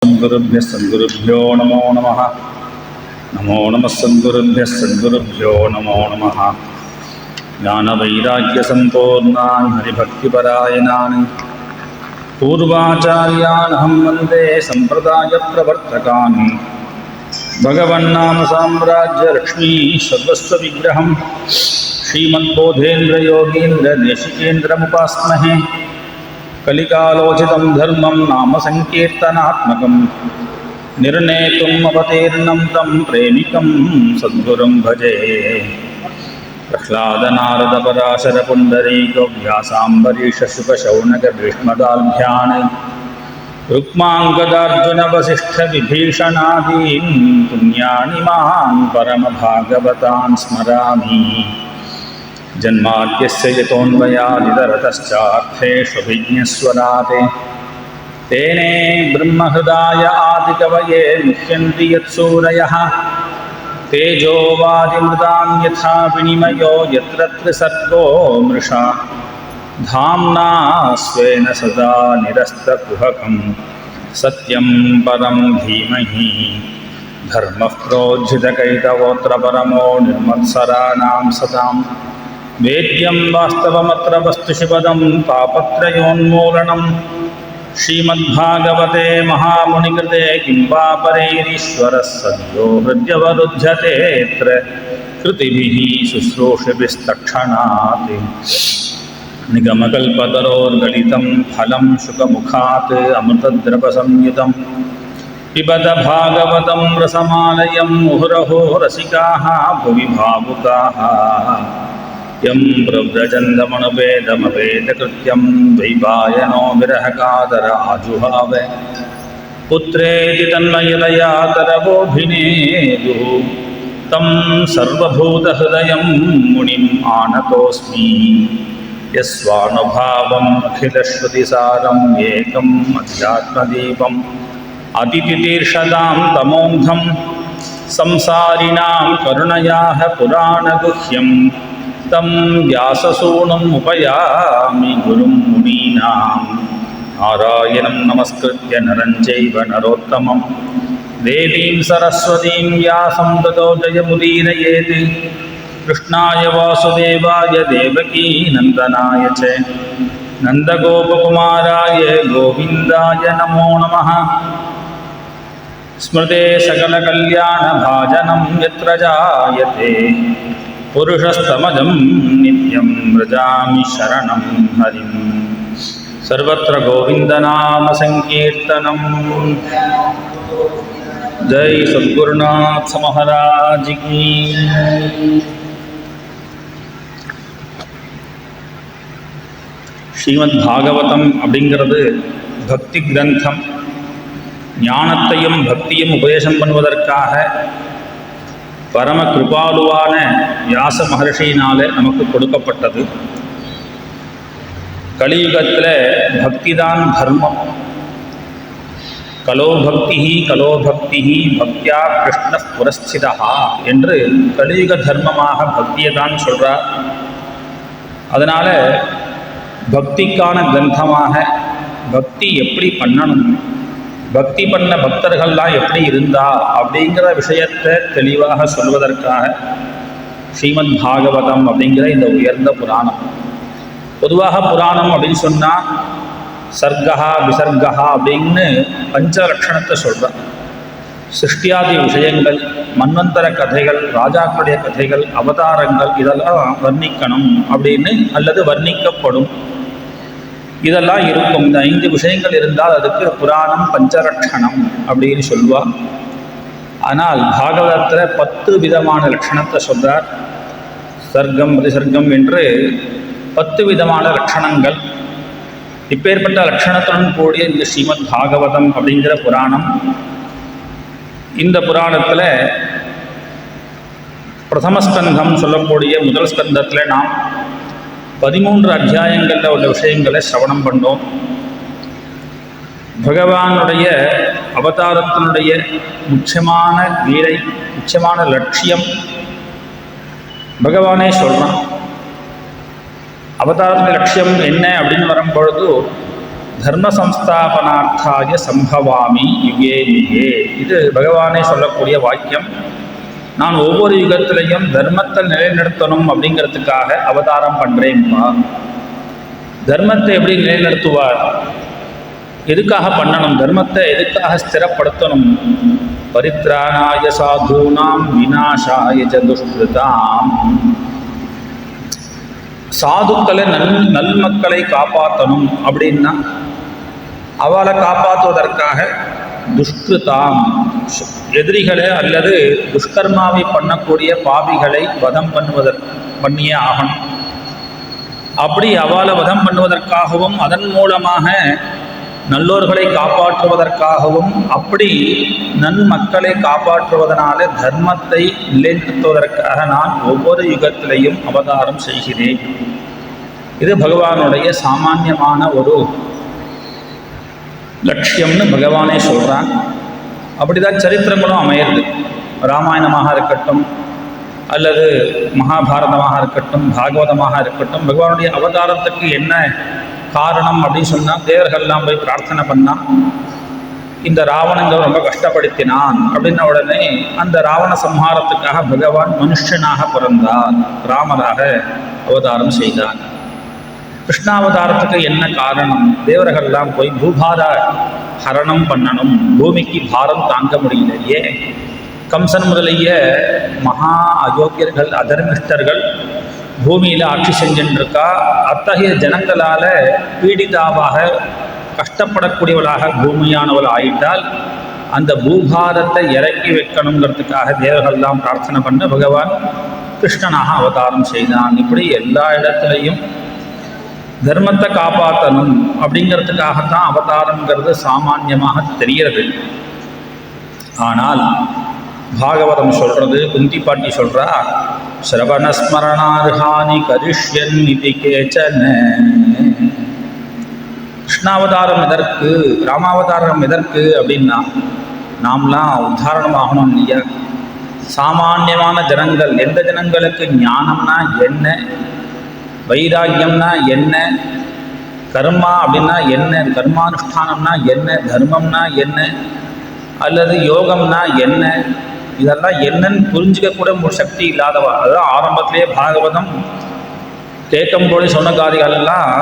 सद्गुरुभ्यो नमो नमः। नमो नमः सद्गुरुभ्यो नमो नमः। ज्ञानवैराग्यसम्पूर्णान् हरिभक्तिपरायणान् पूर्वाचार्यानहं वन्दे सम्प्रदायप्रवर्तकान्। भगवन्नामसाम्राज्यलक्ष्मी सर्वस्वविग्रहं श्रीमद्बोधेन्द्रयोगीन्द्रदेशिकेन्द्रमुपास्महे। कलिकालोचितं धर्मं नाम संकीर्तनात्मकं निर्णेतुम् अवतीर्णं तं प्रेमिकं सद्गुरुं भजे। प्रह्लादनारदपराशरपुण्डरीकव्यासाम्बरीषशुकशौनकभीष्मदाभ्यान् रुक्माङ्गदार्जुनवसिष्ठविभीषणादीन् पुण्यानि महान् परमभागवतान् स्मरामि। जन्माद्यस्य यतोऽन्वयादितरतश्चार्थेष्वभिज्ञस्वरात् तेने ब्रह्महृदाय आदिकवये मुह्यन्ति यत्सूरयः। तेजो वारिमृदां यथा विनिमयो यत्र त्रिसर्गो मृषा धाम्ना स्वेन सदा निरस्तकुहकं सत्यं परं धीमहि। धर्मः प्रोज्झितकैतवोऽत्र परमो निर्मत्सराणां सतां वेद्यं वास्तवमत्र वस्तुशिवदं तापत्रयोन्मूलनं। श्रीमद्भागवते महामुनिकृते किं वा परैरीश्वरः सद्यो हृद्यवरुध्यतेऽत्र कृतिभिः शुश्रूषिभिस्तक्षणात्। निगमकल्पतरोर्गलितं फलं शुकमुखात् अमृतद्रवसंयुतं पिबत भागवतं रसमालयं मुहुरहो रसिकाः भुवि भावुकाः। यं प्रव्रजन्दमनुपेदमपेदकृत्यं द्वैपायनो विरहकातर आजुहाव। पुत्रेति तन्मयतया तरवोऽभिनेदुः तं सर्वभूतहृदयं मुनिम् आनतोऽस्मि। यस्वानुभावम् अखिलश्रुतिसारम् एकम् अध्यात्मदीपम् अतितितीर्षदां तमोऽन्धं संसारिणां करुणयाः पुराणगुह्यं तं व्याससूनुम् उपयामि गुरुं मुनीनां। नारायणं नमस्कृत्य नरं चैव नरोत्तमं देवीं सरस्वतीं व्यासं ततो जयमुदीरयेत्। कृष्णाय वासुदेवाय देवकी नन्दनाय च नन्दगोपकुमाराय गोविन्दाय नमो नमः। स्मृते सकलकल्याणभाजनं यत्र जायते पुरुषस्तमजं नित्यं व्रजामि शरणं हरिं। सर्वत्र गोविन्दनामसंकीर्तनं। जय सद्गुरुनाथ महाराज की। ஸ்ரீமத் பாகவதம் அப்படிங்கிறது பக்தி கிரந்தம். ஞானத்தையும் பக்தியும் உபதேசம் பண்ணுவதற்காக பரம கிருபாலுவான வியாச மகர்ஷியினாலே நமக்கு கொடுக்கப்பட்டது. கலியுகத்தில் பக்தி தான் தர்மம். கலோ பக்தி பக்தியா கிருஷ்ண புரஸ்திதா என்று கலியுக தர்மமாக பக்தியை தான் சொல்கிறார். அதனால் பக்திக்கான கிரந்தமாக பக்தி எப்படி பண்ணணும், பக்தி பண்ண பக்தர்கள்லாம் எப்படி இருந்தா அப்படிங்கிற விஷயத்தை தெளிவாக சொல்வதற்காக ஸ்ரீமத் பாகவதம் அப்படிங்கிற இந்த உயர்ந்த புராணம். பொதுவாக புராணம் அப்படின்னு சொன்னால் சர்க்கா விசர்கா அப்படின்னு பஞ்சலட்சணத்தை சொல்கிறார். சிருஷ்டியாதி விஷயங்கள், மன்வந்தர கதைகள், ராஜாக்களுடைய கதைகள், அவதாரங்கள் இதெல்லாம் வர்ணிக்கணும் அப்படின்னு அல்லது வர்ணிக்கப்படும் இதெல்லாம் இருக்கும். இந்த 5 விஷயங்கள் இருந்தால் அதுக்கு புராணம் பஞ்சலட்சணம் அப்படின்னு சொல்லுவார். ஆனால் பாகவதத்தில் 10 விதமான லட்சணத்தை சொல்கிறார். சர்க்கம் பிரதிசர்க்கம் என்று 10 விதமான லட்சணங்கள். இப்பேற்பட்ட லட்சணத்துடன் கூடிய இந்த ஸ்ரீமத் பாகவதம் அப்படிங்கிற புராணம். இந்த புராணத்தில் பிரதமஸ்கந்தம் சொல்லக்கூடிய முதல் ஸ்கந்தத்தில் நாம் 13 அத்தியாயங்களில் உள்ள விஷயங்களை சிரவணம் பண்ணோம். பகவானுடைய அவதாரத்தினுடைய முக்கியமான வீரை, முக்கியமான லட்சியம் பகவானே சொல்கிறான். அவதாரத்தின் லட்சியம் என்ன அப்படின்னு வரும்பொழுது தர்ம சம்ஸ்தாபனார்த்தாய சம்பவாமி யுகே யுகே. இது பகவானே சொல்லக்கூடிய வாக்கியம். நான் ஒவ்வொரு யுகத்திலையும் தர்மத்தை நிலைநிறுத்தணும் அப்படிங்கிறதுக்காக அவதாரம் பண்ணுறேன்ப்பா. தர்மத்தை எப்படி நிலைநிறுத்துவார்? எதுக்காக பண்ணணும்? தர்மத்தை எதுக்காக ஸ்திரப்படுத்தணும்? பரித்ராணாய சாதூனாம் விநாசாய ச துஷ்கிருதாம். சாதுக்களை நல்மக்களை காப்பாற்றணும் அப்படின்னா அவளை காப்பாற்றுவதற்காக துஷ்கிருதாம் எதிரிகளை அல்லது துஷ்கர்மாவை பண்ணக்கூடிய பாவிகளை வதம் பண்ணியே ஆகணும். அப்படி அவளை வதம் பண்ணுவதற்காகவும் அதன் மூலமாக நல்லோர்களை காப்பாற்றுவதற்காகவும் அப்படி நன்மக்களை காப்பாற்றுவதனால தர்மத்தை நிலைநிறுத்துவதற்காக நான் ஒவ்வொரு யுகத்திலையும் அவதாரம் செய்கிறேன். இது பகவானுடைய சாமான்யமான ஒரு லட்சியம்னு பகவானே சொல்கிறான். அப்படிதான் சரித்திரங்களும் அமையிறது. ராமாயணமாக இருக்கட்டும் அல்லது மகாபாரதமாக இருக்கட்டும் பாகவதமாக இருக்கட்டும், பகவானுடைய அவதாரத்துக்கு என்ன காரணம் அப்படின்னு சொன்னால், தேவர்கள்லாம் போய் பிரார்த்தனை பண்ணால் இந்த ராவணங்கள் ரொம்ப கஷ்டப்படுத்தினான் அப்படின்ன உடனே அந்த ராவண சம்ஹாரத்துக்காக பகவான் மனுஷனாக பிறந்தார், ராமராக அவதாரம் செய்தார். கிருஷ்ணாவதாரத்துக்கு என்ன காரணம்? தேவர்கள்லாம் போய் பூபார ஹரணம் பண்ணணும், பூமிக்கு பாரம் தாங்க முடியலையே. கம்சன் முதலிய மகா அயோக்கியர்கள் அதர்மிஷ்டர்கள் பூமியில் ஆட்சி செஞ்சுருக்கா. அத்தகைய ஜனங்களால் பீடிதாவாக கஷ்டப்படக்கூடியவளாக பூமியானவள் ஆயிட்டால் அந்த பூபாரத்தை இறக்கி வைக்கணுங்கிறதுக்காக தேவர்கள்லாம் பிரார்த்தனை பண்ண பகவான் கிருஷ்ணனாக அவதாரம் செய்தான். இப்படி எல்லா இடத்துலையும் தர்மத்தை காப்பாற்றணும் அப்படிங்கிறதுக்காகத்தான் அவதாரங்கிறது சாமான்யமாக தெரிகிறது. ஆனால் பாகவதம் சொல்கிறது, குந்தி பாட்டி சொல்கிறா, ஸ்ரவணஸ்மரணார்ஹானி கரிஷ்யன் இதி கேச்சன. கிருஷ்ணாவதாரம் எதற்கு, ராமாவதாரம் எதற்கு அப்படின்னா நாம்லாம் உதாரணமாகணும் இல்லையா? சாமான்யமான ஜனங்கள், எந்த ஜனங்களுக்கு ஞானம்னா என்ன, வைராக்கியம்னா என்ன, கர்மா அப்படின்னா என்ன, கர்மானுஷ்டானம்னா என்ன, தர்மம்னா என்ன, அல்லது யோகம்னா என்ன, இதெல்லாம் என்னன்னு புரிஞ்சிக்கக்கூட ஒரு சக்தி இல்லாதவா. அதுதான் ஆரம்பத்திலே பாகவதம் கேட்கும்போது சொன்ன காரிகளெல்லாம்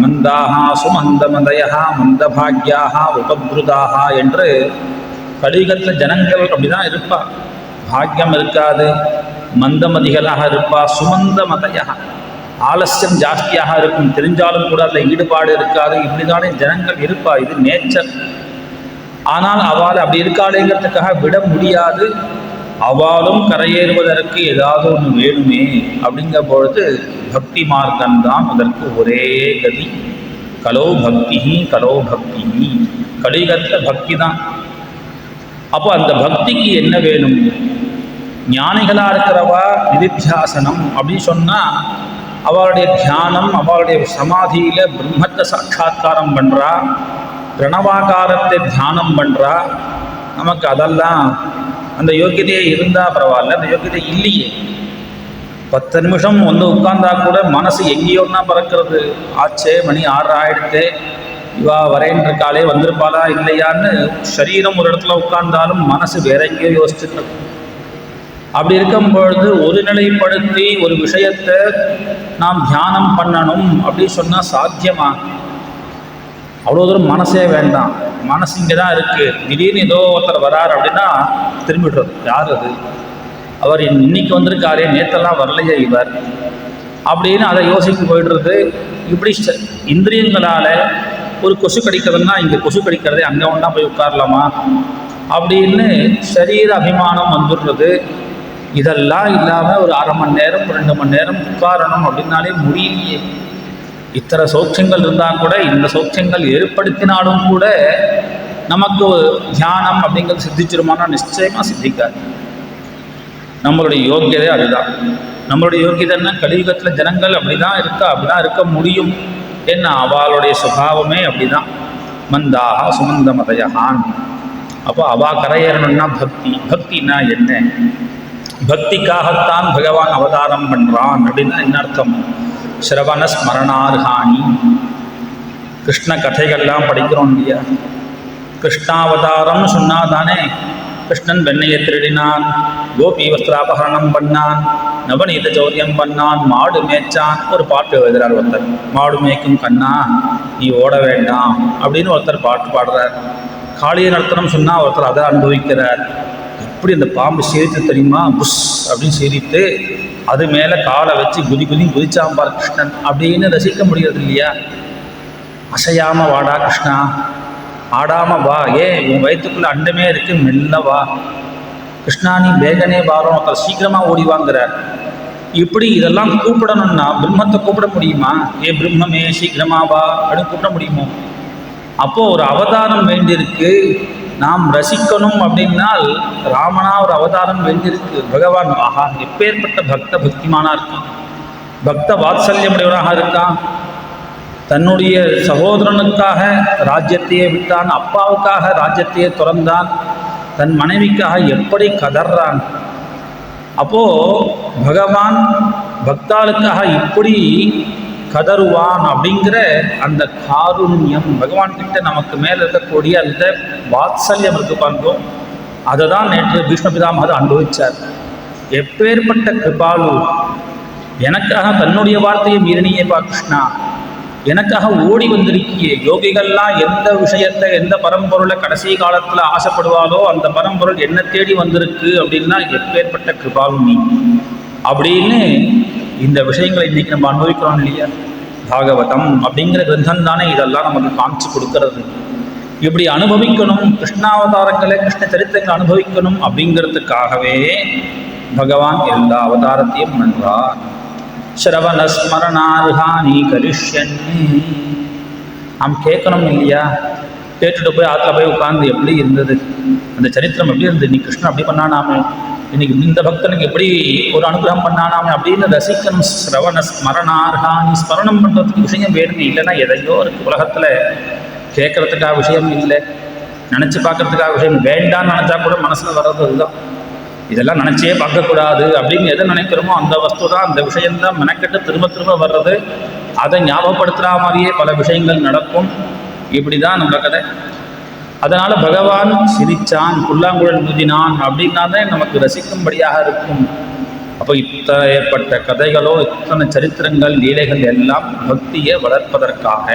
மந்தாஹா சுமந்தமதயா மந்தபாக்யாஹா உபத்ருதாஹா என்று கலியுகத்தில் ஜனங்கள் அப்படி தான் இருப்பா. பாக்கியம் இருக்காது, மந்தமதிகளாக இருப்பா, சுமந்தமதயா ஆலசியம் ஜாஸ்தியாக இருக்கும், தெரிஞ்சாலும் கூட அதில் ஈடுபாடு இருக்காது. இப்படிதானே ஜனங்கள் இருப்பா, இது நேச்சர். ஆனால் அவள் அப்படி இருக்காளேங்கிறதுக்காக விட முடியாது. அவளும் கரையேறுவதற்கு ஏதாவது ஒன்று வேணுமே. அப்படிங்கிற பொழுது பக்தி மார்க்கம்தான் அதற்கு ஒரே கதி. கலோ பக்தி கலோ பக்தி, கலியுகத்தில் பக்தி தான். அப்போ அந்த பக்திக்கு என்ன வேணும்? ஞானிகளாக இருக்கிறவா நிதித்தியாசனம் அப்படின்னு சொன்னால் அவளுடைய தியானம், அவளுடைய சமாதியில் பிரம்மத்தை சாட்சா்காரம் பண்ணுறா, பிரணவாகாரத்தை தியானம் பண்ணுறா. நமக்கு அதெல்லாம் அந்த யோக்கியதையே இருந்தால் பரவாயில்ல, அந்த யோக்கியதை இல்லையே. 10 நிமிஷம் வந்து உட்கார்ந்தா கூட மனசு எங்கேயோன்னா பறக்கிறது. ஆச்சே, மணி 6 ஆயிடுத்தே, இவா வரேன்றிருக்காளே, வந்திருப்பாளா இல்லையான்னு சரீரம் ஒரு இடத்துல உட்கார்ந்தாலும் மனசு வேற எங்கேயோ யோசிச்சுட்டு. அப்படி இருக்கும் பொழுது ஒரு நிலைப்படுத்தி ஒரு விஷயத்தை நாம் தியானம் பண்ணணும் அப்படின்னு சொன்னால் சாத்தியமா? அவ்வளோ தூரம் மனசே வேண்டாம். மனசு இங்கே தான் இருக்குது. திடீர்னு ஏதோ ஒருத்தர் வரார் அப்படின்னா திரும்பிடுறது. யார் அது? அவர் இன்னைக்கு வந்திருக்காரே, நேற்றெல்லாம் வரலையே இவர் அப்படின்னு அதை யோசித்து போயிடுறது. இப்படி இந்திரியங்களால் ஒரு கொசு கடிக்கிறதுனா இங்கே கொசு கடிக்கிறதே, அங்கே ஒன்றா போய் உட்காரலாமா அப்படின்னு சரீர அபிமானம் வந்துடுறது. இதெல்லாம் இல்லாமல் ஒரு 1/2 மணி நேரம் 2 மணி நேரம் உட்காரணும் அப்படின்னாலே முடியலையே. இத்தனை சௌக்கியங்கள் இருந்தால் கூட, இந்த சௌக்கியங்கள் ஏற்படுத்தினாலும் கூட நமக்கு தியானம் அப்படிங்கிறது சித்திச்சிருமானா நிச்சயமாக சித்திக்காது. நம்மளுடைய யோக்கியதை அதுதான். நம்மளுடைய யோக்கியதைன்னா கலியுகத்தில் ஜனங்கள் அப்படி தான் இருக்கா, அப்படி தான் இருக்க முடியும். என்ன, அவளுடைய சுபாவமே அப்படி தான். மந்தாக சுமந்த மதயஹான். அப்போ அவள் கரையேறணும்னா பக்தி. பக்தினா என்ன? பக்திக்காகத்தான் பகவான் அவதாரம் பண்ணுறான் அப்படின்னா என்ன அர்த்தம்? ஸ்ரவண ஸ்மரணார்ஹானி. கிருஷ்ண கதைகள்லாம் படிக்கிறோம் இல்லையா? கிருஷ்ணாவதாரம்னு சொன்னால் தானே கிருஷ்ணன் வெண்ணையை திருடினான், கோபி வஸ்திராபகரணம் பண்ணான், நவநீத சௌரியம் பண்ணான், மாடு மேய்ச்சான். ஒரு பாட்டு எழுதுகிறார் ஒருத்தர், மாடு மேய்க்கும் கண்ணா நீ ஓட வேண்டாம் அப்படின்னு ஒருத்தர் பாட்டு பாடுறார். காளிய நர்த்தனம் சொன்னால் ஒருத்தர் அதை அனுபவிக்கிறார். எப்படி அந்த பாம்பு சீரித்து தெரியுமா, புஷ் அப்படின்னு சீரித்து அது மேலே காலை வச்சு குதிச்சாம்பார் கிருஷ்ணன் அப்படின்னு ரசிக்க முடியாது இல்லையா? அசையாம வாடா கிருஷ்ணா, ஆடாம வா, உன் வயிற்றுக்குள்ள அண்டமே இருக்கு, மெல்ல வா கிருஷ்ணா, நீ வேகனே வாரம், ஒருத்தர் சீக்கிரமா ஓடி வாங்குறார். இப்படி இதெல்லாம் கூப்பிடணும்னா பிரம்மத்தை கூப்பிட முடியுமா? பிரம்மமே சீக்கிரமா வா அப்படின்னு கூப்பிட முடியுமோ? அப்போ ஒரு அவதாரம் வேண்டியிருக்கு. நாம் ரசிக்கணும் அப்படின்னால் ராமனா ஒரு அவதாரம் வேண்டியிருக்கு. பகவான் ஆஹா எப்பேற்பட்ட பக்திமானா இருக்கான், பக்த வாத்சல்யமுடையவனாக இருக்கான். தன்னுடைய சகோதரனுக்காக ராஜ்யத்தையே விட்டான், அப்பாவுக்காக ராஜ்யத்தையே துறந்தான், தன் மனைவிக்காக எப்படி கதறான். அப்போ பகவான் பக்தாளுக்காக இப்படி கதறுவான் அப்படிங்கிற அந்த காருண்யம், பகவான் கிட்ட நமக்கு மேலே இருக்கக்கூடிய அந்த வாத்சல்யம் இருக்கு பாருங்க. அதை தான் நேற்று பீஷ்ம பிதாமகர் அனுபவிச்சார். எப்பேற்பட்ட கிருபாலு, எனக்காக தன்னுடைய வார்த்தையை மீறினியேப்பா கிருஷ்ணா, எனக்காக ஓடி வந்திருக்கியே. யோகிகள்லாம் எந்த விஷயத்தை எந்த பரம்பொருளை கடைசி காலத்தில் ஆசைப்படுவாளோ அந்த பரம்பொருள் என்ன தேடி வந்திருக்கு அப்படின்னா எப்பேற்பட்ட கிருபாலு நீ அப்படின்னு இந்த விஷயங்களை இன்னைக்கு நம்ம அனுபவிக்கிறோம் இல்லையா? பாகவதம் அப்படிங்கிற கிரந்தம் தானே இதெல்லாம் நமக்கு காமிச்சு கொடுக்கறது. இப்படி அனுபவிக்கணும், கிருஷ்ணாவதாரங்களை கிருஷ்ண சரித்திரங்களை அனுபவிக்கணும் அப்படிங்கிறதுக்காகவே பகவான் எல்லா அவதாரத்தையும் நன்றார். ஸ்ரவணஸ்மரணார்ஹானி கரிஷ்யன்னி, நாம் கேட்கணும் இல்லையா? கேட்டுட்டு போய் ஆற்றுல போய் உட்கார்ந்து எப்படி இருந்தது, அந்த சரித்திரம் எப்படி இருந்தது, நீ கிருஷ்ணன் அப்படி பண்ணானாமே, இன்னைக்கு இந்த பக்தனுக்கு எப்படி ஒரு அனுகிரகம் பண்ணானாமே அப்படின்னு ரசிக்கணும். ஸ்ரவண ஸ்மரணார்ஹானி, ஸ்மரணம் பண்ணுறதுக்கு விஷயம் வேணுமே. இல்லைன்னா எதையோ இருக்கு உலகத்தில், கேட்கறதுக்காக விஷயம் இல்லை, நினச்சி பார்க்கறதுக்காக விஷயம் வேண்டான்னு நினச்சா கூட மனசில் வர்றது அதுதான். இதெல்லாம் நினச்சே பார்க்கக்கூடாது அப்படின்னு எதை நினைக்கிறோமோ அந்த வஸ்து தான், அந்த விஷயந்தான் மெனக்கெட்டு திரும்ப திரும்ப வர்றது. அதை ஞாபகப்படுத்துகிற மாதிரியே பல விஷயங்கள் நடக்கும். இப்படி தான் நம்ம கதை. அதனால் பகவான் சிரிச்சான், புல்லாங்குழல் ஊதினான் அப்படின்னா தான் நமக்கு ரசிக்கும்படியாக இருக்கும். அப்போ இத்தனைப்பட்ட கதைகளோ இத்தனை சரித்திரங்கள் லீலைகள் எல்லாம் பக்தியை வளர்ப்பதற்காக.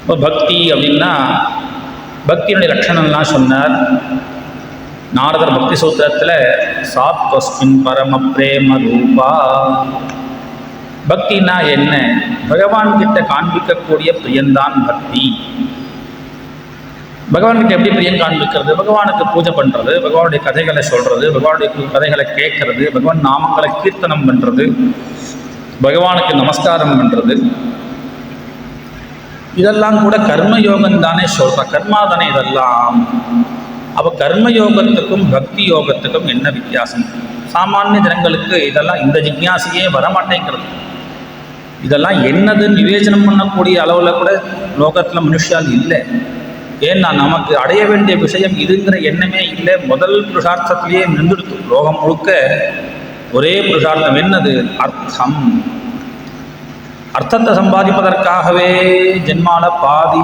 இப்போ பக்தி அப்படின்னா பக்தியினுடைய லட்சணம்லாம் சொன்னார் நாரதர் பக்தி சூத்திரத்தில். சாத்வஸ்மின் பரம பிரேம ரூபா. பக்தினா என்ன? பகவான் கிட்ட காண்பிக்கக்கூடிய பிரியந்தான் பக்தி. பகவான் கிட்ட எப்படி பிரியம் காண்பிக்கிறது? பகவானுக்கு பூஜை பண்ணுறது, பகவானுடைய கதைகளை சொல்கிறது, பகவானுடைய கதைகளை கேட்கறது, பகவான் நாமங்களை கீர்த்தனம் பண்ணுறது, பகவானுக்கு நமஸ்காரம் பண்ணுறது, இதெல்லாம் கூட கர்மயோகம் தானே சொல்கிறேன், கர்மா தானே இதெல்லாம். அப்போ கர்மயோகத்துக்கும் பக்தி யோகத்துக்கும் என்ன வித்தியாசம்? சாமானிய ஜனங்களுக்கு இதெல்லாம் இந்த ஜிக்ஞாசையே வரமாட்டேங்கிறது. இதெல்லாம் என்னதுன்னு விவேச்சனம் பண்ணக்கூடிய அளவில் கூட லோகத்தில் மனுஷால் இல்லை. ஏன்னா நமக்கு அடைய வேண்டிய விஷயம் இதுங்கிற எண்ணமே இல்லை. முதல் புருஷார்த்தத்திலேயே நின்றுடுத்து. லோகம் முழுக்க ஒரே புருஷார்த்தம் என்னது? அர்த்தம். அர்த்தத்தை சம்பாதிப்பதற்காகவே ஜென்மால பாதி.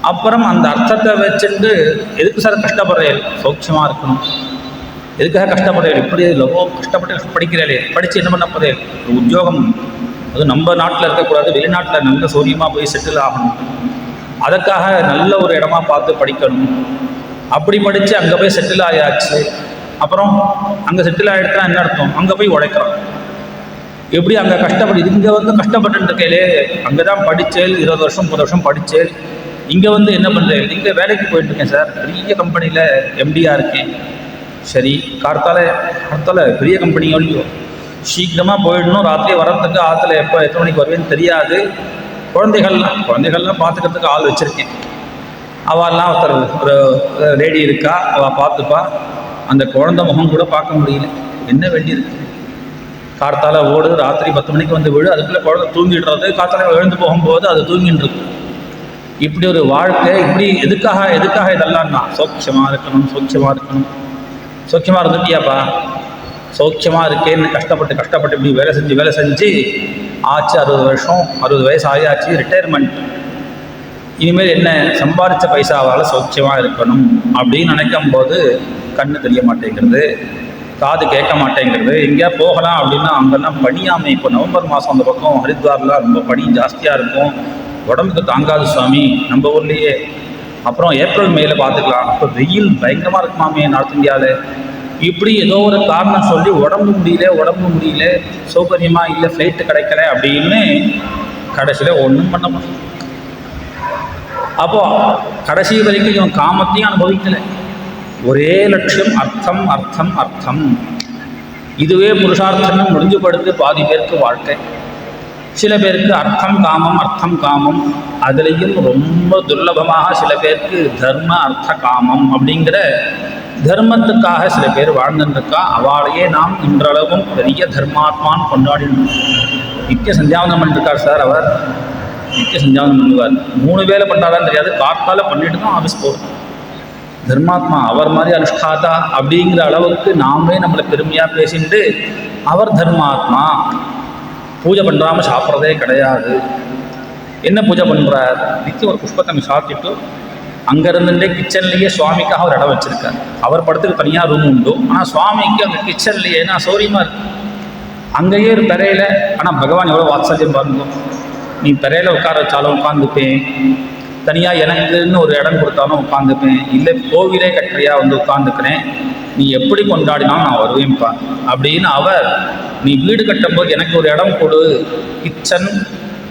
அப்புறம் அந்த அர்த்தத்தை வச்சுட்டு எதுக்கு சார் கஷ்டப்படுறேன்? சௌக்கியமாக இருக்கணும். எதுக்காக கஷ்டப்படுறேன்? இப்படி லவோ கஷ்டப்பட்டு படிக்கிறேன், படித்து என்ன பண்ண போகிறேன்? உத்தியோகம், அது நம்ம நாட்டில் இருக்கக்கூடாது, வெளிநாட்டில் நல்ல சௌரியமாக போய் செட்டில் ஆகணும். அதுக்காக நல்ல ஒரு இடமா பார்த்து படிக்கணும். அப்படி படித்து அங்கே போய் செட்டில் ஆயாச்சு. அப்புறம் அங்கே செட்டில் ஆகிடுச்சுனா என்ன அர்த்தம்? அங்கே போய் உழைக்கிறோம். எப்படி அங்கே கஷ்டப்படு, இங்கே வந்து கஷ்டப்பட்டு இருக்கையிலே அங்கே தான் படித்தேன், 20 வருஷம் 30 வருஷம் படித்தேன். இங்கே வந்து என்ன பண்ணுறேன்? இங்கே வேலைக்கு போயிட்டுருக்கேன் சார், பெரிய கம்பெனியில் எம்டியாக இருக்கேன். சரி, கார்த்தால பெரிய கம்பெனியோடையோ சீக்கிரமாக போயிடணும், ராத்திரி வரத்துக்கு ஆற்றுல எப்போ எத்தனை மணிக்கு வருவேன்னு தெரியாது. குழந்தைகள்லாம் பார்த்துக்கிறதுக்கு ஆள் வச்சுருக்கேன். அவெல்லாம் ஒருத்தர் ஒரு லேடி இருக்கா, அவள் பார்த்துப்பா. அந்த குழந்தை முகம் கூட பார்க்க முடியல. என்ன வேண்டியிருக்கு? கார்த்தால ஓடு, ராத்திரி 10 மணிக்கு வந்து விடு, அதுக்குள்ளே குழந்தை தூங்கிடுறது, கார்த்தால எழுந்து போகும்போது அது தூங்கின்னு இருக்கு. இப்படி ஒரு வாழ்க்கை. இப்படி எதுக்காக இதெல்லாம் தான்? சௌக்கியமாக இருக்கணும். சௌக்கியமாக இருந்துட்டியாப்பா, சௌக்கியமாக இருக்கேன்னு கஷ்டப்பட்டு இப்படி வேலை செஞ்சு ஆச்சு 60 வருஷம், 60 வயசு ஆகியாச்சு, ரிட்டையர்மெண்ட். இனிமேல் என்ன, சம்பாதிச்ச பைசாவால் சௌக்கியமாக இருக்கணும் அப்படின்னு நினைக்கும் போது கண்ணு தெரிய மாட்டேங்கிறது, காது கேட்க மாட்டேங்கிறது. எங்கேயா போகலாம் அப்படின்னா அங்கெல்லாம் பனியாமை. இப்போ நவம்பர் மாதம் அந்த பக்கம் ஹரித்வார்லாம் ரொம்ப பனி ஜாஸ்தியாக இருக்கும், உடம்புக்கு தாங்காது சுவாமி நம்ம ஊர்லேயே. அப்புறம் ஏப்ரல் மேல பார்த்துக்கலாம், அப்போ வெயில் பயங்கரமாக இருக்குமாமே நார்த் இந்தியாவில். இப்படி ஏதோ ஒரு காரணம் சொல்லி உடம்பு முடியல, சௌகரியமாக இல்லை, ஃப்ளைட்டு கிடைக்கல அப்படின்னு கடைசியில் ஒன்றும் பண்ண முடியும். அப்போது கடைசி வரைக்கும் இவன் காமத்தையும் அனுபவிக்கலை, ஒரே லட்சியம் அர்த்தம் அர்த்தம் அர்த்தம். இதுவே புருஷார்த்தம் முடிஞ்சுபடுத்து பாதி பேருக்கு வாழ்க்கை. சில பேருக்கு அர்த்தம் காமம், அதுலேயும் ரொம்ப துர்லபமாக சில பேருக்கு தர்ம அர்த்த காமம் அப்படிங்கிற தர்மத்துக்காக சில பேர் வாழ்ந்துருக்கா. அவளையே நாம் இன்றளவும் பெரிய தர்மாத்மான்னு கொண்டாடினோம். நித்திய சந்தியாவந்தம் பண்ணிருக்கார் சார். அவர் நித்திய சந்தியாவந்தம் பண்ணுவார். 3 வேளை பண்ணாதான் தெரியாது, காத்தால பண்ணிட்டு தான் ஆஃபீஸ் போகிறோம். தர்மாத்மா அவர் மாதிரி அனுஷ்டாதா அப்படிங்கிற அளவுக்கு நாமே நம்மளை பெருமையாக பேசிட்டு அவர் தர்மாத்மா. பூஜை பண்ணுறாமல் சாப்பிட்றதே கிடையாது. என்ன பூஜை பண்ணுறார்? நித்தியம் ஒரு புஷ்பத்தை சாப்பிட்டுட்டு அங்கே இருந்துட்டே கிச்சன்லேயே சுவாமிக்காக ஒரு இடம் வச்சுருக்கார். அவர் படத்துக்கு தனியாக ரூம் உண்டு, ஆனால் சுவாமிக்கு அங்கே கிச்சன்லேயே ஏன்னா சௌரியமாக இருக்குது. அங்கேயே ஒரு பெறையில், ஆனால் பகவான் எவ்வளோ வாத்சல்யம் பாருங்க. நீ பெறையில் உட்கார வச்சாலும் உட்காந்துப்பேன், தனியாக எனக்குன்னு ஒரு இடம் கொடுத்தாலும் உட்காந்துப்பேன், இல்லை கோவிலே கட்டுறியா வந்து உட்காந்துக்கிறேன், நீ எப்படி கொண்டாடினாலும் நான் வருவேன்ப்பா அப்படின்னு அவர். நீ வீடு கட்டும்போது எனக்கு ஒரு இடம் கொடு, கிச்சன்,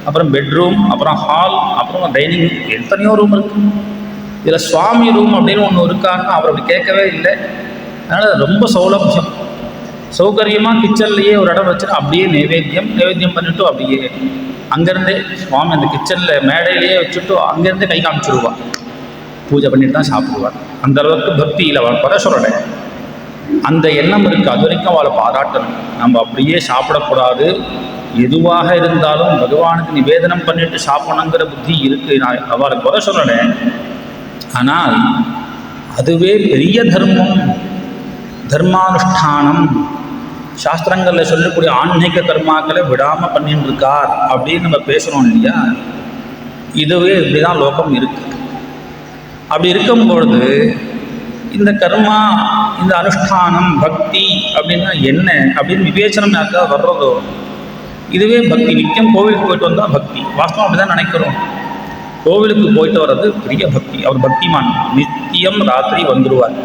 அப்புறம் பெட்ரூம், அப்புறம் ஹால், அப்புறம் டைனிங், எத்தனையோ ரூம் இருக்குது. இதில் சுவாமி ரூம் அப்படின்னு ஒன்று இருக்கான்னு அவர் அப்படி கேட்கவே இல்லை. அதனால் ரொம்ப சௌலபியம், சௌகரியமாக கிச்சன்லேயே ஒரு இடம் வச்சுட்டு அப்படியே நைவேத்தியம் பண்ணிவிட்டு அப்படியே அங்கேருந்தே சுவாமி அந்த கிச்சனில் மேடையிலேயே வச்சுட்டு அங்கேருந்தே கை காமிச்சிடுவார். பூஜை பண்ணிட்டு தான் சாப்பிடுவார். அந்த அளவுக்கு பக்தியில் அவன் பரசுரனை அந்த எண்ணம் இருக்குது. அது வரைக்கும் அவளை பாராட்டணும். நம்ம அப்படியே சாப்பிடக்கூடாது, எதுவாக இருந்தாலும் பகவானுக்கு நிவேதனம் பண்ணிட்டு சாப்பிடணுங்கிற புத்தி இருக்குது. நான் அவளை குறை சொல்லலை, ஆனால் அதுவே பெரிய தர்மம், தர்மானுஷ்டானம். சாஸ்திரங்களில் சொல்லக்கூடிய ஆன்மீக கர்மாக்களை விடாமல் பண்ணிட்டு இருக்கார் அப்படின்னு நம்ம பேசுகிறோம் இல்லையா. இதுவே இப்படி தான் லோகம் இருக்குது. அப்படி இருக்கும் பொழுது இந்த கர்மா, இந்த அனுஷ்டானம், பக்தி அப்படின்னா என்ன அப்படின்னு விவேச்சனம் யாருக்காவது வர்றதோ இதுவே பக்தி. நித்தியம் கோவிலுக்கு போயிட்டு வந்தால் பக்தி. வாஸ்தவம் அப்படி தான் நினைக்கிறோம். கோவிலுக்கு போயிட்டு வர்றது பெரிய பக்தி. அவர் பக்திமான். நித்தியம் ராத்திரி வந்துடுவார்.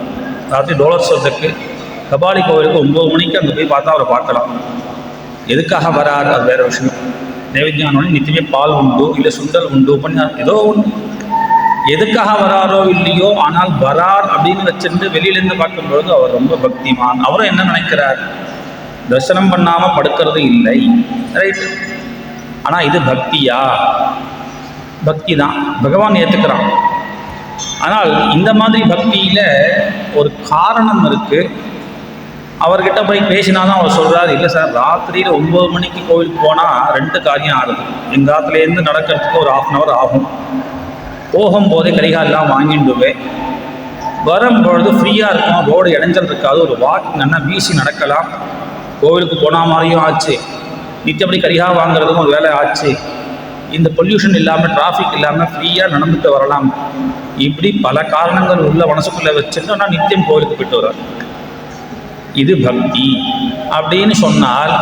ராத்திரி டோலர்ஸ்வத்துக்கு கபாலி கோவிலுக்கு 9 மணிக்கு அங்கே போய் பார்த்தா அவரை பார்க்கலாம். எதுக்காக வராரு அது வேறு விஷயம். நைவேத்தியானோடனே நித்தியமே பால் உண்டு, இல்லை சுண்டல் உண்டு, உபன்யாசம் ஏதோ ஒன்று. எதுக்காக வராரோ இல்லையோ, ஆனால் வரார் அப்படின்னு வச்சுட்டு வெளியிலேருந்து பார்க்கும்பொழுது அவர் ரொம்ப பக்திமான். அவரும் என்ன நினைக்கிறார்? தரிசனம் பண்ணாமல் படுக்கிறது இல்லை, ரைட். ஆனால் இது பக்தியா? பக்தி தான், பகவான் ஏற்றுக்கிறான். ஆனால் இந்த மாதிரி பக்தியில் ஒரு காரணம் இருக்குது. அவர்கிட்ட போய் பேசினாதான் அவர் சொல்கிறார், இல்லை சார் ராத்திரியில் 9 மணிக்கு கோவிலுக்கு போனால் 2 காரியம் ஆகுது. எங்கள் ஆற்றுலேருந்து நடக்கிறதுக்கு ஒரு 1/2 hour ஆகும். போகும்போதே கரிகாலெலாம் வாங்கிடுவேன், வரும்பொழுது ஃப்ரீயாக இருக்கும், ரோடு இடைஞ்சல் இருக்காது, ஒரு வாக்கிங் நல்லா வீசி நடக்கலாம், கோவிலுக்கு போன மாதிரியும் ஆச்சு, நிச்சயப்படி கரிகால் வாங்குறதுக்கும் ஒரு வேலை ஆச்சு, இந்த பொல்யூஷன் இல்லாமல் டிராஃபிக் இல்லாமல் ஃப்ரீயாக நடந்துட்டு வரலாம். இப்படி பல காரணங்கள் உள்ள மனசுக்குள்ளே வச்சுட்டு நான் நித்தியம் கோவிலுக்கு போயிட்டு வர்றார். இது பக்தி அப்படின்னு சொன்னால்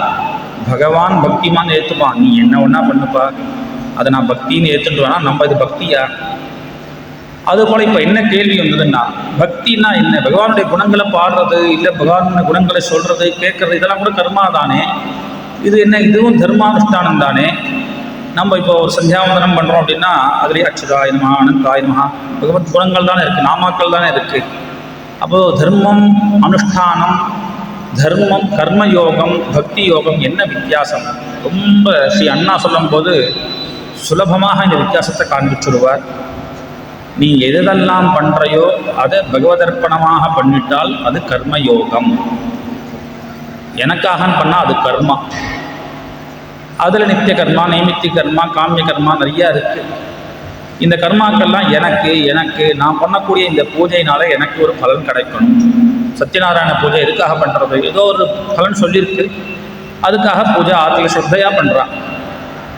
பகவான் பக்திமான் ஏற்றுப்பான். நீ என்ன ஒன்றா பண்ணுப்பா, அதை நான் பக்தின்னு ஏற்றுட்டு வேணா, நம்ம இது பக்தியா? அதுபோல் இப்போ என்ன கேள்வி வந்ததுன்னா, பக்தின்னா என்ன? பகவானுடைய குணங்களை பாடுறது, இல்லை பகவானுடைய குணங்களை சொல்கிறது, கேட்குறது, இதெல்லாம் கூட கர்மா தானே. இது என்ன? இதுவும் தர்மானுஷ்டானம் தானே. நம்ம இப்போ ஒரு சந்தியாவந்தனம் பண்ணுறோம் அப்படின்னா அதுலேயே அச்சுதாய நமஹ, அனந்தாய நமஹ, பகவத் குணங்கள் தானே இருக்குது, நாமாக்கள் தானே இருக்குது. அப்போது தர்மம், அனுஷ்டானம், தர்மம், கர்மயோகம், பக்தி யோகம் என்ன வித்தியாசம்? ரொம்ப ஸ்ரீ அண்ணா சொல்லும் போது சுலபமாக இந்த வித்தியாசத்தை காண்பிச்சுடுவார். நீ எதெல்லாம் பண்ணுறையோ அதை பகவதர்ப்பணமாக பண்ணிட்டால் அது கர்மயோகம். எனக்காக பண்ணால் அது கர்மா. அதில் நித்திய கர்மா, நைமித்திய கர்மா, காமிய கர்மா நிறையா இருக்குது. இந்த கர்மாக்கள்லாம் எனக்கு நான் பண்ணக்கூடிய இந்த பூஜையினால எனக்கு ஒரு பலன் கிடைக்கணும், சத்யநாராயண பூஜை எதுக்காக பண்ணுறது? ஏதோ ஒரு பலன் சொல்லியிருக்கு, அதுக்காக பூஜை ஆற்றுல ஸ்ரத்தையாக பண்ணுறான்.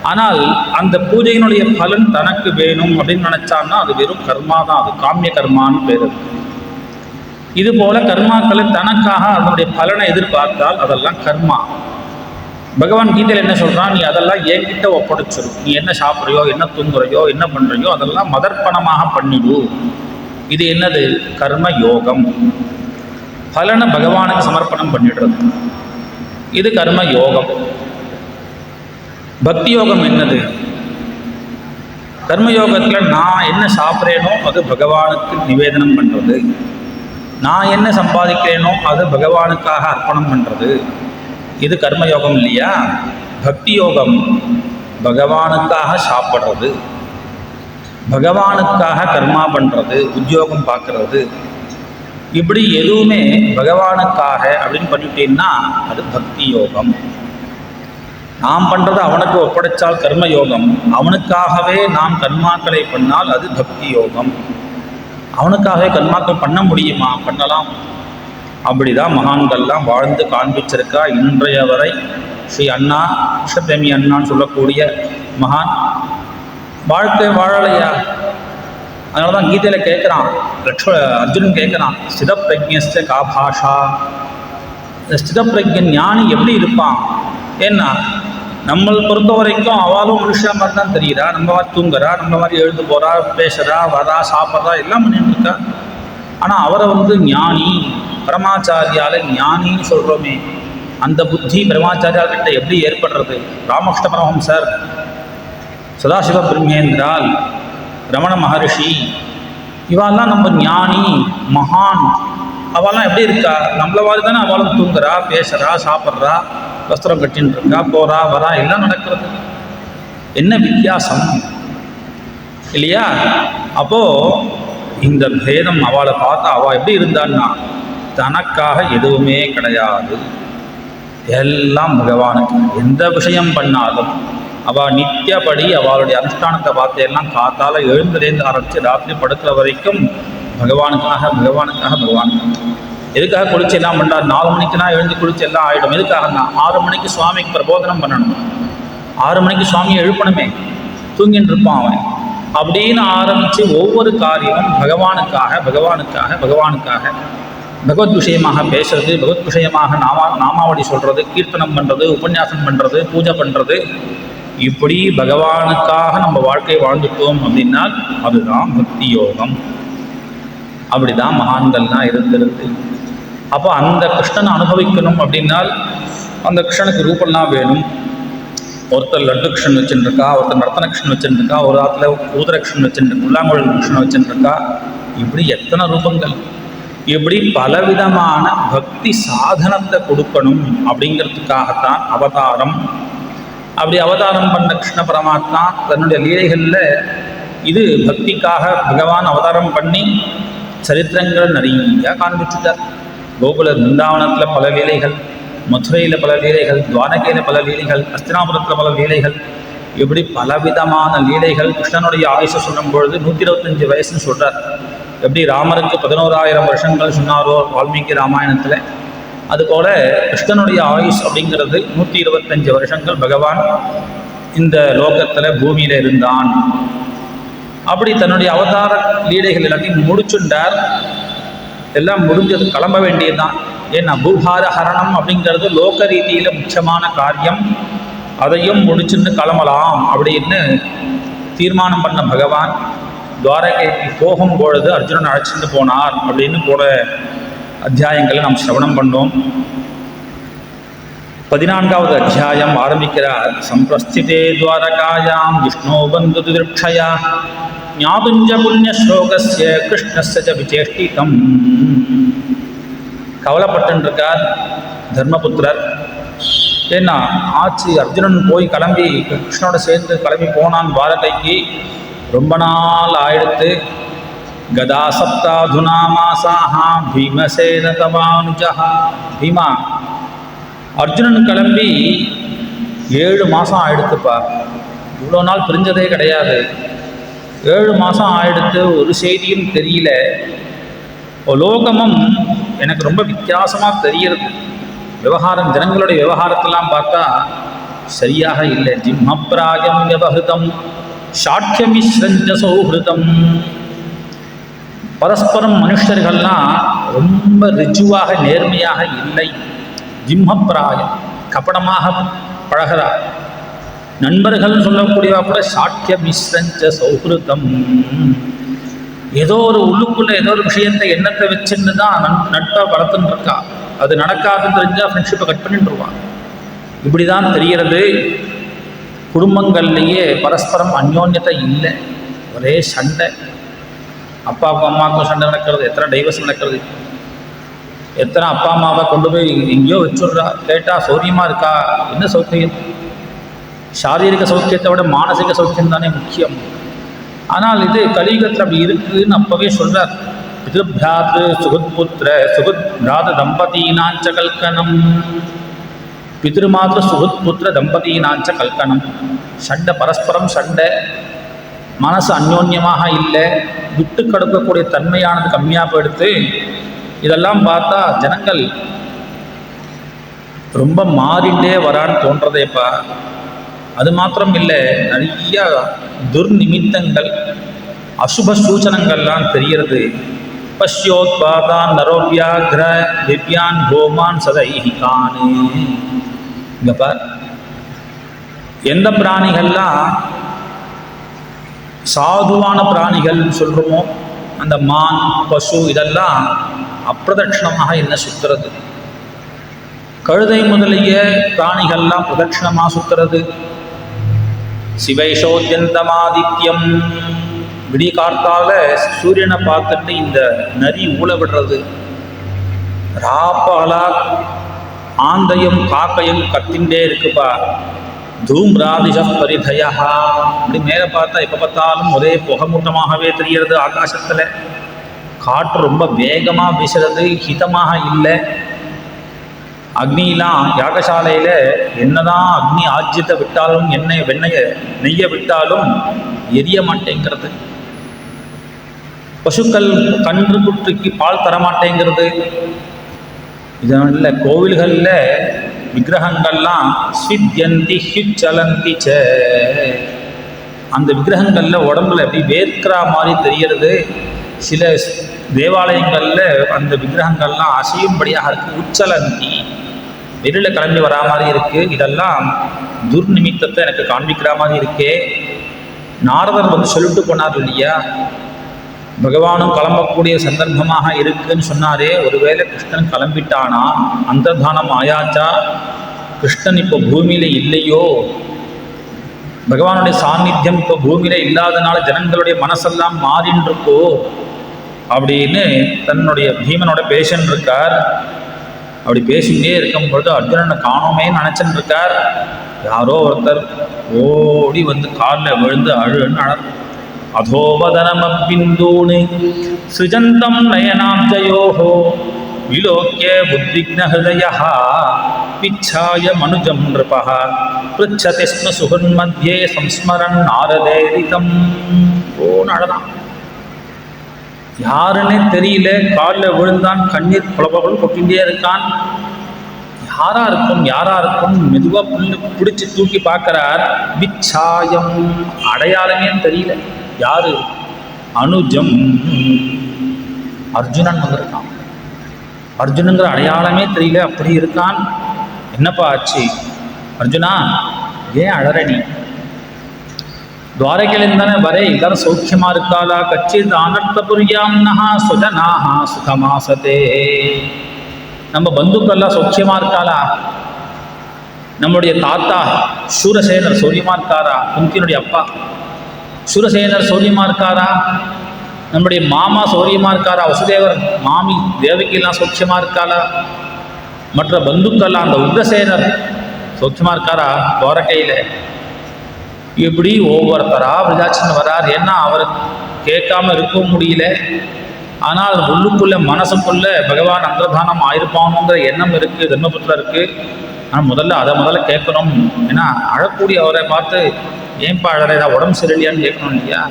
ஆனால் அந்த பூஜையினுடைய பலன் தனக்கு வேணும் அப்படின்னு நினச்சான்னா அது வெறும் கர்மா தான், அது காமிய கர்மான்னு பேர். இது போல கர்மாக்களை தனக்காக அதனுடைய பலனை எதிர்பார்த்தால் அதெல்லாம் கர்மா. பகவான் கீதையில் என்ன சொல்கிறான்? நீ அதெல்லாம் என்கிட்ட ஒப்படைச்சிடும். நீ என்ன சாப்பிட்றியோ, என்ன தூங்குறையோ, என்ன பண்ணுறையோ அதெல்லாம் மதர்ப்பணமாக பண்ணிடு. இது என்னது? கர்ம யோகம். பலனை பகவானுக்கு சமர்ப்பணம் பண்ணிடுறது, இது கர்ம யோகம். பக்தி யோகம் என்னது? கர்மயோகத்தில் நான் என்ன சாப்பிட்றேனோ அது பகவானுக்கு நிவேதனம் பண்ணுறது, நான் என்ன சம்பாதிக்கிறேனோ அது பகவானுக்காக அர்ப்பணம் பண்ணுறது, இது கர்மயோகம் இல்லையா? பக்தி யோகம் பகவானுக்காக சாப்பிட்றது, பகவானுக்காக கர்மா பண்ணுறது, உத்தியோகம் பார்க்கறது, இப்படி எதுவுமே பகவானுக்காக அப்படின்னு பண்ணிட்டேன்னா அது பக்தி யோகம். நாம் பண்ணுறது அவனுக்கு ஒப்படைச்சால் கர்மயோகம், அவனுக்காகவே நாம் கர்மாக்களை பண்ணால் அது பக்தி யோகம். அவனுக்காகவே கர்மாக்கள் பண்ண முடியுமா? பண்ணலாம். அப்படிதான் மகான்கள்லாம் வாழ்ந்து காண்பிச்சிருக்கா. இன்றைய வரை ஸ்ரீ அண்ணா, கிருஷ்ணபிரேமி அண்ணான்னு சொல்லக்கூடிய மகான் வாழ்க்கை வாழலையா? அதனால தான் கீதையில் கேட்குறான், அர்ஜுனன் கேட்குறான், ஸ்திதப்பிரஜ்ஞஸ்ய கா பாஷா. இந்த ஸ்திதப்பிரஜ்ஞன் ஞானி எப்படி இருப்பான்? ஏன்னா நம்மளை பொறுத்த வரைக்கும் அவளும் மனுஷன் மாதிரி தான் தெரியுறா, நம்ம மாதிரி தூங்குறா, நம்ம மாதிரி எழுந்து போகிறா, பேசுகிறா, வரா, சாப்பிட்றா, எல்லாம் பண்ணிட்டு இருக்கா. ஆனால் அவரை ஞானி, பரமாச்சாரியால் ஞானின்னு சொல்கிறோமே, அந்த புத்தி பரமாச்சாரியார்கிட்ட எப்படி ஏற்படுறது? ராமகிருஷ்ண பரமஹம்சர், சதாசிவ பிரம்மேந்திரால், ரமண மகரிஷி, இவாள்லாம் நம்ம ஞானி மகான். அவெல்லாம் எப்படி இருக்கா? நம்மள மாதிரி தானே அவளும் தூங்குறா, பேசுகிறா, சாப்பிட்றா, வஸ்திரம் கட்டின்னு இருக்கா, போகிறா, வரா, எல்லாம் நடக்கிறது. என்ன வித்தியாசம் இல்லையா? அப்போது இந்த பேதம் அவளை பார்த்தா அவள் எப்படி இருந்தான்னா தனக்காக எதுவுமே கிடையாது, எல்லாம் பகவானுக்கு. எந்த விஷயம் பண்ணாலும் அவள் நித்தியப்படி அவளுடைய அனுஷ்டானத்தை பார்த்து எல்லாம் காத்தால் எழுந்துலேருந்து ஆரம்பித்து ராத்திரி படுக்கிற வரைக்கும் பகவானுக்காக பகவானுக்காக பகவானுக்காக. எதுக்காக குளிச்சு எல்லாம் பண்ணுறாரு? 4 மணிக்குனா எழுந்து குளிச்சு எல்லாம் ஆகிடும். எதுக்காகனா 6 மணிக்கு சுவாமிக்கு பிரபோதனம் பண்ணணும், 6 மணிக்கு சுவாமியை எழுப்பணுமே, தூங்கின்னு இருப்பான் அவன். அப்படின்னு ஆரம்பித்து ஒவ்வொரு காரியமும் பகவானுக்காக பகவானுக்காக பகவானுக்காக, பகவத் விஷயமாக பேசுறது, பகவத் விஷயமாக நாமாவளி சொல்கிறது, கீர்த்தனம் பண்ணுறது, உபன்யாசம் பண்ணுறது, பூஜை பண்ணுறது, இப்படி பகவானுக்காக நம்ம வாழ்க்கையை வாழ்ந்துட்டோம் அப்படின்னால் அதுதான் பக்தி யோகம். அப்படி தான் மகான்கள்லாம் இருந்திருக்கு. அப்போ அந்த கிருஷ்ணனை அனுபவிக்கணும் அப்படின்னால் அந்த கிருஷ்ணனுக்கு ரூபம்லாம் வேணும். ஒருத்தர் லட்டு கிருஷ்ணன் வச்சுருக்கா, ஒருத்தர் நர்த்தன கிருஷ்ணன் வச்சுருக்கா, ஒரு ஆற்றுல ஊதர கிருஷ்ணன் வச்சுருக்கு, உள்ளாங்குழல் கிருஷ்ணன் வச்சுருக்கா, இப்படி எத்தனை ரூபங்கள். இப்படி பலவிதமான பக்தி சாதனத்தை கொடுக்கணும் அப்படிங்கிறதுக்காகத்தான் அவதாரம். அப்படி அவதாரம் பண்ண கிருஷ்ண பரமாத்மா தன்னுடைய லீலைகளில் இது பக்திக்காக பகவான் அவதாரம் பண்ணி சரித்திரங்கள் நிறைய காண்பிச்சுட்டார். கோகுல பிருந்தாவனத்தில் பல லீலைகள், மதுரையில் பல லீலைகள், துவாரகையில் பல லீலைகள், அஸ்தினாபுரத்தில் பல லீலைகள், இப்படி பலவிதமான லீலைகள். கிருஷ்ணனுடைய ஆயுஷை சொல்லும் பொழுது 125 வயசுன்னு சொல்கிறார். எப்படி ராமருக்கு 11,000 வருஷங்கள் சொன்னாரோ வால்மீகி ராமாயணத்தில், அதுபோல் கிருஷ்ணனுடைய ஆயுஷ் அப்படிங்கிறது 125 வருஷங்கள் பகவான் இந்த லோகத்தில் பூமியில் இருந்தான். அப்படி தன்னுடைய அவதார லீலைகள் எல்லாத்தையும் முடிச்சுட்டார். எல்லாம் முடிஞ்சது, கிளம்ப வேண்டியதுதான். ஏன்னா பூபார ஹரணம் அப்படிங்கிறது லோக ரீதியில் முக்கியமான காரியம், அதையும் முடிச்சுன்னு கிளம்பலாம் அப்படின்னு தீர்மானம் பண்ண பகவான் துவாரகைக்கு போகும்பொழுது அர்ஜுனன் அழைச்சிட்டு போனார் அப்படின்னு போல அத்தியாயங்களை நாம் சிரவணம் பண்ணோம். 14வது அத்தியாயம் ஆரம்பிக்கிறார். சம்பிரஸ்திதே துவாரகாயாம் விஷ்ணோ பந்து திருக்ஷயா ஞாதுஞ்ச புண்ணிய ஸ்லோகஸ்ய கிருஷ்ணஸ்ய விசேஷ்டிதம். கவலைப்பட்டுருக்கார் தர்மபுத்திரர். ஏன்னா ஆச்சு, அர்ஜுனன் போய் கிளம்பி கிருஷ்ணனோட சேர்ந்து கிளம்பி போனான் துவாரகைக்கு. ரொம்ப நாள் ஆயிடுத்து. கதா சப்தாதுனா மாசாஹா பீமசேன தவானுஜஹா. பீமா, அர்ஜுனன் கிளம்பி 7 மாதம் ஆயிடுத்துப்பா. இவ்வளோ நாள் பிரிஞ்சதே கிடையாது. 7 மாதம் ஆயிடுத்து, ஒரு செய்தியும் தெரியல. லோகமும் எனக்கு ரொம்ப வித்தியாசமாக தெரிகிறது. விவகாரம், ஜனங்களுடைய விவகாரத்தெல்லாம் பார்த்தா சரியாக இல்லை. ஜிம்மப்ராயம் வியவஹிதம் சாட்சியமிஸ்ரஞ்ச சௌஹிருதம். பரஸ்பரம் மனுஷர்கள்லாம் ரொம்ப ரிஜுவாக நேர்மையாக இல்லை. ஜிம்மப்ராயம் கபடமாக பழகிறார். நண்பர்கள் சொல்லக்கூடியவா கூட சாட்சியமிஸ்ரஞ்ச சௌஹிருதம். ஏதோ ஒரு உள்ளுக்குள்ள ஏதோ ஒரு விஷயத்தை எண்ணத்தை வச்சுன்னு தான் நட்பை வளர்த்துன்னு இருக்கா. அது நடக்காதுன்னு தெரிஞ்சால் ஃப்ரெண்ட்ஷிப்பை கட் பண்ணிட்டுருவான். இப்படி தான் தெரிகிறது. குடும்பங்கள்லேயே பரஸ்பரம் அந்யோன்யத்தை இல்லை, ஒரே சண்டை. அப்பாவுக்கும் அம்மாவுக்கும் சண்டை நடக்கிறது. எத்தனை டைவர்ஸ் நடக்கிறது. எத்தனை அப்பா அம்மாவை கொண்டு போய் எங்கேயோ வச்சுடுறா. கேட்டால் சௌரியமாக இருக்கா? என்ன சௌக்கியம்? சாரீரிக சௌக்கியத்தை விட மானசிக சௌக்கியம் தானே முக்கியம். ஆனால் இது கலியுகத்தில் அப்படி இருக்குதுன்னு அப்பவே சொல்றார். பித்ருப்ராத்ரு சுகுத்புத்திர சுகுத்ராத தம்பதீனாஞ்ச கல்கனம். பித்ருமாத்ரு சுகுத்புத்திர தம்பதீனாஞ்ச கல்கனம். சண்டை, பரஸ்பரம் சண்டை, மனசு அந்யோன்யமாக இல்லை, விட்டு கொடுக்கக்கூடிய தன்மையானது கம்மியாக போயிடுத்து. இதெல்லாம் பார்த்தா ஜனங்கள் ரொம்ப மாறிண்டே வரான்னு தோன்றதேப்பா. அது மாத்திரம் இல்லை, நிறைய துர்நிமித்தங்கள், அசுப சூச்சனங்கள்லாம் தெரிகிறது. பஷ்யோத்பாதான் நரோவியாகிர திவ்யான் கோமான் சதைஹிகானே. இங்க பார், எந்த பிராணிகள்லாம் சாதுவான பிராணிகள் சொல்கிறோமோ, அந்த மான், பசு, இதெல்லாம் அப்பிரதட்சிணமாக என்ன சுற்றுறது. கழுதை முதலிய பிராணிகள்லாம் பிரதட்சிணமாக சுற்றுறது. சிவைஷோத்யந்தமாதித்யம். விடிய கார்த்தால சூரியனை பார்த்துட்டு இந்த நரி ஊழ விடுறது. ராப்பாலா ஆந்தையும் காக்கையும் கத்தின்ண்டே இருக்குப்பா. தூம்ராதிஷ பரிதயா. அப்படி மேலே பார்த்தா எப்போ பார்த்தாலும் ஒரே புகமூட்டமாகவே தெரிகிறது ஆகாசத்தில். காற்று ரொம்ப வேகமாக வீசுறது, ஹிதமாக இல்லை. அக்னிலாம் யாகசாலையில் என்னதான் அக்னி ஆஜ்யத்தை விட்டாலும், நெய்யை விட்டாலும் எரிய மாட்டேங்கிறது. பசுக்கள் கன்று குட்டிக்கு பால் தரமாட்டேங்கிறது. இதனால கோவில்களில் விக்கிரகங்கள்லாம் ஸ்வித்யந்தி ஹிச்சலந்தி ச. அந்த விக்கிரகங்களில் உடம்புல எப்படி வேர்க்கிற மாதிரி தெரியறது. சில தேவாலயங்களில் அந்த விக்கிரகங்கள்லாம் அசையும்படியாக இருக்குது. உச்சலந்தி, வெளியில் கிளம்பி வரா மாதிரி இருக்குது. இதெல்லாம் துர்நிமித்தத்தை எனக்கு காண்பிக்கிற மாதிரி இருக்கே. நாரதர் வந்து சொல்லிட்டு போனார் இல்லையா, பகவானும் கிளம்பக்கூடிய சந்தர்ப்பமாக இருக்குன்னு சொன்னாரே. ஒருவேளை கிருஷ்ணன் கிளம்பிட்டானா, அந்தர்தானம் ஆயாச்சா, கிருஷ்ணன் இப்போ பூமியில் இல்லையோ, பகவானுடைய சாநித்தியம் இப்போ பூமியில் இல்லாதனால ஜனங்களுடைய மனசெல்லாம் மாறின்னு இருக்கோ அப்படின்னு தன்னுடைய பீமனோட பேஷன் இருக்கார். அப்படி பேசிக்கிட்டே இருக்கும்பொழுது அர்ஜுனனை காணோமே நினச்சின்னு இருக்கார். யாரோ ஒருத்தர் ஓடி வந்து காலில் விழுந்து அழுன்னு அழ. அதோவதனமப்பிந்தூனி சிருஜந்தம் நயனாப்ஜயோஹோ விலோக்கிய புத்திக்னஹதயः பிச்சாய மனுஜம் நிருபः ப்ருச்சதி ஸ்ம சுஹன்மத்யே சம்ஸ்மரன் நாரதேரிதம். ஓன்னு அழதான். யாருன்னே தெரியல, காலில் விழுந்தான், கண்ணீர் குழப்பங்கள் கொட்டிகிட்டே இருக்கான். யாரா இருக்கும் மெதுவாக புல்லு பிடிச்சி தூக்கி பார்க்குறார். விச்சாயம், அடையாளமே தெரியல. யாரு? அனுஜம், அர்ஜுனன் வந்திருக்கான். அர்ஜுனங்கிற அடையாளமே தெரியல, அப்படி இருக்கான். என்னப்பா ஆச்சு அர்ஜுனா, ஏன் அழறடி? துவாரகையிலிருந்தானே வரே, எல்லாரும் சௌக்கியமா இருக்காளா? கச்சித் ஆனர்த்தபுரியாம்னஹா சுஜனாஹா சுகமாசதே. நம்ம பந்துக்கள்லாம் சௌக்கியமா இருக்காளா? நம்மளுடைய தாத்தா சூரசேனர் சௌரியமா இருக்காரா? குந்தியினுடைய அப்பா சூரசேனர் சௌரியமா இருக்காரா? நம்முடைய மாமா சௌரியமா இருக்காரா? வசுதேவர் மாமி தேவகிலாம் சௌக்கியமா இருக்காளா? மற்ற பந்துக்கள்லாம் அந்த உக்ரசேனர் சௌக்கியமா இருக்காரா? துவாரகையில் இப்படி ஒவ்வொருத்தரா விஜாச்சின்னு வரார். ஏன்னா அவர் கேட்காம இருக்கவும் முடியல. ஆனால் உள்ளுக்குள்ள மனசுக்குள்ள பகவான் அந்தர்தானம் ஆயிருப்பானுங்கிற எண்ணம் இருக்குது, தர்மபுத்திரருக்கு. ஆனால் முதல்ல கேட்கணும். ஏன்னா அழக்கூடிய அவரை பார்த்து ஏன்பா அழற, ஏதாவது உடம்பு சரியில்லையான்னு கேட்கணும் இல்லையா?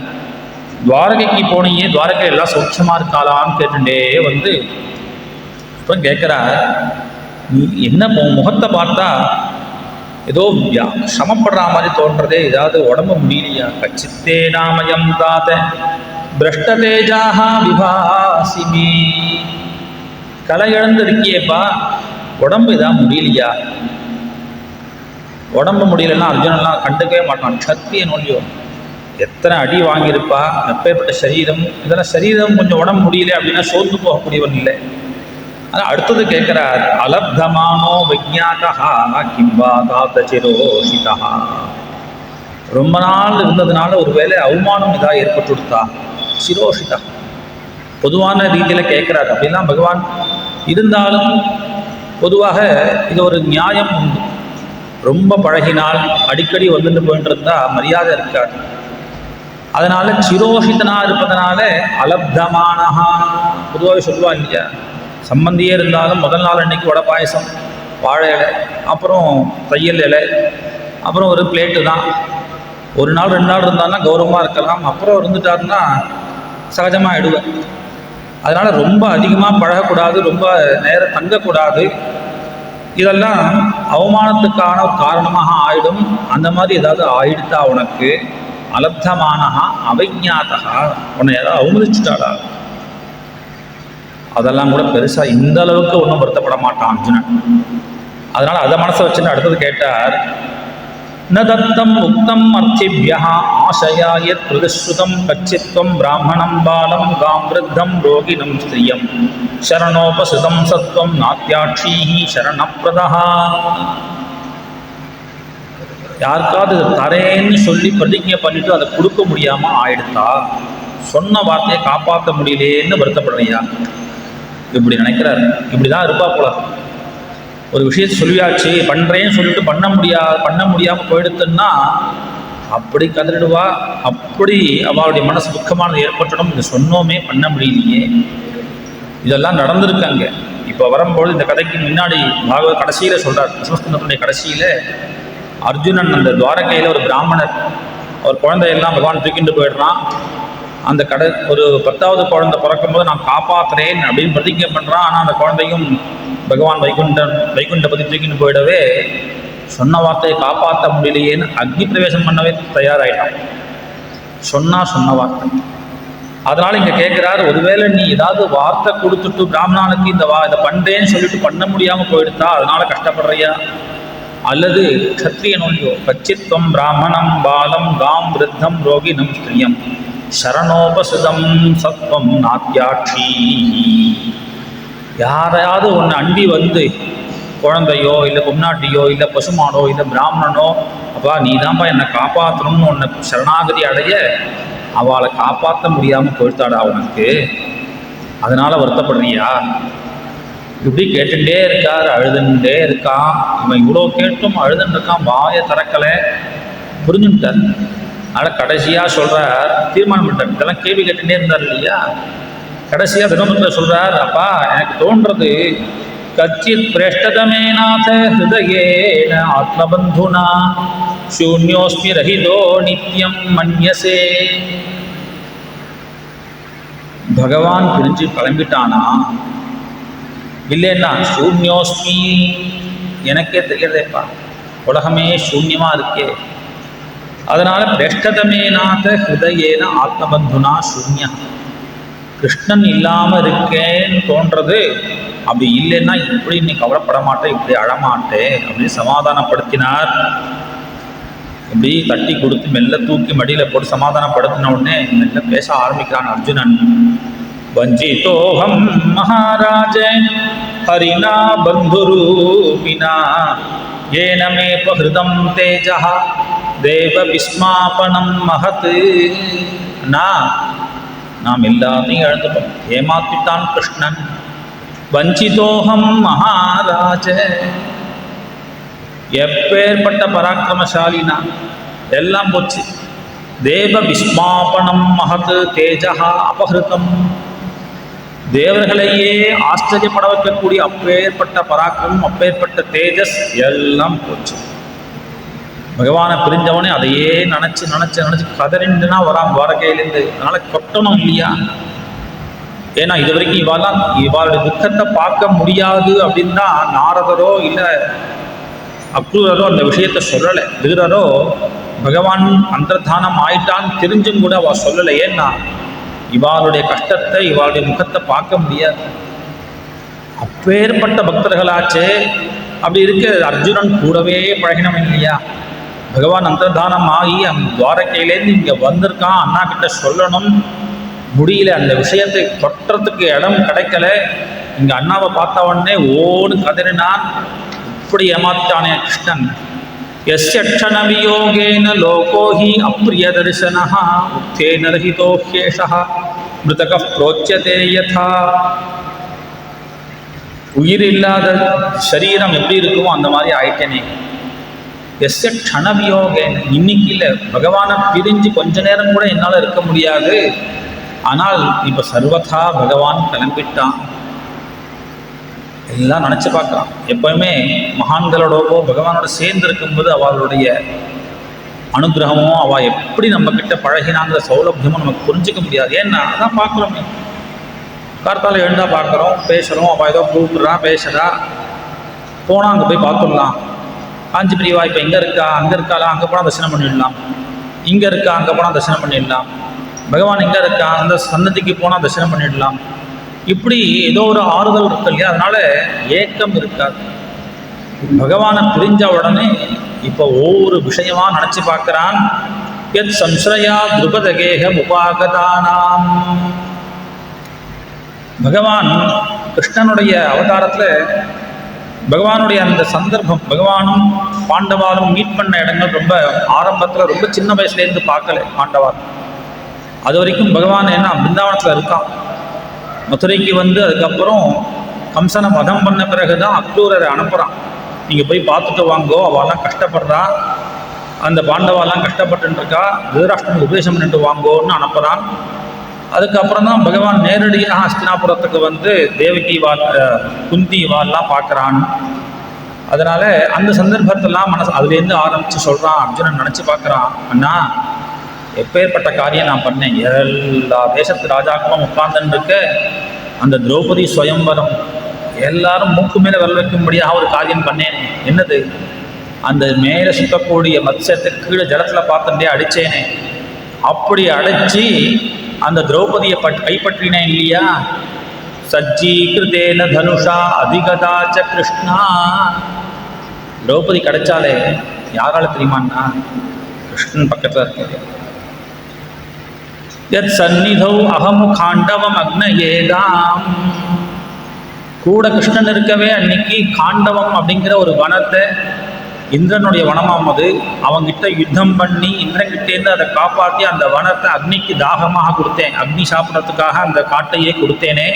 துவாரகைக்கு போனியே, துவாரகை எல்லாம் சௌட்சமாக இருக்காளான்னு கேட்டுட்டே வந்து அப்புறம் கேட்குறார், நீ என்ன முகத்தை பார்த்தா ஏதோ சமப்படுற மாதிரி தோன்றதே, ஏதாவது உடம்பு முடியலையா? கச்சித்தே நாமயம் தாத பிரஷ்டதேஜாக விபாசிமே, கலை இழந்து இருக்கியேப்பா, உடம்பு ஏதாவது முடியலையா? உடம்பு முடியலன்னா அர்ஜுனெல்லாம் கண்டுக்கவே மாட்டான். க்ஷத்ரியன் ஒன்றியோ எத்தனை அடி வாங்கியிருப்பா, எப்பேற்பட்ட சரீரம், இதெல்லாம் சரீரம் கொஞ்சம் உடம்பு முடியல அப்படின்னா சோர்ந்து போகக்கூடியவன் இல்லை. ஆனால் அடுத்தது கேட்குறார், அலப்தமானோ விஜாதா கிம்பா காத்தச்சிரோஷிதா, ரொம்ப நாள் இருந்ததுனால ஒரு வேளை அவமானம் இதாக ஏற்பட்டு கொடுத்தா, சிரோஷிதா பொதுவான ரீதியில் கேட்குறாரு. அப்படிலாம் பகவான் இருந்தாலும் பொதுவாக இது ஒரு நியாயம் உண்டு. ரொம்ப பழகினால் அடிக்கடி வந்துட்டு போயிட்டு இருந்தால் மரியாதை இருக்காது. அதனால சிரோஷிதனாக இருப்பதனால அலப்தமானஹா பொதுவாகவே சொல்லுவா இல்லையா, சம்பந்தியே இருந்தாலும் முதல் நாள் அன்னைக்கு வடை பாயசம், வாழை இலை, அப்புறம் தையல் இலை, அப்புறம் ஒரு பிளேட்டு தான். ஒரு நாள் 2 நாள் இருந்தாலும் கௌரவமாக இருக்கலாம், அப்புறம் இருந்துட்டாருன்னா சகஜமாக ஆயிடுவேன். அதனால் ரொம்ப அதிகமாக பழகக்கூடாது, ரொம்ப நேரம் தங்கக்கூடாது. இதெல்லாம் அவமானத்துக்கான ஒரு காரணமாக ஆயிடும். அந்த மாதிரி ஏதாவது ஆயிடுத்தா உனக்கு, அலப்தமானஹா அவைஞாதா, உன்னை ஏதாவது அவமதிச்சுட்டாளா? அதெல்லாம் கூட பெருசாக இந்த அளவுக்கு ஒன்றும் வருத்தப்பட மாட்டான் அர்ஜுனன். அதனால் அதை மனசை வச்சுட்டு அடுத்தது கேட்டார், ந தத்தம் உக்தம் அர்த்திபியா ஆசயா யத் பிரதிஸ்ருதம் கச்சித்வம் பிராமணம் பாலம் காம் விருத்தம் ரோகிணம் ஸ்திரியம் சரணோபசுதம் சத்வம் நாத்யாட்சீஹி சரணப்பிரதா. யாருக்காவது தரேன்னு சொல்லி பிரதிஜை பண்ணிட்டு அதை கொடுக்க முடியாமல் ஆயிடுத்தா, சொன்ன வார்த்தையை காப்பாற்ற முடியலேன்னு வருத்தப்படுறியா? இப்படி நினைக்கிறார். இப்படி தான் இருப்பா போல. ஒரு விஷயத்தை சொல்லியாச்சு, பண்ணுறேன்னு சொல்லிட்டு பண்ண முடியாமல் போயிடுத்துன்னா அப்படி கதறிடுவா. அப்படி அவளுடைய மனசு துக்கமானது ஏற்பட்டுடும். இது சொன்னோமே பண்ண முடியலையே. இதெல்லாம் நடந்திருக்காங்க. இப்போ வரும்போது இந்த கதைக்கு முன்னாடி பாகவத கடைசியில் சொல்கிறார், கிருஷ்ணனுடைய கடைசியில் அர்ஜுனன் அந்த துவாரகையில் ஒரு பிராமணர், அவர் குழந்தையெல்லாம் பகவான் தூக்கிட்டு போயிடுறான். அந்த ஒரு 10வது குழந்தை பிறக்கும்போது நான் காப்பாற்றுறேன் அப்படின்னு பிரதிஜை பண்ணுறான். ஆனால் அந்த குழந்தையும் பகவான் வைகுண்டபதி தூக்கிட்டு போயிடவே சொன்ன வார்த்தையை காப்பாற்ற முடியலையேன்னு அக்னி பிரவேசம் பண்ணவே தயாராகிட்டான். சொன்ன வார்த்தை. அதனால் இங்கே கேட்குறாரு, ஒருவேளை நீ ஏதாவது வார்த்தை கொடுத்துட்டு பிராமணனுக்கு இதை பண்ணுறேன்னு சொல்லிட்டு பண்ண முடியாமல் போயிடுத்தா அதனால் கஷ்டப்படுறியா? அல்லது க்ஷத்ரியன் ஒன்றியோ கச்சித்வம் பிராமணம் பாலம் காம் விருத்தம் ரோகிணம் ஸ்திரியம் சரணோபசுதம் சத்வம் நாத்யாட்சி, யாரையாவது ஒன்று அண்டி வந்து குழந்தையோ இல்லை பொன்னாட்டியோ இல்லை பசுமானோ இல்லை பிராமணனோ, அப்பா நீ தான்ப்பா என்னை காப்பாற்றணும்னு ஒன்று சரணாகதி அடைய அவளை காப்பாற்ற முடியாமல் போயிட்டாடா உனக்கு, அதனால் வருத்தப்படுறியா? இப்படி கேட்டுட்டே இருக்கார், அழுதுண்டே இருக்கான். இவன் இவ்வளோ கேட்டும் அழுதுன்னு இருக்கான், வாயை திறக்கலை. புரிஞ்சுட்டார். அதனால் கடைசியாக சொல்கிறார், தீர்மானம் பண்ணிட்டார். இதெல்லாம் கேள்வி கேட்டுட்டே இருந்தார் இல்லையா, கடைசியாக தினமத்தில் சொல்கிறார், அப்பா எனக்கு தோன்றது கச்சித் பிரேஷ்டதமே நாத ஹிருதயேன ஆத்மபந்துனா சூன்யோஸ்மி ரஹிதோ நித்யம் மன்யசே. பகவான் பிரிஞ்சு கிளம்பிட்டானா இல்லைன்னா சூன்யோஸ்மி, எனக்கே தெரியறதேப்பா, உலகமே சூன்யமாக இருக்கே. அதனால் பிரேஷ்டதமே நாத ஹிருதயேன ஆத்மபந்துனா சூன்யா, கிருஷ்ணன் இல்லாமல் இருக்கேன்னு தோன்றது. அப்படி இல்லைன்னா இப்படி நீ கவலைப்பட மாட்டேன், இப்படி அழமாட்டேன் அப்படின்னு சமாதானப்படுத்தினார். இப்படி தட்டி கொடுத்து மெல்ல தூக்கி மடியில் போட்டு சமாதானப்படுத்தின உடனே மெல்ல பேச ஆரம்பிக்கிறான் அர்ஜுனன். வஞ்சிதோஹம் மகாராஜ ஹரிணா பந்துரூபினா ஏன மே பஹிருதம் தேஜா தேவ விஸ்மாபனம் மகத். நாம் எல்லாத்தையும் இழந்துட்டோம், ஏமாத்திட்டான் கிருஷ்ணன். வஞ்சிதோஹம் மகாராஜ, எப்பேற்பட்ட பராக்கிரமசாலினா, எல்லாம் போச்சு. தேவ விஸ்மாபனம் மகத் தேஜா அபஹிருதம், தேவர்களையே ஆச்சரியப்பட வைக்கக்கூடிய அப்பேற்பட்ட பராக்கிரமம், அப்பேற்பட்ட தேஜஸ் எல்லாம் போச்சு. பகவானை பிரிஞ்சவனே அதையே நினச்சி நினச்சி நினச்சி கதறிண்டுனா வரான் துவாரகையிலேருந்து. அதனால் கொட்டணும் இல்லையா? ஏன்னா இது வரைக்கும் இவாளுடைய துக்கத்தை பார்க்க முடியாது அப்படின்னு தான் நாரதரோ இல்லை அக்ரூரரோ அந்த விஷயத்தை சொல்லலை. விதுரரோ பகவான் அந்தர்தானம் ஆயிட்டான்னு தெரிஞ்சும் கூட அவள் சொல்லலை. ஏன்னா இவாளுடைய கஷ்டத்தை இவாளுடைய முகத்தை பார்க்க முடியாது. அப்பேற்பட்ட பக்தர்களாச்சே. அப்படி இருக்க அர்ஜுனன் கூடவே பழகினவன் இல்லையா? பகவான் அந்தர்தானம் ஆகி அந்த துவாரகையிலேருந்து இங்கே வந்திருக்கான், அண்ணா கிட்ட சொல்லணும் முடியல, அந்த விஷயத்தை கொட்டுறதுக்கு இடம் கிடைக்கல. இங்கே அண்ணாவை பார்த்த உடனே ஓன்னு கதறினான். இப்படி ஏமாத்தானே கிருஷ்ணன். யஸ்ய க்ஷணவியோகேன லோகோஹி அப்ரிய தரிசனஹ உத்தேன ரஹிதோ ஹ்யேஷஹ மிருதகः ப்ரோச்யதே யதா. உயிர் இல்லாத சரீரம் எப்படி இருக்குமோ அந்த மாதிரி ஆயிட்டேனே. எஸ்ய க்ஷணவியோகேன, இன்னைக்கு இல்லை, பகவானை பிரிஞ்சு கொஞ்ச நேரம் கூட என்னால் இருக்க முடியாது. ஆனால் இப்போ சர்வதா பகவான் கிளம்பிட்டான். எல்லாம் நினச்சி பார்க்கலாம். எப்பவுமே மகான்களோடவோ பகவானோட சேர்ந்து இருக்கும்போது அவளுடைய அனுகிரகமோ அவள் எப்படி நம்மக்கிட்ட பழகினாங்கிற சௌலபியமும் நமக்கு புரிஞ்சிக்க முடியாது. ஏன்னா அதான் பார்க்குறோமே, கார்த்தால எழுந்தா பார்க்குறோம், பேசுகிறோம், அவள் ஏதோ கூப்பிட்றா பேசுகிறா, போனால் அங்கே போய் பார்த்துடலாம். காஞ்சி பிரிவா இப்போ எங்கே இருக்கா, அங்கே இருக்காளா, அங்கே போனால் தரிசனம் பண்ணிடலாம், இங்கே இருக்கா அங்கே போனால் தரிசனம் பண்ணிடலாம், பகவான் எங்கே இருக்கா அந்த சன்னதிக்கு போனால் தரிசனம் பண்ணிடலாம். இப்படி ஏதோ ஒரு ஆறுதல் இருக்கு இல்லையா? அதனால ஏக்கம் இருக்காது. பகவானை பிரிஞ்ச உடனே இப்போ ஒவ்வொரு விஷயமா நினச்சி பார்க்குறான். எத் சம்ஸ்ரயா துருபதகேக உபாகதானாம். பகவான் கிருஷ்ணனுடைய அவதாரத்தில் பகவானுடைய அந்த சந்தர்ப்பம், பகவானும் பாண்டவாலும் மீட் பண்ண இடங்கள் ரொம்ப ஆரம்பத்தில் ரொம்ப சின்ன வயசுலேருந்து பார்க்கல பாண்டவார். அது வரைக்கும் பகவான் என்ன பிருந்தாவனத்தில் இருக்கான். மதுரைக்கு வந்து அதுக்கப்புறம் கம்சனை வதம் பண்ண பிறகு தான் அக்ரூரரை அனுப்புகிறான். நீங்கள் போய் பார்த்துட்டு வாங்கோ, அவெல்லாம் கஷ்டப்படுறா, அந்த பாண்டவாலாம் கஷ்டப்பட்டுருக்கா, திருதராஷ்டிரனுக்கு உபதேசம் பண்ணிட்டு வாங்கோன்னு அனுப்புகிறான். அதுக்கப்புறம் தான் பகவான் நேரடியாக ஹஸ்தினாபுரத்துக்கு வந்து தேவகி குந்தி வால்லாம் பார்க்குறான். அதனால் அந்த சந்தர்ப்பத்தெல்லாம் அதுலேருந்து ஆரம்பித்து சொல்கிறான். அர்ஜுனன் நினச்சி பார்க்குறான், அண்ணா எப்பேற்பட்ட காரியம் நான் பண்ணேன். எல்லா தேசத்து ராஜாக்களும் உட்கார்ந்துன்னு இருக்க அந்த திரௌபதி ஸ்வயம்பரம் எல்லாரும் மூக்கு மேலே வெள்ள வைக்கும்படியாக ஒரு காரியம் பண்ணேன். என்னது? அந்த மேலே சுத்தக்கூடிய மத்ஸ்யத்தை கீழே ஜலத்தில் பார்த்துட்டே அடித்தேனே. அப்படி அடைச்சி அந்த திரௌபதியை கைப்பற்றினேன் இல்லையா? சஜ்ஜீகிருதேன தனுஷா அதிகதாச்ச கிருஷ்ணா. திரௌபதி கிடைச்சாலே யாரால தெரியுமான்னா கிருஷ்ணன் பக்கத்தில் இருக்கிறது. யத் சந்நிதௌ அகமு காண்டவம் அக்னயேதாம். கூட கிருஷ்ணன் இருக்கவே அன்னைக்கு காண்டவம் அப்படிங்கிற ஒரு வனத்தை, இந்திரனுடைய வனமாம் அது, அவங்கிட்ட யுத்தம் பண்ணி இந்திரன்கிட்டேருந்து அதை காப்பாற்றி அந்த வனத்தை அக்னிக்கு தாகமாக கொடுத்தேன். அக்னி சாப்பிட்றதுக்காக அந்த காட்டையே கொடுத்தேனே.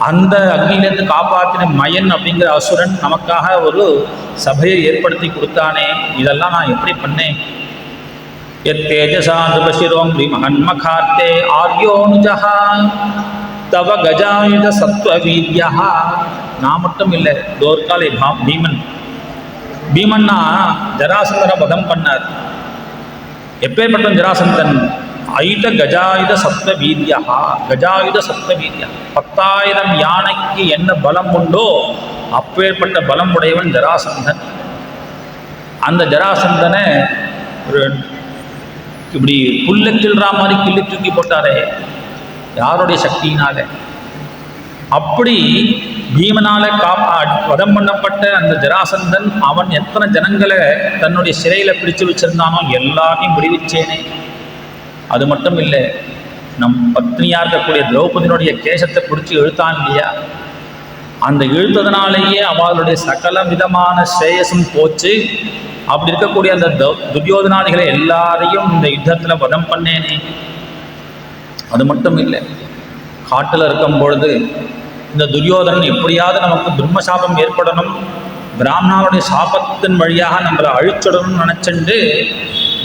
அந்த அக்னியிலேருந்து காப்பாற்றின மயன் அப்படிங்கிற அசுரன் நமக்காக ஒரு சபையை ஏற்படுத்தி கொடுத்தானே. இதெல்லாம் நான் எப்படி பண்ணேன்? எத் தேஜசா நிருபசிரோம் மகன்மகார்த்தே ஆர்யோனுஜா தவ கஜாயுத சத்வவீர்யா. நான் மட்டும் இல்லை, தோர்காலே பீமன். பீமன்னா ஜராசந்தனை வதம் பண்ணார். எப்பேற்பட்ட ஜராசந்தன்? ஐத கஜாயுத சப்தவீர்யா. கஜாயுத சப்தவீர்யா, 10,000 யானைக்கு என்ன பலம் உண்டோ அப்பேற்பட்ட பலம் உடையவன் ஜராசந்தன். அந்த ஜராசந்தனை இப்படி புல்ல கிள்றா மாதிரி கிள்ளி தூக்கி போட்டாரே, யாருடைய சக்தியினால? அப்படி பீமனால வதம் பண்ணப்பட்ட அந்த ஜராசந்தன் அவன் எத்தனை ஜனங்களை தன்னுடைய சிறையில் பிடிச்சு வச்சிருந்தானோ எல்லாரையும் விடுவிச்சேனே. அது மட்டும் இல்லை, நம் பத்னியாக இருக்கக்கூடிய திரௌபதியினுடைய கேசத்தை பிடிச்சி இழுத்தான் இல்லையா? அந்த இழுத்ததுனாலேயே அவளுடைய சகல விதமான ஸ்ரேயசும் போச்சு. அப்படி இருக்கக்கூடிய அந்த துரியோதனாதிகளை எல்லாரையும் இந்த யுத்தத்தில் வதம் பண்ணேனே. அது மட்டும் இல்லை, காட்டில் இருக்கும் பொழுது இந்த துரியோதனன் எப்படியாவது நமக்கு துர்மசாபம் ஏற்படணும், பிராமணனுடைய சாபத்தின் வழியாக நம்மளை அழிச்சிடணும்னு நினச்சிண்டு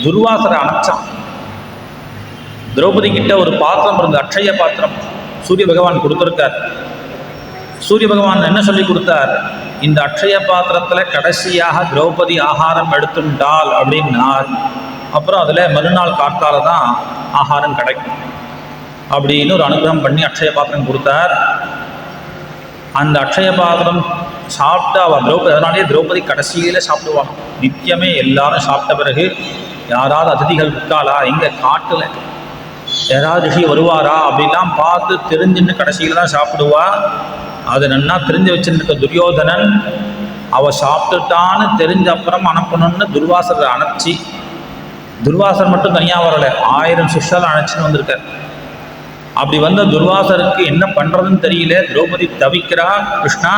துர்வாசரை அணைச்சான். திரௌபதி கிட்ட ஒரு பாத்திரம் இருந்தது, அக்ஷய பாத்திரம், சூரிய பகவான் கொடுத்துருக்கார். சூரிய பகவான் என்ன சொல்லி கொடுத்தார்? இந்த அக்ஷய பாத்திரத்தில் கடைசியாக திரௌபதி ஆகாரம் எடுத்துட்டாள் அப்படின்னால் அப்புறம் அதில் மறுநாள் காத்தால தான் ஆகாரம் கிடைக்கும் அப்படின்னு ஒரு அனுகிரகம் பண்ணி அக்ஷய பாத்திரம் கொடுத்தார். அந்த அக்ஷய பாத்திரம் சாப்பிட்டு அவள் திரௌபதி, அதனாலேயே திரௌபதி கடைசியில் சாப்பிடுவாள். நித்தியமே எல்லாரும் சாப்பிட்ட பிறகு யாராவது அதிதிகள் இருக்காளா, எங்கே காட்டில் யாராவது ரிஷி வருவாரா அப்படிலாம் பார்த்து தெரிஞ்சுன்னு கடைசியில் தான் சாப்பிடுவா. அது நன்னா தெரிஞ்சு வச்சுருக்க துரியோதனன் அவள் சாப்பிட்டுட்டான்னு தெரிஞ்ச அப்புறம் அனுப்பணும்னு துர்வாசரை அணைச்சி, துர்வாசர் மட்டும் தனியாக வரலை, 1000 சிஷ்யால் அணைச்சின்னு வந்திருக்கார். அப்படி வந்த துர்வாசருக்கு என்ன பண்ணுறதுன்னு தெரியல, திரௌபதி தவிக்கிறா. கிருஷ்ணா,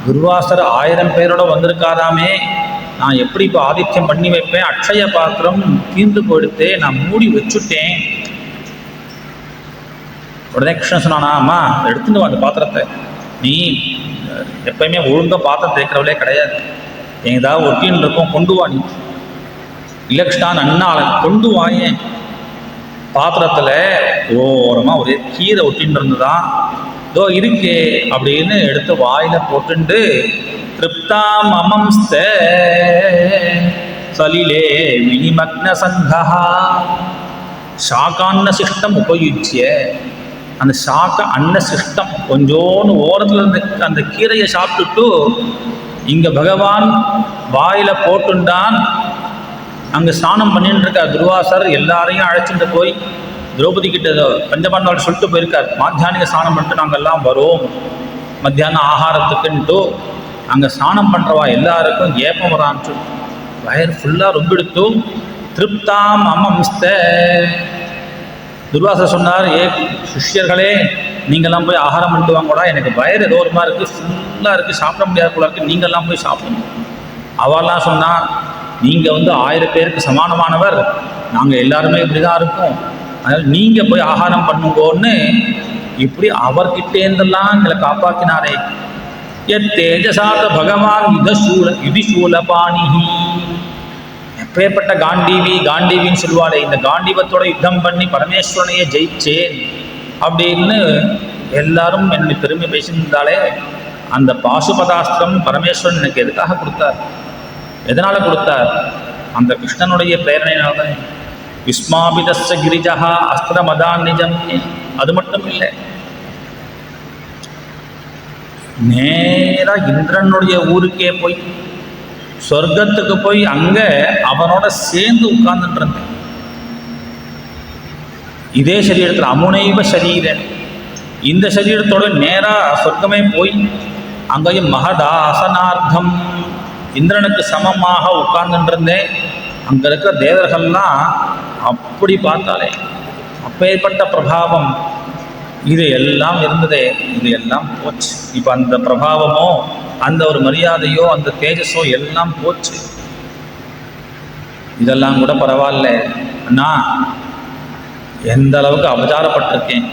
துர்வாசர் 1000 பேரோட வந்திருக்காராமே, நான் எப்படி இப்போ ஆதித்யம் பண்ணி வைப்பேன்? அக்ஷய பாத்திரம் தீர்ந்து போயிடுத்து, நான் மூடி வச்சுட்டேன். உடனே கிருஷ்ணன் சொன்னானா, அம்மா எடுத்துட்டு வா அந்த பாத்திரத்தை, நீ எப்பயுமே ஒழுங்காக பாத்திரம் தேய்க்கிறவளே கிடையாது, ஏதாவது ஒட்டின்னு இருக்கும், கொண்டு வா. நீ இல்லை கிருஷ்ணா, நன்னா கொண்டு வாயேன். பாத்திரத்தில் ஓரமாக ஒரே கீரை ஒட்டின்னு இருந்துதான், இதோ இருக்கே அப்படின்னு எடுத்து வாயில் போட்டுண்டு திருப்தா மமம்ஸ்த சலிலே வினிமக்ன சங்கா சாக்கான்ன சிஷ்டம் உபயுஜ்ய, அந்த சாக்க அன்ன சிஷ்டம் கொஞ்சோன்னு ஓரத்தில் இருந்த அந்த கீரையை சாப்பிட்டுட்டு இங்கே பகவான் வாயில் போட்டுண்டான். அங்கே ஸ்நானம் பண்ணிட்டு இருக்கார் துர்வாசர். எல்லாரையும் அழைச்சிட்டு போய் திரௌபதி கிட்ட பஞ்சபாண்டவாள் சொல்லிட்டு போயிருக்கார், மாத்தியானிக ஸ்நானம் பண்ணிட்டு நாங்கள் எல்லாம் வரோம் மத்தியானம் ஆகாரத்துக்குன்ட்டு. அங்கே ஸ்நானம் பண்ணுறவா எல்லாருக்கும் ஏப்பம் வரான்னு வயர் ஃபுல்லாக ரொம்ப எடுத்து திருப்தாம் அமம்ஸ்த. துர்வாசர் சொன்னார், சிஷ்யர்களே நீங்கள்லாம் போய் ஆகாரம் பண்ணிட்டு வாங்கூடா, எனக்கு வயர் ஏதோ ஒரு மாதிரி இருக்குது, ஃபுல்லாக இருக்குது, சாப்பிட முடியாத போல இருக்குது, நீங்கள்லாம் போய் சாப்பிடணும். அவெல்லாம் சொன்னால், நீங்கள் 1000 பேருக்கு சமானமானவர், நாங்கள் எல்லாருமே இப்படி தான் இருக்கோம், அதனால் நீங்கள் போய் ஆகாரம் பண்ணுங்கன்னு இப்படி அவர்கிட்டேருந்தெல்லாம் எங்களை காப்பாற்றினாரே. தேஜசாத பகவான் யுதிசூலபாணிஹி, எப்பேற்பட்ட காண்டீவின்னு சொல்லுவாரே, இந்த காண்டீவத்தோட யுத்தம் பண்ணி பரமேஸ்வரனையே ஜெயிச்சேன் அப்படின்னு எல்லாரும் என்னுடைய பெருமை பேசியிருந்தாலே, அந்த பாசுபதாஸ்திரம் பரமேஸ்வரன் எனக்கு எதுக்காக கொடுத்தார்? எதனால் கொடுத்தார்? அந்த கிருஷ்ணனுடைய பிரேரணையினால்தான். விஸ்மாபிதஸ்ஸ கிரிஜா அஸ்திரமதான் நிஜம். அது மட்டும் இல்லை, நேராக இந்திரனுடைய ஊருக்கே போய் சொர்க்கத்துக்கு போய் அங்கே அவனோட சேர்ந்து உட்கார்ந்துட்டு இருந்தேன். இதே சரீரத்தில் அமுனைவ சரீரன், இந்த சரீரத்தோட நேராக சொர்க்கமே போய் அங்கேயும் மகதாசனார்த்தம் இந்திரனுக்கு சமமாக உட்கார்ந்துட்டு இருந்தேன். அங்கே இருக்கிற தேவர்கள்லாம் அப்படி பார்த்தாலே அப்பேற்பட்ட பிரபாவம் இது எல்லாம் இருந்ததே, இது எல்லாம் போச்சு. இப்போ அந்த பிரபாவமோ அந்த ஒரு மரியாதையோ அந்த தேஜஸோ எல்லாம் போச்சு. இதெல்லாம் கூட பரவாயில்ல அண்ணா, எந்த அளவுக்கு அபச்சாரப்பட்டிருக்கேன்.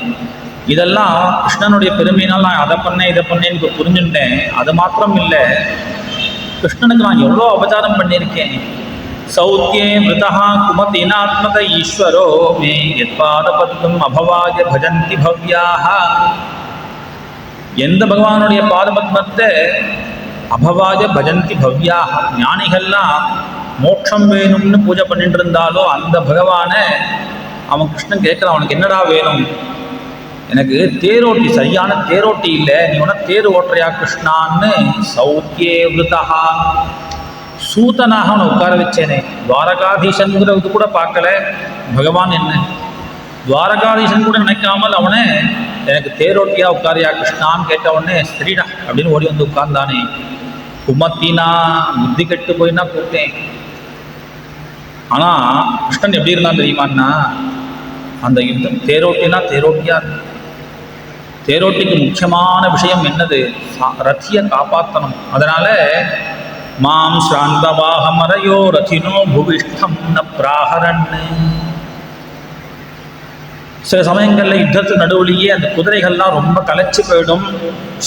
இதெல்லாம் கிருஷ்ணனுடைய பெருமையினால் நான் அதை பண்ணேன் இதை பண்ணேன்னு இப்போ புரிஞ்சுட்டேன். அது மாத்திரம் இல்லை, கிருஷ்ணனுக்கு நான் எவ்வளோ அபச்சாரம் பண்ணியிருக்கேன். சௌத்தியே மிருதா குமதினாத்மக ஈஸ்வரோ மே எத்பாதபத்மம் அபவாய பஜந்தி பவ்யாக. எந்த பகவானுடைய பாதபத்மத்தை அபவாய பஜந்தி பவ்யாக, ஞானிகள்லாம் மோட்சம் வேணும்னு பூஜை பண்ணிட்டு இருந்தாலோ அந்த பகவானை அவன் கிருஷ்ணன் கேட்குறான், அவனுக்கு என்னடா வேணும்? எனக்கு தேரோட்டி, சரியான தேரோட்டி இல்லை, நீ உன தேர் ஓட்டுறையா கிருஷ்ணான்னு. சௌத்தியே விருதா, சூதனாக அவனை உட்கார வச்சேனே. துவாரகாதீசன்கிறது கூட பார்க்கல பகவான் என்ன, துவாரகாதீசன் கூட நினைக்காமல் அவனை எனக்கு தேரோட்டியா உட்காரியா கிருஷ்ணான்னு கேட்ட உடனே சரிடா அப்படின்னு ஓடி வந்து உட்கார்ந்தானே. குமத்தினா புத்தி கெட்டு போயின்னா கூப்பிட்டேன். ஆனால் கிருஷ்ணன் எப்படி இருந்தான் தெரியுமான்னா, அந்த யுத்தம் தேரோட்டினா தேரோட்டியா. தேரோட்டிக்கு முக்கியமான விஷயம் என்னது? ரத்தியை காப்பாற்றணும். அதனால மாம் ஸ்ராந்தவாகமரையோ ரதினோ புவிஷ்டம் ந பிராகரன்னு. சில சமயங்களில் யுத்தத்து நடுவுலேயே அந்த குதிரைகள்லாம் ரொம்ப கலைச்சி போயிடும்.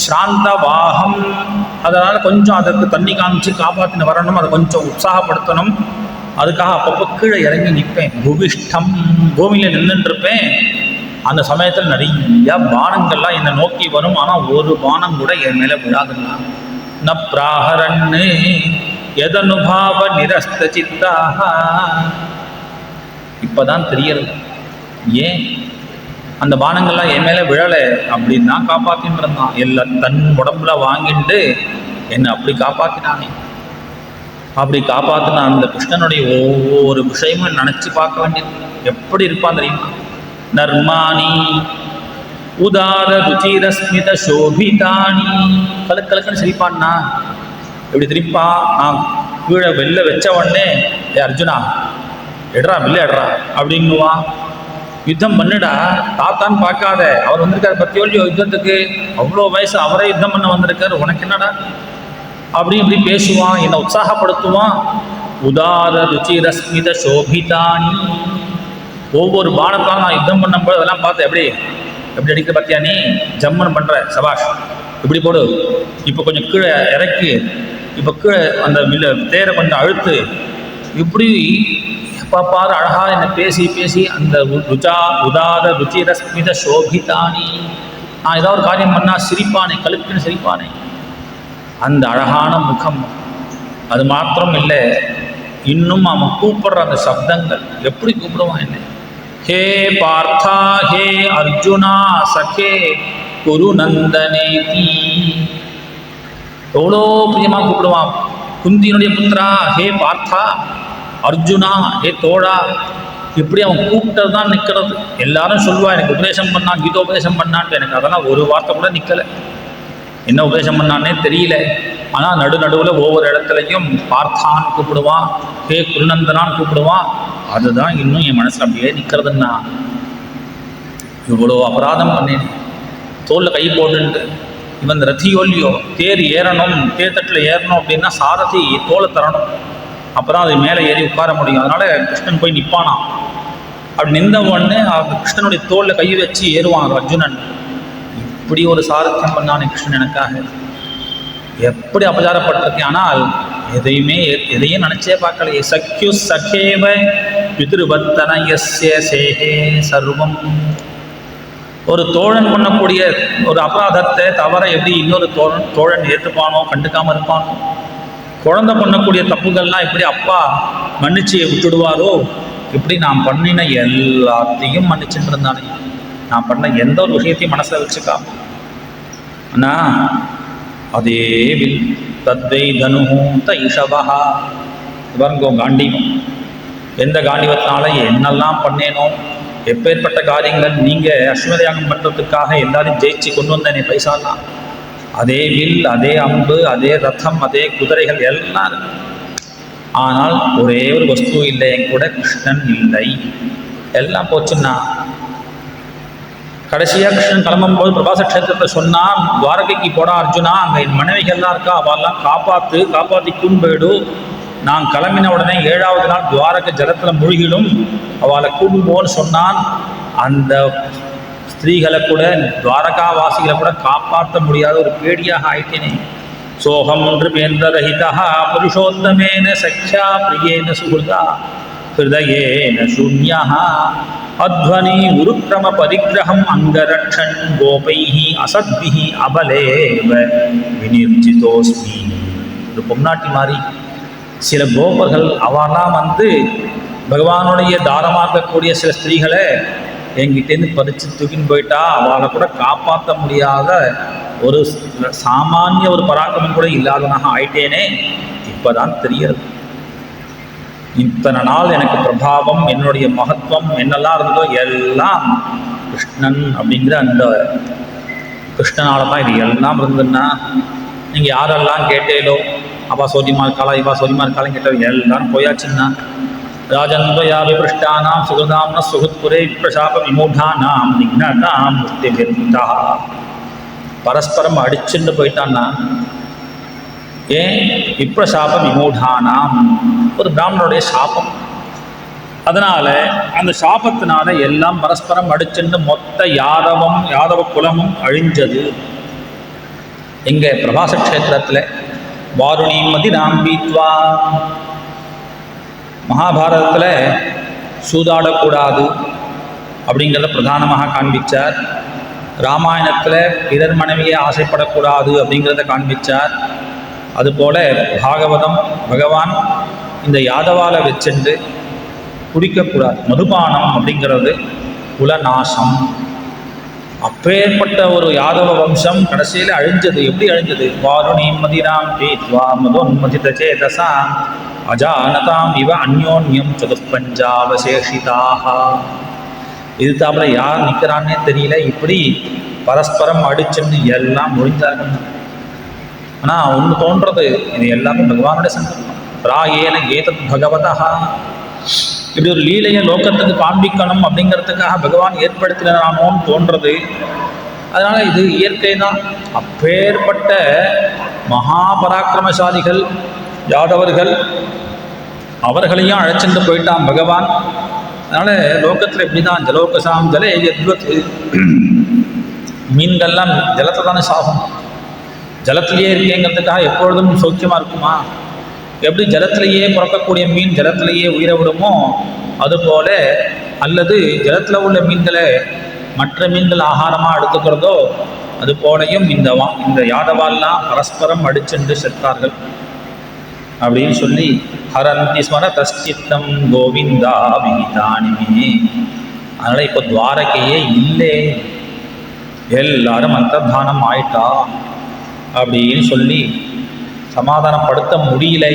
ஸ்ராந்த வாகம், அதனால் கொஞ்சம் அதற்கு தண்ணி காமிச்சு காப்பாற்றின வரணும், அதை கொஞ்சம் உற்சாகப்படுத்தணும். அதுக்காக அப்பப்போ கீழே இறங்கி நிற்பேன். புவிஷ்டம், பூமியில் நின்றுருப்பேன். அந்த சமயத்தில் நிறைய பானங்கள்லாம் என்னை நோக்கி வரும். ஆனால் ஒரு பானம் கூட என் மேலே விழாதுன்னா ந பிராகரன்னு எதனுபாவ நிரஸ்த சித்தாக. இப்போதான் தெரியறது ஏன் அந்த பானங்கள்லாம் என் மேலே விழலை அப்படின்னா காப்பாற்றின்னு இருந்தான். எல்லாம் தன் உடம்புல வாங்கிட்டு என்னை அப்படி காப்பாற்றினானே. அப்படி காப்பாற்றின அந்த கிருஷ்ணனுடைய ஒவ்வொரு விஷயமும் நினச்சி பார்க்க வேண்டியது. எப்படி இருப்பான் தெரியுமா? நர்மானி உதார ருச்சிரஸ்மித சோபிதானி. கலக்கலக்குன்னு சிரிப்பான்னா எப்படி சிரிப்பான்? நான் கீழே வெளில வச்ச உடனே ஏ அர்ஜுனா எடுறா வெளில எடுறா அப்படின்னுவான். யுத்தம் பண்ணுடா தாத்தான்னு பார்க்காத, அவர் வந்திருக்காரு பத்தியோலியோ யுத்தத்துக்கு, அவ்வளோ வயசு அவரே யுத்தம் பண்ண வந்திருக்காரு, உனக்கு என்னடா அப்படி இப்படி பேசுவான், என்னை உற்சாகப்படுத்துவான். உதார ருச்சிரஸ்மித சோபிதானி. ஒவ்வொரு பானத்தாலும் நான் யுத்தம் பண்ணும்போது அதெல்லாம் பார்த்து எப்படி எப்படி அடிக்கிற பார்த்தியா நீ, ஜம்முன்னு பண்ணுற, சபாஷ் இப்படி போடு, இப்போ கொஞ்சம் கீழே இறக்கி, இப்போ கீழே அந்த தேரை கொஞ்சம் அழுத்து, இப்படி எப்போ பாரு அழகாக என்னை பேசி பேசி அந்த உதார ருச்சிரஸ்மித சோபிதானி. நான் ஏதாவது ஒரு காரியம் பண்ணால் சிரிப்பானே, கழுக்குன்னு சிரிப்பானே. அந்த அழகான முகம். அது மாத்திரம் இல்லை, இன்னும் அவன் கூப்பிடுற அந்த சப்தங்கள் எப்படி கூப்பிடுவான் என்ன? ஹே பார்த்தா ஹே அர்ஜுனா சகே குரு நந்தனேதி. எவ்வளோ பிரியமாக கூப்பிடுவான். குந்தியினுடைய புத்திரா ஹே பார்த்தா, அர்ஜுனா ஹே தோழா. இப்படி அவன் கூப்பிட்டது தான் நிற்கிறது. எல்லாரும் சொல்லுவா எனக்கு உபதேசம் பண்ணான், கீதோபதேசம் பண்ணான்ட்டு. எனக்கு அதெல்லாம் ஒரு வார்த்தை கூட நிற்கலை. என்ன உபதேசம் பண்ணானே தெரியல. ஆனால் நடுநடுவில் ஒவ்வொரு இடத்துலையும் பார்த்தான்னு கூப்பிடுவான், ஹே குருநந்தனான்னு கூப்பிடுவான். அதுதான் இன்னும் என் மனசில் அப்படியே நிற்கிறதுன்னா, இவ்வளோ அபராதம் பண்ணேன், தோளில் கை போட்டுன்ட்டு. இவன் ரத்தியோல்லையோ தேர் ஏறணும், தேர் தட்டில் ஏறணும் அப்படின்னா சாரதி தோலை தரணும், அப்போ தான் அது மேலே ஏறி உட்கார முடியும். அதனால் கிருஷ்ணன் போய் நிற்பானான். அப்படி நின்ற உடனே கிருஷ்ணனுடைய தோளில் கை வச்சு ஏறுவான் அர்ஜுனன். இப்படி ஒரு சாரத்தியம் பண்ணானே கிருஷ்ணன் எனக்காக. எப்படி அபச்சாரப்பட்டிருக்கேன். ஆனால் எதையும் நினச்சே பார்க்கலையே. சக்யு சகேவ பிதிருவத்தனயஸ்ய சேஹே சர்வம். ஒரு தோழன் பண்ணக்கூடிய ஒரு அபராதத்தை தவிர எப்படி இன்னொரு தோழன் ஏற்றுப்பானோ, கண்டுக்காமல் இருப்பானோ? குழந்தை பண்ணக்கூடிய தப்புகள்லாம் எப்படி அப்பா மன்னிச்சு விட்டுடுவாரோ, இப்படி நான் பண்ணின எல்லாத்தையும் மன்னிச்சுட்டு இருந்தானே. நான் பண்ண எந்த ஒரு விஷயத்தையும் மனசில் வச்சுக்காம. அண்ணா அதே வில் தத்வை தனு தைஷவா. இவருங்கோ காண்டிவம். எந்த காண்டிவத்தினால என்னெல்லாம் பண்ணேனோ, எப்பேற்பட்ட காரியங்கள் நீங்கள் அஸ்வமேதயாகம் பண்ணுறதுக்காக எல்லாரையும் ஜெயிச்சு கொண்டு வந்தேனே பைசாலாம், அதே வில், அதே அம்பு, அதே ரத்தம், அதே குதிரைகள் எல்லாம் இருக்கு. ஆனால் ஒரே ஒரு வஸ்து இல்லை, என் கூட கிருஷ்ணன் இல்லை. எல்லாம் போச்சுன்னா கடைசியாக கிருஷ்ணன் கிளம்பும்போது பிரபாச க்ஷேத்திரத்தை சொன்னான், துவாரகைக்கு போடா அர்ஜுனா, அங்கே என் மனைவிகள்லாம் இருக்கா, அவெல்லாம் காப்பாற்றி கூண்போயிடு. நான் கிளம்பின உடனே 7வது நாள் துவாரகை ஜலத்தில் மூழ்கிடும், அவளை கூடும்போன்னு சொன்னான். அந்த ஸ்திரீகளை கூட, துவாரகாவாசிகளை கூட காப்பாற்ற முடியாத ஒரு பேடியாக ஆயிட்டேனே. சோகம் நிருபேந்திரரஹிதா புருஷோத்தமேன சக்ஷா பிரியேன சுஹுதா ஹிருதயேன சூன்யா அத்வனி உருக்ரம பரிகிரகம் அங்கரக்ஷன் கோபைஹி அசத்பிஹி அபலேவ விநிர்ஜிதோஸ்மி. ஒரு பொம்நாட்டி மாதிரி சில கோபர்கள் அவெல்லாம் பகவானுடைய தாரமாக்கக்கூடிய சில ஸ்திரீகளை என்கிட்டேருந்து பறித்து தூக்கின்னு போயிட்டா, அவளை கூட காப்பாற்ற முடியாத ஒரு சாமானிய ஒரு பராக்கிரமம் கூட இல்லாதவனாக ஆயிட்டேனே. இப்போதான் தெரிகிறது. இத்தனை நாள் எனக்கு பிரபாவம், என்னுடைய மகத்துவம் என்னெல்லாம் இருந்ததோ எல்லாம் கிருஷ்ணன் அப்படிங்கிற அந்த கிருஷ்ணனால தான் இது எல்லாம் இருந்ததுன்னா, நீங்கள் யாரெல்லாம் கேட்டேலோ, அவா சோதிமா இருக்காளா, இவா சோதிமா இருக்காளான்னு கேட்டால் எல்லாரும் போயாச்சுன்னா, ராஜன்வயா விபிருஷ்டானாம் சுகதாம்ன சுகுத்புரே விப்ரசாப விமூடானாம் நிக்னதாம் முக்திபிர்முதா. பரஸ்பரம் அடிச்சுட்டு போயிட்டான்னா, ஏன் விப்ரசாப விமூடானாம், ஒரு பிராமணனுடைய சாபம். அதனால அந்த சாபத்தினால எல்லாம் பரஸ்பரம் அடிச்சுட்டு மொத்த யாதவ குலமும் அழிஞ்சது. எங்க பிரபாச க்ஷேத்திரத்தில் வாருணி மதினாம் பீத்வா. மகாபாரதத்தில் சூதாடக்கூடாது, அப்படிங்கிறத பிரதானமாக காண்பித்தார். ராமாயணத்தில் பிறர் மனைவியை ஆசைப்படக்கூடாது அப்படிங்கிறத காண்பித்தார். அதுபோல பாகவதம் பகவான் இந்த யாதவால வச்சுண்டு குடிக்கக்கூடாது. மதுபானம் அப்படிங்கிறது குலநாசம். அப்பேற்பட்ட ஒரு யாதவ வம்சம் கடைசியில் அழிஞ்சது. எப்படி அழிஞ்சது? வாருணி மதிராம் பீத்வா மதோன்மதித சேதசாம் அஜானதாம் இவ அந்யோன்யம் சதுப்பஞ்சாவசேஷிதாக. இது தவிர யார் நிற்கிறான்னே தெரியல. இப்படி பரஸ்பரம் அடிச்சுன்னு எல்லாம் முடிஞ்சார்கள். ஆனால் ஒன்று தோன்றது, இது எல்லாமே பகவானுடைய சங்கல்பம். பிராயேன ஏதத் பகவதா. இப்படி ஒரு லீலையை லோகத்துக்கு காண்பிக்கணும் அப்படிங்கிறதுக்காக பகவான் ஏற்படுத்தினானோன்னு தோன்றது. அதனால் இது இயற்கை தான். அப்பேற்பட்ட மகாபராக்கிரமசாலிகள் யாதவர்கள், அவர்களையும் அழைச்சிட்டு போயிட்டான் பகவான். அதனால் லோகத்தில் எப்படி தான் ஜலோகசாம் ஜலே எத்வத்து, மீன்கள்லாம் ஜலத்தை தானே சாகும். ஜலத்திலேயே இருக்கேங்கிறதுக்காக எப்பொழுதும் சௌக்கியமாக இருக்குமா? எப்படி ஜலத்திலேயே பிறக்கக்கூடிய மீன் ஜலத்திலேயே உயிரை விடுமோ அதுபோல, அல்லது ஜலத்தில் உள்ள மீன்களை மற்ற மீன்கள் ஆகாரமாக எடுத்துக்கிறதோ அது போலையும் இந்த யாதவால்லாம் பரஸ்பரம் அடிச்சென்று செத்தார்கள் அப்படின்னு சொல்லி ஹரந்தி ஸ்மர தஸ்சித்தம் கோவிந்தா விகிதானிமே. அதனால் இப்போ துவாரகையே இல்லை, எல்லாரும் அந்தர்தானம் ஆயிட்டா அப்படின்னு சொல்லி சமாதானப்படுத்த முடியல.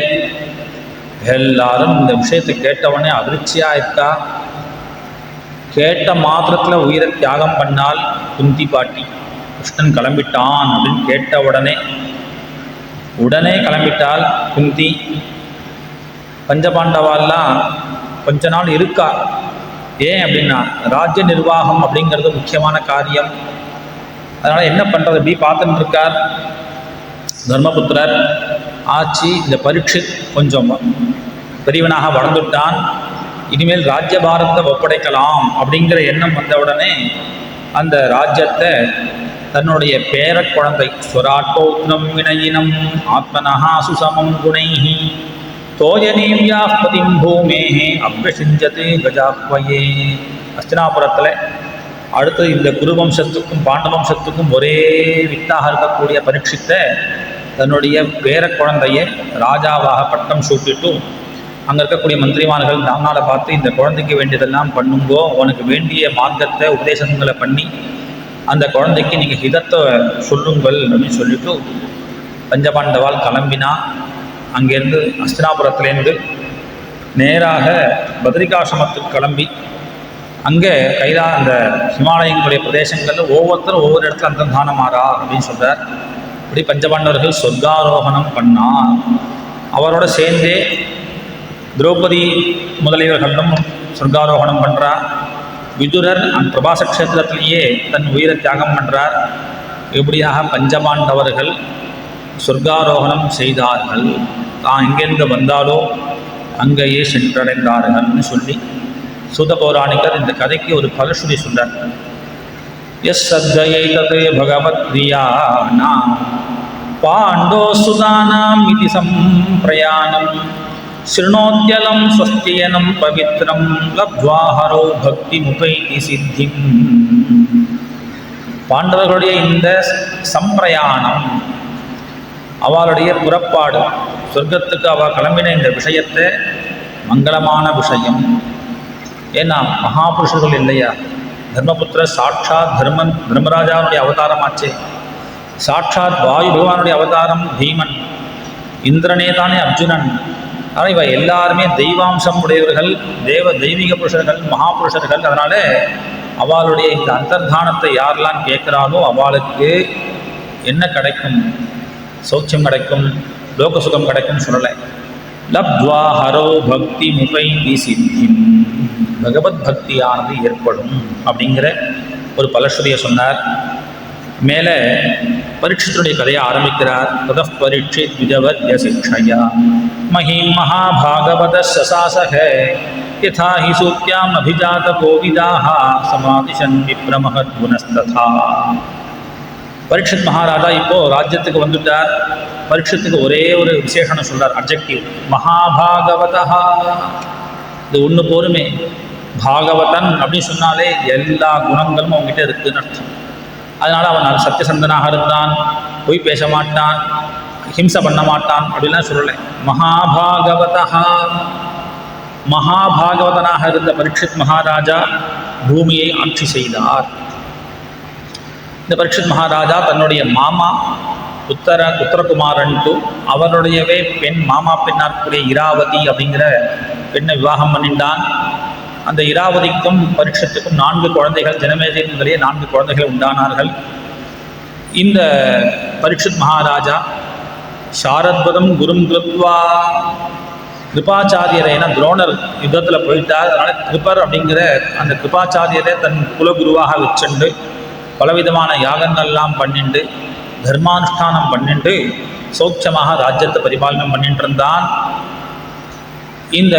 எல்லாரும் இந்த விஷயத்தை கேட்டவுடனே அதிர்ச்சியாக இருக்கா. கேட்ட மாத்திரத்தில் உயிரை தியாகம் பண்ணால் குந்தி பாட்டி. கிருஷ்ணன் கிளம்பிட்டான் அப்படின்னு கேட்ட உடனே கிளம்பிட்டால் குந்தி. பஞ்சபாண்டவாலாம் கொஞ்ச நாள் இருக்கா. ஏன் அப்படின்னா ராஜ்ய நிர்வாகம் அப்படிங்கிறது முக்கியமான காரியம். அதனால் என்ன பண்ணுறது அப்படி பார்த்துட்டு இருக்கார் தர்மபுத்திரர். ஆட்சி இந்த பரீட்சித் கொஞ்சம் பெரியவனாக வளர்ந்துட்டான், இனிமேல் ராஜ்யபாரத்தை ஒப்படைக்கலாம் அப்படிங்கிற எண்ணம் வந்தவுடனே அந்த ராஜ்யத்தை தன்னுடைய பேர குழந்தை ஸ்வராட்டோத்னம் வினயினம் ஆத்மனஹா சுசமம் குணைஹி தோயனீவியாஸ்பதிம் பூமேஹே அப்யசிஞ்சதே கஜாத்வயே. அஸ்தினாபுரத்தில் அடுத்து இந்த குருவம்சத்துக்கும் பாண்டவம்சத்துக்கும் ஒரே வித்தாக இருக்கக்கூடிய பரீட்சித்தை தன்னுடைய பேர குழந்தையை ராஜாவாக பட்டம் சூட்டிட்டு அங்கே இருக்கக்கூடிய மந்திரிமார்கள் ராமநாளை பார்த்து இந்த குழந்தைக்கு வேண்டியதெல்லாம் பண்ணுங்கோ, உனக்கு வேண்டிய மார்க்கத்தை உபதேசங்களை பண்ணி அந்த குழந்தைக்கு நீங்கள் ஹிதத்தை சொல்லுங்கள் அப்படின்னு சொல்லிட்டு பஞ்சபாண்டவால் கிளம்பினா. அங்கேருந்து அஸ்தினாபுரத்துலேருந்து நேராக பத்ரிகாசிரமத்துக்கு கிளம்பி அங்கே அந்த ஹிமாலயங்களுடைய பிரதேசங்களில் ஒவ்வொருத்தரும் ஒவ்வொரு இடத்துல அந்தர்தானம் ஆறா அப்படின்னு சொல்கிறார். இப்படி பஞ்சபாண்டவர்கள் சொர்க்காரோகணம் பண்ணார். அவரோட சேர்ந்தே திரௌபதி முதலியவர்களும் சொர்க்காரோகணம் பண்ணுறார். விதுரர் அந்த பிரபாச கஷேத்திரத்திலேயே தன் உயிரை தியாகம் பண்ணுறார். இப்படியாக பஞ்சபாண்டவர்கள் சொர்க்காரோகணம் செய்தார்கள். தான் எங்கெங்கே வந்தாலோ அங்கேயே சென்றடைந்தார்கள்னு சொல்லி சூத பௌராணிகர் இந்த கதைக்கு ஒரு பலஸ்ருதி சொல்றார். எஸ் சத்யைததே பகவத் பிரியானாம் பாண்டோ சுதானாம் இதி சம்பிரயாணம் ஸ்ருணோத்யலம் ஸ்வஸ்தியனம் பவித்ரம் லப்த்வாஹரோ பக்தி முபைதி சித்திம். பாண்டவர்களுடைய இந்த சம்பிரயாணம், அவளுடைய புறப்பாடு, சொர்க்கத்துக்கு அவள் கிளம்பின இந்த விஷயத்தை மங்களமான விஷயம். ஏன்னா மகாபுருஷர்கள் இல்லையா? தர்மபுத்திர சாட்சாத் தர்மராஜாவுடைய அவதாரமாச்சே. சாட்சாத் வாயு பகவானுடைய அவதாரம் பீமன், இந்திரனே தானே அர்ஜுனன். ஆனால் இவ எல்லாருமே தெய்வாம்சம் உடையவர்கள், தெய்வீக புருஷர்கள், மகாபுருஷர்கள். அதனால் அவளுடைய இந்த அந்தர்தானத்தை யாரெல்லாம் கேட்குறாளோ அவளுக்கு என்ன கிடைக்கும்? சௌக்கியம் கிடைக்கும், லோக சுகம் கிடைக்கும் சொல்லலை. லப்த்வா ஹரோ பக்தி முபைதி சித்திம், பகவத் பக்தியானது ஏற்படும் அப்படிங்கிற ஒரு பலஸ்ருதியை சொன்னார். மேலே பரீட்சித்துடைய கதையை ஆரம்பிக்கிறார். ததः பரீட்சித் விஜவத்ய சிக்ஷயா மஹீம் மகாபாகவத சசாசக யதா ஹி சூத்யாம் அபிஜாத கோவிதாக சமாதிஷன் விப்ரமஹத் குணஸ்ததா. பரீட்சித் மகாராஜா இப்போ ராஜ்யத்துக்கு வந்துட்டார். பரீட்சித்துக்கு ஒரே ஒரு விசேஷனம் சொல்றார், அப்ஜெக்டிவ். மகாபாகவதா, இது ஒன்று போருமே. பாகவதன் அப்படின்னு சொன்னாலே எல்லா குணங்களும் அவங்ககிட்ட இருக்குதுன்னு அர்த்தம். அதனால் அவன் சத்தியசந்தனாக இருந்தான், பொய் பேச மாட்டான், ஹிம்சை பண்ண மாட்டான் அப்படின்லாம் சொல்லலை. மகாபாகவதனாக இருந்த பரீட்சித் மகாராஜா பூமியை ஆட்சி செய்தார். இந்த பரீட்சித் மகாராஜா தன்னுடைய மாமா உத்தரகுமாரன்ட்டு அவருடையவே பெண் மாமா பெண்ணாக்கூடிய இராவதி அப்படிங்கிற பெண்ணை விவாகம் பண்ணிட்டான். அந்த இராவதிக்கும் பரீட்சத்துக்கும் 4 குழந்தைகள், ஜனமேஜய முதலிய 4 குழந்தைகள் உண்டானார்கள். இந்த பரீட்சித் மகாராஜா சாரத்வதம் குரும் கிருத்வா கிருபாச்சாரியரை, ஏன்னா துரோணர் யுத்தத்தில் போயிட்டார், அதனால் கிருபர் அப்படிங்கிற அந்த கிருபாச்சாரியரை தன் குலகுருவாக வச்சுண்டு பலவிதமான யாகங்கள்லாம் பண்ணிண்டு தர்மானுஷ்டானம் பண்ணிண்டு சௌட்சமாக ராஜ்யத்தை பரிபாலனம் பண்ணிட்டு இருந்தான். இந்த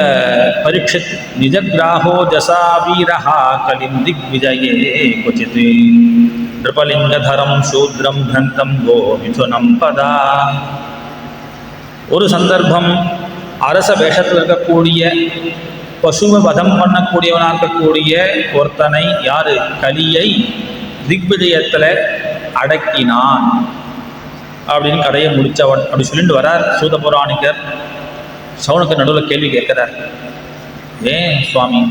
பரீட்சித் நிஜகிராஹோ ஜசா வீரஹா கலிம் திக் விஜயே கொச்சித் நிருபலிங்கதரம் சூத்ரம் பிரந்தம் கோ மிதுனம் பதா. ஒரு சந்தர்ப்பம் அரச வேஷத்தில் இருக்கக்கூடிய பசுவை வதம் பண்ணக்கூடியவனாக இருக்கக்கூடிய ஒருத்தனை, யாரு, கலியை திக்விஜயத்தில் அடக்கினான் அப்படின்னு கதையை முடித்தவன் அப்படி சொல்லிட்டு வரார் சூத புராணிகர். சவுனுக்கு நடுவில் கேள்வி கேட்குறார், ஏன் சுவாமி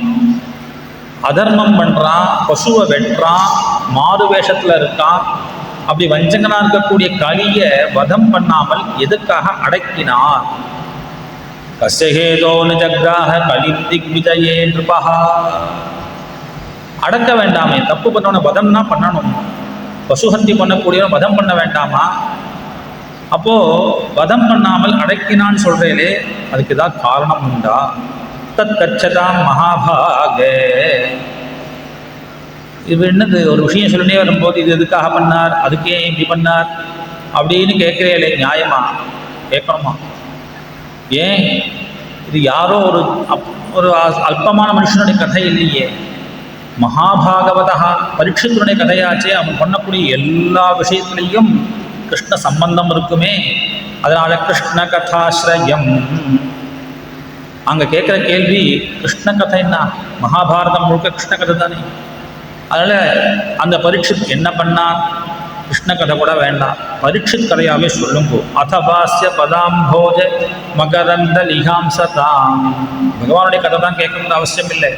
அதர்மம் பண்ணுறான், பசுவை வெட்டுறான், மாறு வேஷத்தில் இருக்கான், அப்படி வஞ்சகனாக இருக்கக்கூடிய கலியை வதம் பண்ணாமல் எதுக்காக அடக்கினார்? கஸ்யஹேதோ நிஜக்ராஹ கலிம் திக்விஜயே நிருபஹா. அடக்க வேண்டாமே, தப்பு பண்ணவனை வதம்னா பண்ணணும். பசுஹத்தி பண்ணக்கூடியவன் வதம் பண்ண வேண்டாமா? அப்போது வதம் பண்ணாமல் அடக்கினான்னு சொல்கிறேலே, அதுக்கு ஏதாவது காரணம் உண்டா? தத் கச்சதாம் மகாபாகே. இது என்னது, ஒரு விஷயம் சொல்லினே வரும்போது இது எதுக்காக பண்ணார், அதுக்கு ஏன் இப்படி பண்ணார் அப்படின்னு கேட்குறேலே, நியாயமா கேட்கணுமா? ஏன் இது யாரோ ஒரு அல்பமான மனுஷனுடைய கதை இல்லையே, மகாபாகவதா பரீட்சித்துடைய கதையாச்சே. அவன் பண்ணக்கூடிய எல்லா விஷயத்துலேயும் கிருஷ்ண சம்பந்தம் இருக்குமே. அதனால கிருஷ்ண கதாஸ்ரயம். அங்கே கேட்குற கேள்வி கிருஷ்ண கதைன்னா மகாபாரதம் முழுக்க கிருஷ்ண கதை தானே. அதனால் அந்த பரீட்சித் என்ன பண்ணான், கிருஷ்ண கதை கூட வேண்டாம், பரீட்சித் கதையாகவே சொல்லுங்கோ. அதபாஸ்ய பதாம்போஜ மகரந்த லிகாம்சதாம். பகவானுடைய கதை தான் கேட்கணும்னு அவசியம் இல்லை,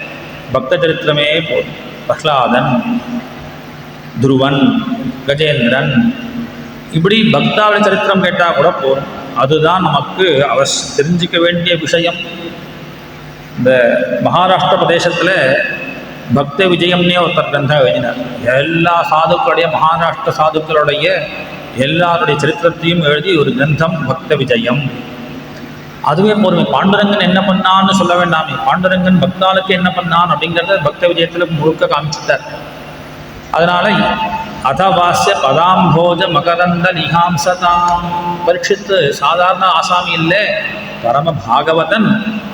பக்த சரித்திரமே போதும். பிரஹ்லாதன், துருவன், கஜேந்திரன், இப்படி பக்தாவுடைய சரித்திரம் கேட்டால் கூட போதும். அதுதான் நமக்கு தெரிஞ்சிக்க வேண்டிய விஷயம். இந்த மகாராஷ்டிர பிரதேசத்தில் பக்த விஜயம்னே ஒருத்தர் கிரந்தம் எழுதினார். எல்லா சாதுக்களுடைய, மகாராஷ்டிர சாதுக்களுடைய எல்லாருடைய சரித்திரத்தையும் எழுதி ஒரு கிரந்தம் பக்த விஜயம். அதுவே போதுமே. பாண்டுரங்கன் என்ன பண்ணான்னு சொல்ல வேண்டாமே, பாண்டுரங்கன் பக்தாளுக்கு என்ன பண்ணான் அப்படிங்கிறத பக்த விஜயத்தில் முழுக்க காமிச்சிட்டார். அதனால் அதவாசிய பதாம்போஜ மகரந்த லிகாம்சதாம். பரீட்சித்து சாதாரண ஆசாமி இல்லை, பரம பாகவதன்.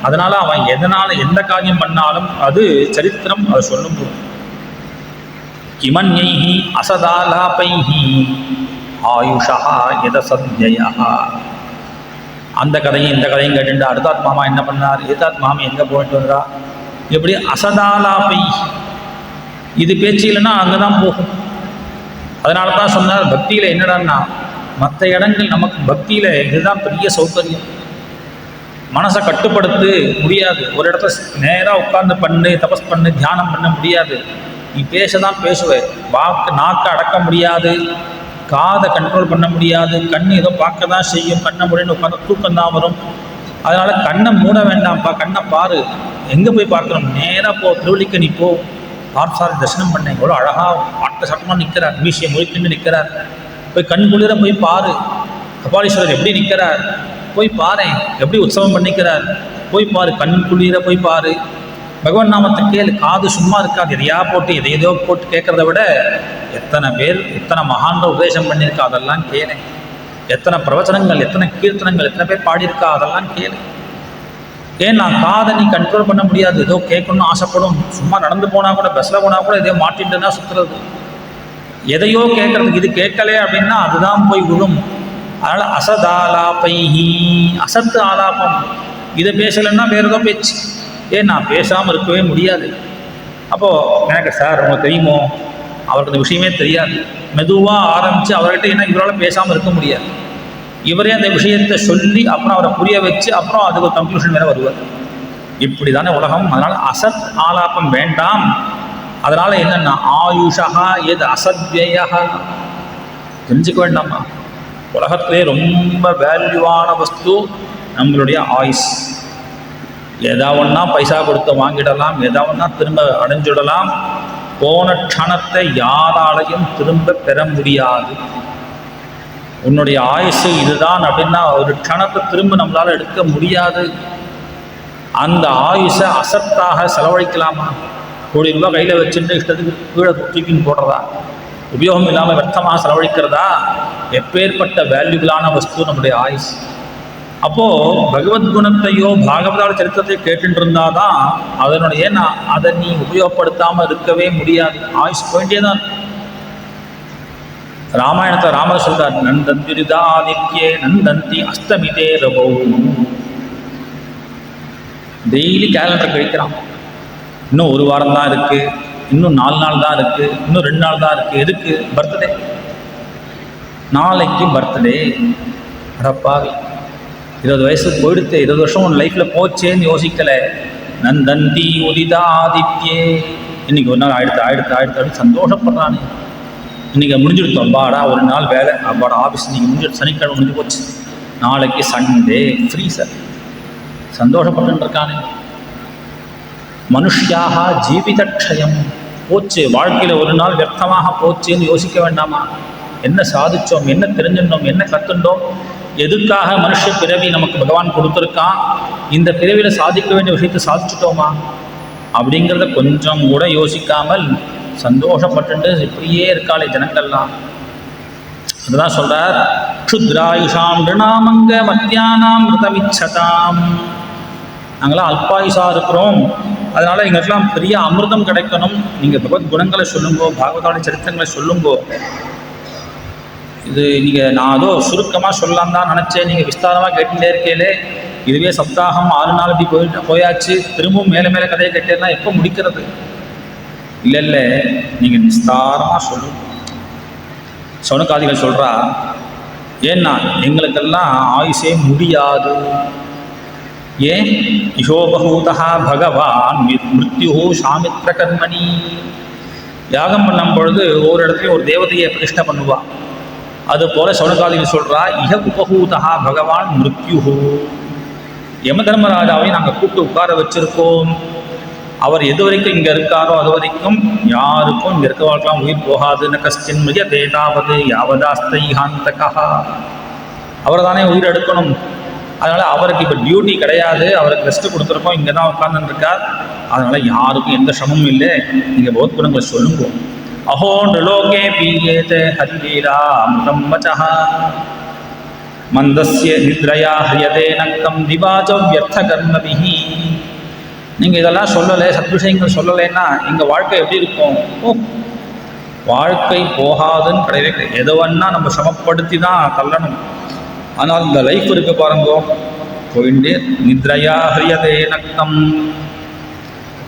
அதனால் அவன் எதனால் எந்த காரியம் பண்ணாலும் அது சரித்திரம், அதை சொல்லும் போது கிமன்யைஹி அசதாலாபைஹி ஆயுஷா யதசத்யயா. அந்த கதையும் இந்த கதையும் கேட்டுட்டு அடுத்தாத் மாமா என்ன பண்ணார், ஏதாத் மாமி எங்கே போயிட்டு வந்தா, எப்படி அசதாலாபை, இது பேச்சு இல்லைன்னா அங்கே தான் போகும். அதனால தான் சொன்னார் பக்தியில் என்னடான்னா, மற்ற இடங்கள் நமக்கு பக்தியில் இதுதான் பெரிய சௌகரியம். மனசை கட்டுப்படுத்த முடியாது, ஒரு இடத்துல நேராக உட்கார்ந்து பண்ணு, தபஸ் பண்ணு, தியானம் பண்ண முடியாது. நீ பேச தான் பேசுவேன், நாக்கை அடக்க முடியாது, காதை கண்ட்ரோல் பண்ண முடியாது, கண் ஏதோ பார்க்க தான் செய்யும், கண்ணை முடின்னு உட்காந்து தூக்கம் தான் வரும். அதனால் கண்ணை மூட வேண்டாம்ப்பா, கண்ணை பாரு. எங்கே போய் பார்க்கணும், நேராக போ, திருவள்ளிக்கு நீ போ, பார்த்தார் தரிசனம் பண்ணேன், எவ்வளோ அழகாக பாட்ட சட்டமாக நிற்கிறார், மீசியை முழிக்கின்னு நிற்கிறார், போய் கண் குளிர போய் பாரு. கபாலீஸ்வரர் எப்படி நிற்கிறார் போய் பாரு, எப்படி உற்சவம் பண்ணிக்கிறார் போய் பாரு, கண் குளிர போய் பாரு. பகவான் நாமத்தை கேளு, காது சும்மா இருக்காது, எதையா போட்டு எதையோ போட்டு கேட்குறத விட எத்தனை பேர் எத்தனை மகான்கள் உபதேசம் பண்ணியிருக்கா அதெல்லாம் கேளு. எத்தனை பிரவச்சனங்கள், எத்தனை கீர்த்தனங்கள், எத்தனை பேர் பாடியிருக்கா அதெல்லாம் கேளு. ஏன் நான் காதை நீ கண்ட்ரோல் பண்ண முடியாது, ஏதோ கேட்கணும்னு ஆசைப்படும். சும்மா நடந்து போனால் கூட, பஸ்ஸில் போனால் கூட எதையோ மாட்டிட்டுன்னா சுற்றுறது, எதையோ கேட்குறதுக்கு. இது கேட்கலே அப்படின்னா அதுதான் போய் விழும். அதனால் அசதாலாபைஹி, அசத்து ஆலாபம், இதை பேசலைன்னா வேறு ஏதோ பேச்சு. ஏன் நான் பேசாமல் இருக்கவே முடியாது. அப்போது எனக்கு சார் உங்களுக்கு தெரியுமோ, அவருக்கு அந்த விஷயமே தெரியாது. மெதுவாக ஆரம்பித்து அவர்கிட்ட என்ன இவரால் பேசாமல் இருக்க முடியாது. இவரே அந்த விஷயத்தை சொல்லி அப்புறம் அவரை புரிய வச்சு அப்புறம் அதுக்கு ஒரு கன்க்ளூஷன் வேறு வருவார். இப்படி தானே உலகம். அதனால் அசத் ஆலாபம் வேண்டாம். அதனால் என்னென்னா ஆயுஷா எது அசத்யா தெரிஞ்சுக்க வேண்டாமா. உலகத்திலே ரொம்ப வேல்யூவான வஸ்து நம்மளுடைய ஆயுஸ். எதா ஒன்றா பைசா கொடுத்து வாங்கிடலாம், எதா ஒன்றா திரும்ப அடைஞ்சிடலாம். போன க்ஷணத்தை யாராலையும் திரும்ப பெற முடியாது. உன்னுடைய ஆயுசு இதுதான் அப்படின்னா ஒரு க்ஷணத்தை திரும்ப நம்மளால் எடுக்க முடியாது. அந்த ஆயுஷை அசத்தாக செலவழிக்கலாமா? ₹1 கோடி கையில் வச்சுட்டு இஷ்டத்துக்கு கீழே தூக்கின்னு போடுறதா? உபயோகம் இல்லாமல் व्यर्थமாக செலவழிக்கிறதா? எப்பேற்பட்ட வேல்யூபிளான வஸ்து நம்முடைய ஆயுஸ். அப்போது பகவத்குணத்தையோ பாகவதார சரித்திரத்தை கேட்டுட்டு இருந்தால் தான் அதனுடைய அதை நீ உபயோகப்படுத்தாமல் இருக்கவே முடியாது. ஆயுஷ் போயிட்டே தான். ராமாயணத்தை ராமர் சொல்றார், நந்தந்திரிதாதித்யே நந்தந்தி அஸ்தமிதே ரபோ. Daily calendar கழிக்கிறான். இன்னும் 1 வாரம் தான் இருக்குது, இன்னும் 4 நாள் தான் இருக்குது, இன்னும் 2 நாள் தான் இருக்குது. எதுக்கு? பர்த்டே. நாளைக்கு பர்த்டே. அடப்பாவி, 20 வயசு போயிடுத்து, 20 வருஷம் உன் லைஃப்பில் போச்சேன்னு யோசிக்கலை. நந்தந்தி உதிதாதித்யே. இன்றைக்கி ஒரு நாள் ஆயிடுத்து சந்தோஷப்படுறானே. இன்றைக்கி முடிஞ்சுடுத்தோம், அப்பாடா ஒரு நாள் வேலை, அப்பாடா ஆஃபீஸ் இன்றைக்கி முடிஞ்சிடுச்சு, சனிக்கிழமை முடிஞ்சு போச்சு, நாளைக்கு சண்டே ஃப்ரீ சார், சந்தோஷப்பட்டுருக்கானே. மனுஷியாக ஜீவிதக்ஷயம் போச்சு. வாழ்க்கையில் ஒரு நாள் வியர்த்தமாக போச்சுன்னு யோசிக்க வேண்டாமா? என்ன சாதித்தோம், என்ன தெரிஞ்சிருந்தோம், என்ன கற்றுண்டோம், எதுக்காக மனுஷ பிறவி நமக்கு பகவான் கொடுத்துருக்கான், இந்த பிறவியில் சாதிக்க வேண்டிய விஷயத்தை சாதிச்சுட்டோமா அப்படிங்கிறத கொஞ்சம் கூட யோசிக்காமல் சந்தோஷப்பட்டு இப்படியே இருக்காளே ஜனங்கள்லாம். அதுதான் சொல்கிறார், க்ஷுத்ராயுஷாம் ரிணாமங்க மத்தியானாம் ரிதமிச்சதாம். நாங்களாம் அல்பாயுஷாக இருக்கிறோம், அதனால் எங்களுக்கெல்லாம் பெரிய அமிர்தம் கிடைக்கணும். நீங்கள் பகவத் குணங்களை சொல்லுங்கோ, பாகவதான சரித்திரங்களை சொல்லுங்கோ. இது நீங்கள் நான் அதோ சுருக்கமாக சொல்லலாம் தான் நினச்சேன், நீங்கள் விஸ்தாரமாக கேட்டுகிட்டே இருக்கீங்களே. இதுவே சப்தாகம் 6 நாள் இப்படி போயாச்சு, திரும்பவும் மேலே மேலே கதையை கேட்டேன்னா எப்போ முடிக்கிறது? இல்லை நீங்கள் விஸ்தாரமாக சொல்லுங்க. சவுனகாதிகள் சொல்கிறா, ஏன்னா எங்களுக்கெல்லாம் ஆயுஷே முடியாது. ஏன்? யசோபூதா பகவான் மிருத்யு சாமித்ர கர்மணி. யாகம் பண்ணும் பொழுது ஒவ்வொரு இடத்துலையும் ஒரு தேவதையை பிரதிஷ்டை பண்ணுவாள். அதுபோல் சவுனகாதிகள் சொல்கிறா, இஹ உபகூதா பகவான் மிருத்யு. யம தர்மராஜாவை நாங்கள் கூப்பிட்டு உட்கார வச்சுருக்கோம். அவர் எது வரைக்கும் இங்கே இருக்காரோ அது வரைக்கும் யாருக்கும் இங்கே இருக்கவாழ்க்கலாம் உயிர் போகாதுன்னு கஷ்டின் மிக தேதாவது யாவதாஸ்தைஹாந்தகா. அவர் தானே உயிர் எடுக்கணும். அதனால் அவருக்கு இப்போ டியூட்டி கிடையாது, அவருக்கு ரெஸ்ட்டு கொடுத்துருக்கோம், இங்கே தான் உட்காந்துருக்கார். அதனால் யாருக்கும் எந்த சிரமமும் இல்லை. நீங்கள் பௌத்த குணங்களை சொல்லுங்க. அஹோ நிருலோகே பீயேதே ஹரிலீலா அமிர்தம் வசஹ மந்தஸ்ய நித்ரயா ஹரியதே நக்கம் திவாச்ச வியர்த்த கர்மபிஹி. நீங்கள் இதெல்லாம் சொல்லலை, சத்விஷயங்கள் சொல்லலைன்னா எங்கள் வாழ்க்கை எப்படி இருக்கும்? வாழ்க்கை போகாதுன்னு கிடையவே கிடையாது. எதுவன்னா நம்ம சமப்படுத்தி தான் தள்ளணும். ஆனால் இந்த லைஃப் இருக்க பாருங்கோ, போயிட்டே நித்ரயா ஹரியதே நக்கம்.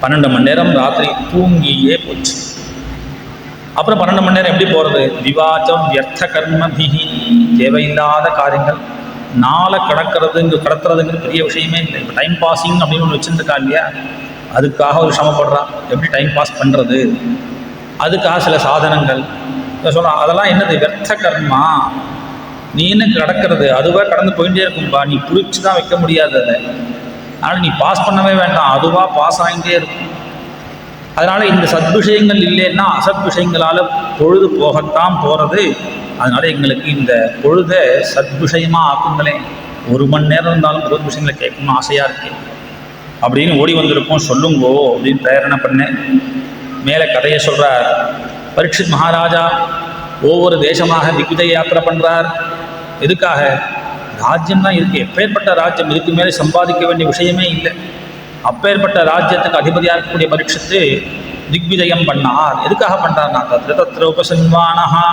12 மணி நேரம் ராத்திரி தூங்கியே போச்சு. அப்புறம் 12 மணி நேரம் எப்படி போகிறது? திவாச்சம் வியர்த்த கர்மபிஹி. தேவையில்லாத காரியங்கள். நாளை கடத்துறதுங்கிற பெரிய விஷயமே இல்லை. இப்போ டைம் பாஸிங் அப்படின்னு ஒன்று வச்சுருக்கா இல்லையா, அதுக்காக ஒரு சிரமப்படுறான். எப்படி டைம் பாஸ் பண்ணுறது, அதுக்காக சில சாதனங்கள் சொல்லலாம். அதெல்லாம் என்னது? வியர்த்த கர்மா. நீ என்ன கடக்கிறது? அதுவாக கடந்து போயிட்டே இருக்கும்பா, நீ புரிச்சு தான் வைக்க முடியாது அதை. அதனால் நீ பாஸ் பண்ணவே வேண்டாம், அதுவாக பாஸ் ஆகிட்டே இருக்கும். அதனால் இந்த சத்விஷயங்கள் இல்லைன்னா அசத் விஷயங்களால் பொழுது போகத்தான் போகிறது. அதனால் எங்களுக்கு இந்த பொழுதை சத்விஷயமாக ஆக்குங்களேன். 1 மணி நேரம் இருந்தாலும் பகவத் விஷயங்களை கேட்கணும்னு ஆசையாக இருக்கேன் அப்படின்னு ஓடி வந்திருக்கோம், சொல்லுங்கோ அப்படின்னு பிரேரணை பண்ணேன். மேலே கதையை சொல்கிறார். பரீட்சித் மகாராஜா ஒவ்வொரு தேசமாக திக்விஜய யாத்திரை பண்ணுறார். எதுக்காக? ராஜ்யம் தான் இருக்குது. எப்பேற்பட்ட ராஜ்யம், இதுக்கு மேலே சம்பாதிக்க வேண்டிய விஷயமே இல்லை. அப்பேற்பட்ட ராஜ்யத்துக்கு அதிபதியாக இருக்கக்கூடிய பரீட்சித்து திக்விஜயம் பண்ணார். எதுக்காக பண்ணுறாருனா, தத்திர உபசன்வானஹா.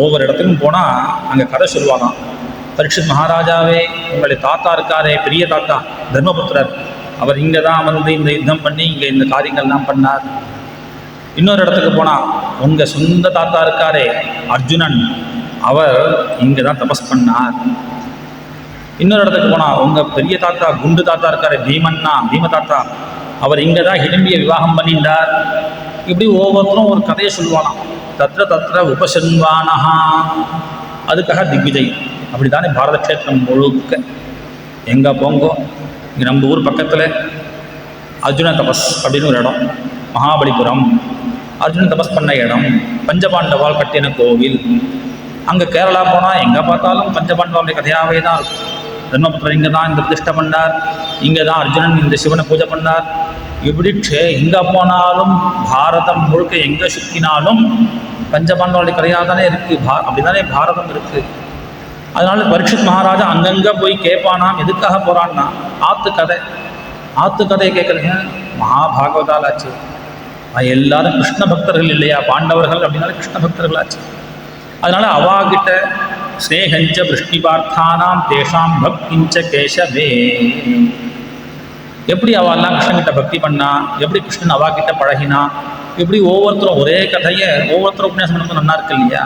ஒவ்வொரு இடத்துக்கும் போனால் அங்கே கதை சொல்லுவாங்க. பரீட்சித் மகாராஜாவே, உங்களுடைய தாத்தா இருக்காரே, பெரிய தாத்தா தர்மபுத்திரர், அவர் இங்கே தான் வந்து இந்த யுத்தம் பண்ணி இங்கே இந்த காரியங்கள்லாம் பண்ணார். இன்னொரு இடத்துக்கு போனால் உங்கள் சொந்த தாத்தா இருக்காரே அர்ஜுனன், அவர் இங்கே தான் தபஸ் பண்ணார். இன்னொரு இடத்துக்கு போனால் உங்கள் பெரிய தாத்தா குண்டு தாத்தா இருக்காரே பீம தாத்தா, அவர் இங்கே தான் ஹிடம்பியை விவாகம் பண்ணிட்டார். இப்படி ஒவ்வொருத்தரும் ஒரு கதையை சொல்லுவானாம். தத்திர உபசன்வானஹா, அதுக்காக திக்விஜய். அப்படி தானே பாரத கஷேத்திரம் முழுக்க எங்கே போங்கோ. இங்கே நம்ம ஊர் பக்கத்தில் அர்ஜுன தபஸ் அப்படின்னு ஒரு இடம், மகாபலிபுரம், அர்ஜுனன் தபஸ் பண்ண இடம், பஞ்சபாண்டவால் கட்டின கோவில். அங்கே கேரளா போனால் எங்கே பார்த்தாலும் பஞ்சபாண்டவாளுடைய கதையாகவே தான் இருக்கும். தர்மபுத்திரர் இங்கே தான் இந்த பிரதிஷ்டை பண்ணார், இங்கே தான் அர்ஜுனன் இந்த சிவனை பூஜை பண்ணார். இப்படி எங்கே போனாலும் பாரதம் முழுக்க எங்கே சுற்றினாலும் பஞ்சபாண்டவாளுடைய கதையாக தானே இருக்குது. அப்படி தானே பாரதம் இருக்குது. அதனால பரீட்சித் மகாராஜா அங்கங்கே போய் கேட்பானாம். எதுக்காக போகிறான்னா ஆத்து கதையை கேட்குறீங்க. மகாபாகவதாலாச்சு. எல்லாரும் கிருஷ்ண பக்தர்கள் இல்லையா, பாண்டவர்கள் அப்படின்னாலே கிருஷ்ண பக்தர்களாச்சு. அதனால் அவாகிட்ட ஸ்னேகஞ்ச விருஷ்டி பார்த்தானாம் தேஷாம் பக்திஞ்ச கேசவே. எப்படி அவெல்லாம் கிருஷ்ணன்கிட்ட பக்தி பண்ணா, எப்படி கிருஷ்ணன் அவாகிட்ட பழகினா, இப்படி ஒவ்வொருத்தரும் ஒரே கதையை ஒவ்வொருத்தரும் உபன்யாசம் பண்ணது நல்லா இருக்கு இல்லையா.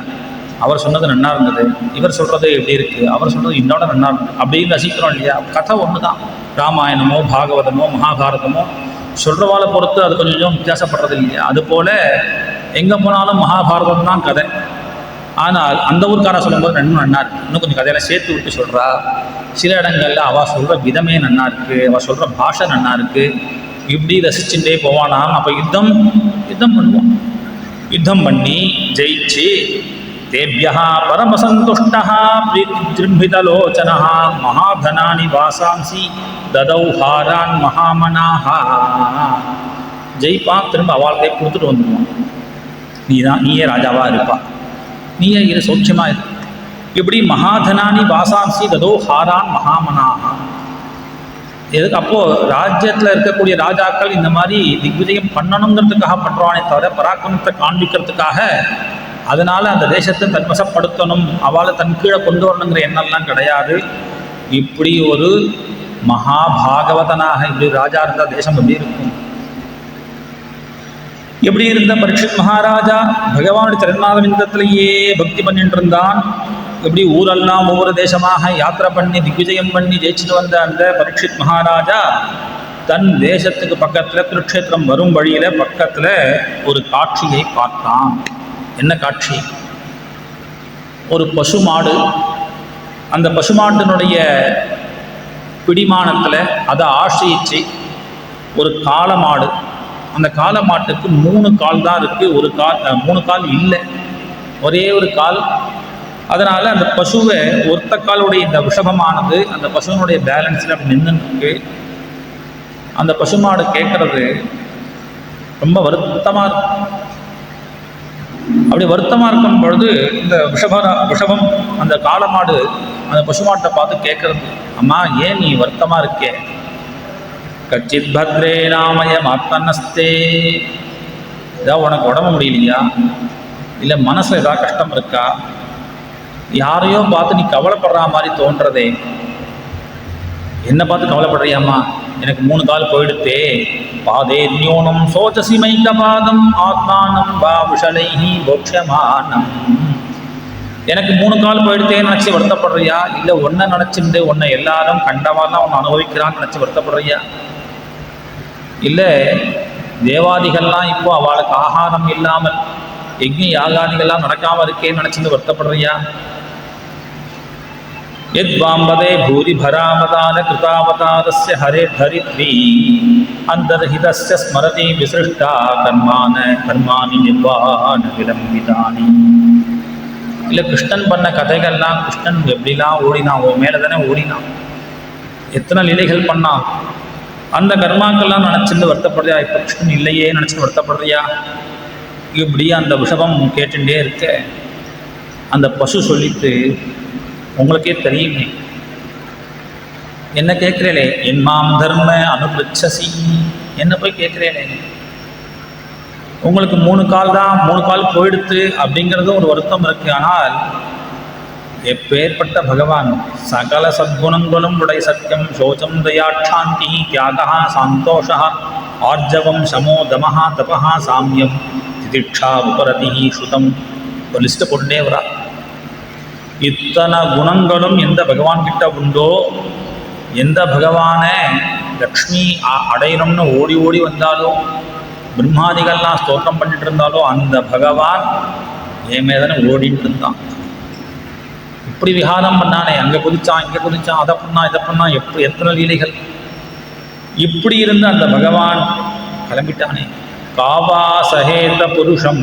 அவர் சொன்னது நல்லா இருந்தது, இவர் சொல்கிறது எப்படி இருக்குது, அவர் சொல்கிறது இன்னோட நல்லா இருந்தது அப்படின்னு ரசிக்கிறோம் இல்லையா. கதை ஒன்று தான். ராமாயணமோ பாகவதமோ மகாபாரதமோ சொல்கிறவாளை பொறுத்து அது கொஞ்சம் வித்தியாசப்படுறது இல்லையா. அதுபோல் எங்கே போனாலும் மகாபாரதம் தான் கதை. ஆனால் அந்த ஊருக்காரன் சொல்லும்போது ரெண்டும் நல்லா இருக்குது, இன்னும் கொஞ்சம் கதையெல்லாம் சேர்த்து விட்டு சொல்கிறா. சில இடங்களில் அவள் சொல்கிற விதமே நல்லா இருக்குது, அவள் சொல்கிற பாஷை நல்லா இருக்குது. இப்படி ரசிச்சுட்டே போவானா. அப்போ யுத்தம் பண்ணுவான். யுத்தம் பண்ணி ஜெயிச்சு தேபியா பரமசந்துஷ்டா பிரீதிஜிரும்பிதலோச்சனா மகாதனானி வாசாம்சி ததௌ ஹாரான் மகாமனாஹா. ஜெயிப்பான், திரும்ப அவளுக்கே கொடுத்துட்டு வந்துடுவான். நீயே ராஜாவாக இருப்பா, நீயே இரு சௌக்கியமாக இரு. இப்படி மகாதனானி வாசாம்சி ததோ ஹாரான் மகாமனாஹா. எதுக்கு அப்போது ராஜ்யத்தில் இருக்கக்கூடிய ராஜாக்கள் இந்த மாதிரி திக்விஜயம் பண்ணணுங்கிறதுக்காக பண்ணுறானே தவிர பராக்கிரமத்தை காண்பிக்கிறதுக்காக, அதனால் அந்த தேசத்தை தன்வசப்படுத்தணும், அவளை தன் கீழே கொண்டு வரணுங்கிற எண்ணம்லாம் கிடையாது. இப்படி ஒரு மகாபாகவதனாக இப்படி ராஜா இருந்தால் தேசம் எப்படி இருக்கும். எப்படி இருந்த பரீட்சித் மகாராஜா பகவானுடைய சரணாரவிந்தத்திலேயே பக்தி பண்ணிட்டு இருந்தான். எப்படி ஊரெல்லாம் ஒவ்வொரு தேசமாக யாத்திரை பண்ணி திக்விஜயம் பண்ணி ஜெயிச்சுட்டு வந்த அந்த பரீட்சித் மகாராஜா தன் தேசத்துக்கு பக்கத்தில் குருக்ஷேத்திரம் வரும் வழியில் பக்கத்தில் ஒரு காட்சியை பார்த்தான். என்ன காட்சி? ஒரு பசுமாடு. அந்த பசுமாட்டினுடைய பிடிமானத்தில் அதை ஆசிரியிச்சு ஒரு காளமாடு. அந்த காளமாட்டுக்கு 3 கால் தான் இருக்குது, 3 கால் இல்லை, ஒரே ஒரு கால். அதனால் அந்த பசுவை ஒருத்த காலுடைய இந்த விஷபமானது அந்த பசுவனுடைய பேலன்ஸில் அப்படி நின்றுருக்கு. அந்த பசுமாடு கேட்குறது ரொம்ப வருத்தமாக இருக்கும். அப்படி வருத்தமாக இருக்கும் பொழுது இந்த விஷபம் அந்த காளமாடு அந்த பசுமாட்டை பார்த்து கேட்குறது, அம்மா ஏன் நீ வருத்தமாக இருக்கே? கச்சித் பத்ரே நாமய மாத்தனஸ்தே. ஏதாவது உனக்கு உடம்பு முடியலையா, இல்லை மனசில் ஏதாவது கஷ்டம் இருக்கா, யாரையோ பார்த்து நீ கவலைப்படுற மாதிரி தோன்றதே, என்ன பார்த்து கவலைப்படுறியாம்மா? எனக்கு 3 கால் போயிடுத்தே. பாதே நியோனம் சோச்சசி மைக்கபாதம் ஆத்மானம் பாவுஷலைஹி போக்ஷமானம். எனக்கு 3 கால் போயிடுத்தேன்னு நினச்சி வருத்தப்படுறியா, இல்லை ஒன்றை நினச்சிட்டு உன்னை எல்லாரும் கண்டவாதான் உன்னை அனுபவிக்கிறான்னு நினச்சி வருத்தப்படுறியா, இல்லை தேவாதிகள்லாம் இப்போ அவளுக்கு ஆகாரம் இல்லாமல் யஜ்ஞ யாகாதிகள்லாம் நடக்காமல் இருக்கேன்னு நினச்சிட்டு வருத்தப்படுறியா? யத்வாம்பதே பூரி பராமதான கிருதாவதாரஸ்ய ஹரே தரித்ரி அந்தர்ஹிதஸ்ய ஸ்மரதி விசிருஷ்டா கர்மாணி நிர்வாண விலம்பிதானி. இல்லை கிருஷ்ணன் பண்ண கதைகள்லாம், கிருஷ்ணன் எப்படிலாம் ஓடினான், உன் மேலே தானே ஓடினான், எத்தனை லீலைகள் பண்ணான், அந்த கர்மாக்கள்லாம் நினச்சிட்டு வருத்தப்படுறியா? இப்போ கிருஷ்ணன் இல்லையே நினச்சிட்டு வருத்தப்படுறியா? இப்படி அந்த விஷபம் கேட்டுட்டே இருக்க அந்த பசு சொல்லிட்டு, உங்களுக்கே தெரியுமே, என்ன கேட்குறேனே, என் மாம் தர்ம அனுபிரச்சசி, என்ன போய் கேட்குறேனே, உங்களுக்கு 3 கால் தான், 3 கால் போயிடுத்து அப்படிங்கிறதும் ஒரு வருத்தம் இருக்குது. ஆனால் எப்பேற்பட்ட பகவான் சகல சத்குணங்களும் உடைய சத்தியம் சோச்சம் தயாட்சாந்தி தியாகா சந்தோஷா ஆர்ஜவம் சமோ தமஹா தபஹா சாமியம் திதிக்ஷா உபரதிஹி ஸ்ருதம் ஒரு லிஸ்ட்டை போட்டுட்டே வரா. இத்தனை குணங்களும் எந்த பகவான் கிட்ட உண்டோ, எந்த பகவானை லக்ஷ்மி அடையணும்னு ஓடி ஓடி வந்தாலோ, பிரம்மாதிகள்லாம் ஸ்தோத்திரம் பண்ணிட்டு இருந்தாலோ, அந்த பகவான் என் மேதானே ஓடிட்டு இருந்தான். இப்படி விஹாரம் பண்ணானே, அங்கே குதிச்சான் இங்கே குதிச்சான், அதை பண்ணா இதை பண்ணா, எப்படி எத்தனை லீலைகள். இப்படி இருந்த அந்த பகவான் கிளம்பிட்டானே. காவா சஹேத புருஷம்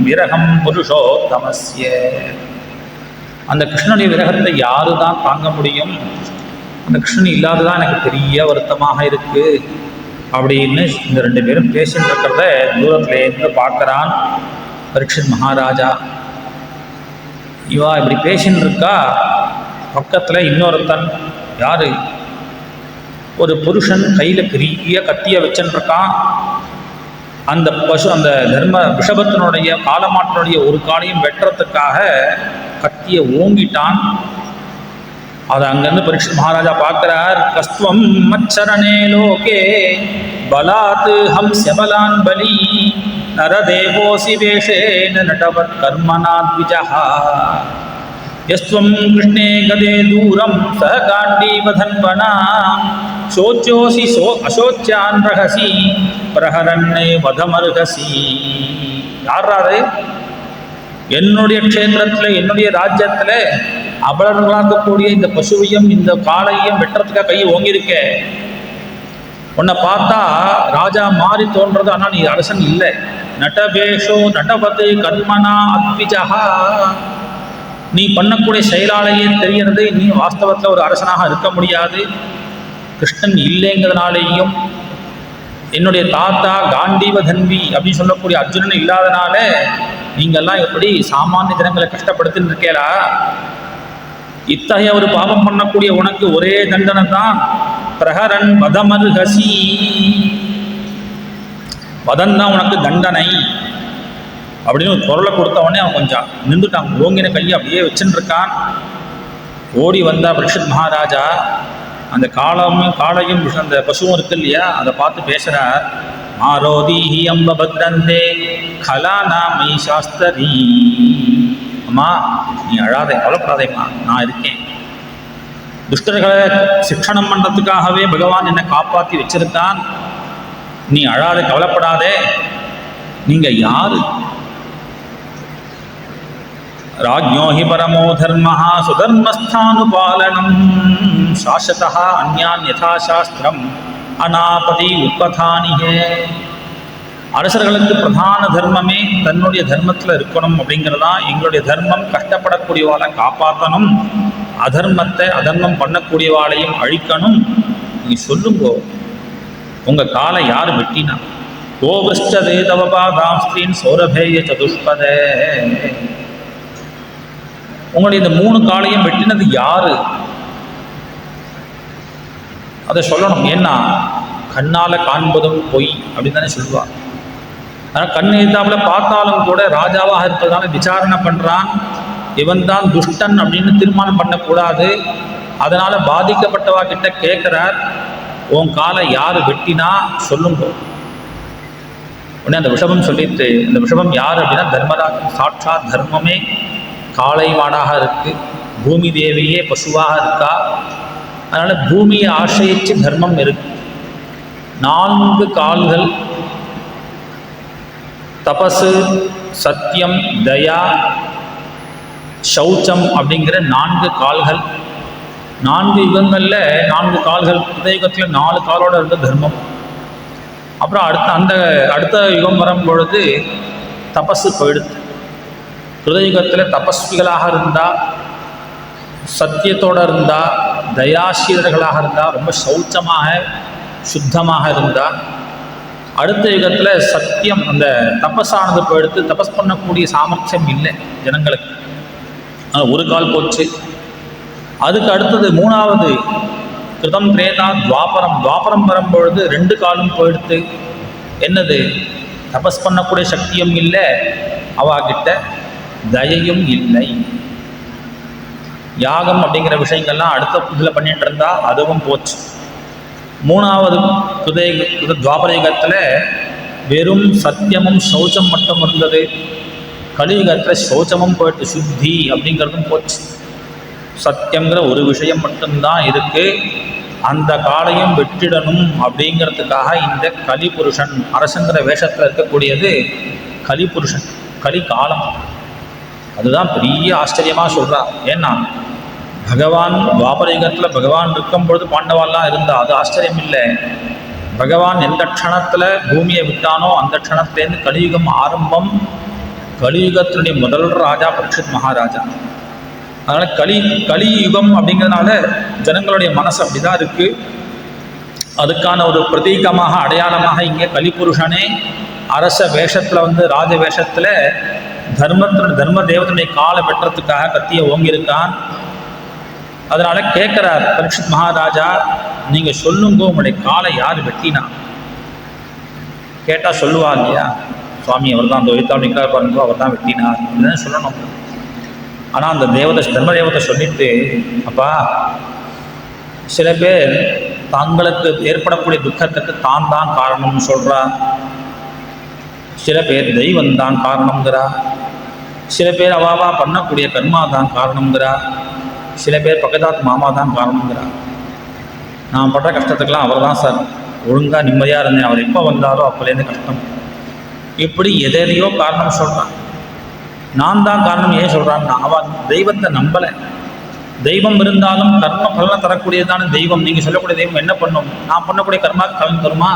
விரகம் புருஷோத்தமஸ்ய. அந்த கிருஷ்ணனுடைய விரகத்தை யாரு தான் தாங்க முடியும்? அந்த கிருஷ்ணன் இல்லாததான் எனக்கு பெரிய வருத்தமாக இருக்கு அப்படின்னு இந்த ரெண்டு பேரும் பேசிட்டு இருக்கிறத தூரத்துலேருந்து பார்க்குறான் பரீட்சித் மகாராஜா. இவா இப்படி பேசின்னு இருக்கா, பக்கத்தில் இன்னொருத்தன் யாரு, ஒரு புருஷன் கையில் பெரிய கத்தியை வச்சுன்னு இருக்கான். அந்த பசு அந்த தர்ம ரிஷபத்தினுடைய காலமாட்டினுடைய ஒரு காலையும் வெட்டுறதுக்காக கத்தியை ஓங்கிட்டான். அதை அங்கேருந்து பரீட்சித் மகாராஜா பார்க்குறார். கஸ்துவம் மச்சரணே லோகே பலாத் ஹம்ஸ்யபலான் பலி நரதேவோசி வேஷேன நடவத் கர்மனாத்விஜஹா யஸ்வம் கிருஷ்ணே கதே தூரம் சஹ காண்டீவதன்வனா சோச்யோசி அசோச்யான் ரகசி பிரஹரன்னே வதமர்ஹசி. யாராரு? என்னுடைய க்ஷேத்திரத்தில் என்னுடைய ராஜ்யத்தில் அபலர்களாக்கக்கூடிய இந்த பசுவையும் இந்த காளையும் வெட்டுறதுக்காக கையை ஓங்கியிருக்க. உன்னை பார்த்தா ராஜா மாறி தோன்றது, ஆனால் நீ அரசன் இல்லை. நட்டபேஷோ நடபது கர்மனா அத்விஜஹா. நீ பண்ணக்கூடிய செயலாலேயே தெரியறது நீ வாஸ்தவத்தில் ஒரு அரசனாக இருக்க முடியாது. கிருஷ்ணன் இல்லைங்கிறதுனாலேயும் என்னுடைய தாத்தா காண்டீவ தன்வி அப்படின்னு சொல்லக்கூடிய அர்ஜுனன் இல்லாதனால நீங்கள்லாம் எப்படி சாமானிய ஜனங்களை கஷ்டப்படுத்தின்னு இருக்கேளா? இத்தகைய ஒரு பாவம் பண்ணக்கூடிய உனக்கு ஒரே தண்டனை தான் பிரஹரன் வதமர்ஹசி. வதன் தான் உனக்கு தண்டனை அப்படின்னு ஒரு குரலை கொடுத்தவொடனே அவன் கொஞ்சம் நின்றுட்டான். ஓங்கின கையை அப்படியே வச்சுன்னு இருக்கான். ஓடி வந்தா பரீட்சித் மகாராஜா அந்த காளையும் அந்த பசுவும் இருக்கு இல்லையா, அதை பார்த்து பேசுகிறார். மாரோதீஹி அம்ப பத்ரந்தே கலானா மை சாஸ்தரி. அம்மா நீ அழாதே, கவலைப்படாதேம்மா, நான் இருக்கேன். துஷ்டர்களை சிக்ஷணம் பண்ணுறதுக்காகவே பகவான் என்னை காப்பாற்றி வச்சிருக்கான். நீ அழாதே, கவலைப்படாதே. நீங்கள் யாரு? ராஜ்ஞோ ஹி பரமோ தர்மஹ சுதர்மஸ்தானுபாலனம் சாஸ்வதஹ அன்யான் யதா சாஸ்திரம் அநாபதி உத்பதானிஹே. அரசர்களுக்கு பிரதான தர்மமே தன்னுடைய தர்மத்தில் இருக்கணும் அப்படிங்கிறதா எங்களுடைய தர்மம். கஷ்டப்படக்கூடியவாளை காப்பாற்றணும், அதர்மம் பண்ணக்கூடியவாளையும் அழிக்கணும். நீ சொல்லுங்கோ, உங்கள் காலை யார் வெட்டினா? கோபிருஷ்டதே தவபாதாஸ்திரீன் சௌரபேய சதுஷ்பதே. உங்களுடைய இந்த 3 காலையும் வெட்டினது யாரு? அதை சொல்லணும். ஏன்னா கண்ணால் காண்பதும் பொய் அப்படின்னு தானே சொல்லுவார். ஆனால் கண் எதிர்த்தாப்புல பார்த்தாலும் கூட ராஜாவாக இருப்பதனால விசாரணை பண்ணுறான். இவன் தான் துஷ்டன் அப்படின்னு தீர்மானம் பண்ணக்கூடாது. அதனால் பாதிக்கப்பட்டவா கிட்ட கேட்குறார், உன் காலை யார் வெட்டினா சொல்லுங்க. உடனே அந்த விஷபம் சொல்லிட்டு, இந்த விஷபம் யார் அப்படின்னா தர்மராஜன். சாட்சாத் தர்மமே காளை மாடாக இருக்குது, பூமி தேவியே பசுவாக இருக்கா. அதனால் பூமியை ஆசிரியிச்சு தர்மம் இருக்கு. 4 கால்கள், தபசு, சத்தியம், தயா, சௌச்சம் அப்படிங்கிற 4 கால்கள். 4 யுகங்களில் 4 கால்கள். யுகத்தில் 4 காலோடு இருந்த தர்மம். அப்புறம் அடுத்த யுகம் வரும் பொழுது தபசு போயிடுது. கிருதயுகத்தில் தபஸ்விகளாக இருந்தால், சத்தியத்தோடு இருந்தால், தயாசீலர்களாக இருந்தால், ரொம்ப சௌச்சமாக சுத்தமாக இருந்தால். அடுத்த யுகத்தில் சத்தியம், அந்த தபஸானது போயிடுத்து. தபஸ் பண்ணக்கூடிய சாமர்த்தியம் இல்லை ஜனங்களுக்கு. ஒரு கால் போச்சு. அதுக்கு அடுத்தது 3வது கிருதம் திரேதா துவாபரம் வரும்பொழுது 2 காலும் போயிடுத்து. என்னது? தபஸ் பண்ணக்கூடிய சக்தியும் இல்லை, அவாகிட்ட தயையும் இல்லை. யாகம் அப்படிங்கிற விஷயங்கள்லாம் அடுத்த இதில் பண்ணிட்டு இருந்தா அதுவும் போச்சு. 3வது துவாபர யுகத்தில் வெறும் சத்தியமும் சௌச்சம் மட்டும் இருந்தது. கலியுகத்தில் சௌச்சமும் போயிட்டு சுத்தி அப்படிங்கிறதும் போச்சு. சத்தியங்கிற ஒரு விஷயம் மட்டும்தான் இருக்குது. அந்த காலையும் வெற்றிடணும் அப்படிங்கிறதுக்காக இந்த கலிபுருஷன் அரசங்கிற வேஷத்தில் இருக்கக்கூடியது கலிபுருஷன், கலி காலம். அதுதான் பெரிய ஆச்சரியமாக சொல்கிறா. ஏன்னா பகவான் துவாபரயுகத்தில் பகவான் இருக்கும் பொழுது பாண்டவாலாம் இருந்தால் அது ஆச்சரியம் இல்லை. பகவான் எந்த க்ஷணத்தில் பூமியை விட்டானோ அந்த க்ஷணத்துலேருந்து கலியுகம் ஆரம்பம். கலியுகத்தினுடைய முதல் ராஜா பரீட்சித் மகாராஜா. அதனால் கலியுகம் அப்படிங்கிறதுனால ஜனங்களுடைய மனசு அப்படி தான் இருக்குது. அதுக்கான ஒரு பிரதீகமாக அடையாளமாக இங்கே கலிபுருஷனே அரச வேஷத்தில் ராஜ வேஷத்தில் தர்ம தேவதனுடைய காலை வெட்டுறதுக்காக கத்தியை ஓங்கியிருக்கான். அதனால் கேட்குறார் பரீட்சித் மகாராஜா, நீங்கள் சொல்லுங்க உங்களுடைய காலை யார் வெட்டினா? கேட்டால் சொல்லுவா இல்லையா, சுவாமி அவர் தான், அந்த எழுத்தாள் நிற்கிறார் பாருங்க, அவர் தான் வெட்டினார் அப்படின்னு சொல்லணும். ஆனால் அந்த தர்ம தேவதை சொல்லிட்டு, அப்பா சில பேர் தங்களுக்கு ஏற்படக்கூடிய துக்கத்துக்கு தான் காரணம்னு சொல்கிறா, சில பேர் தெய்வம் தான் காரணங்கிறா, சில பேர் அவாவா பண்ணக்கூடிய கர்மா தான் காரணங்கிறா, சில பேர் பக்கத்தாத்து மாமா தான் காரணங்கிறா. நான் படுற கஷ்டத்துக்கெல்லாம் அவர் தான் சார், ஒழுங்காக நிம்மதியாக இருந்தேன், அவர் எப்போ வந்தாரோ அப்போலேருந்து கஷ்டம். இப்படி எதையோ காரணம் சொல்கிறான். நான் தான் காரணம் ஏன் சொல்கிறான்னா, அவன் தெய்வத்தை நம்பலை. தெய்வம் இருந்தாலும் கர்ம பலனை தரக்கூடியதான தெய்வம். நீங்கள் சொல்லக்கூடிய தெய்வம் என்ன பண்ணும்? நான் பண்ணக்கூடிய கர்மாவுக்கு பலன் தருமா?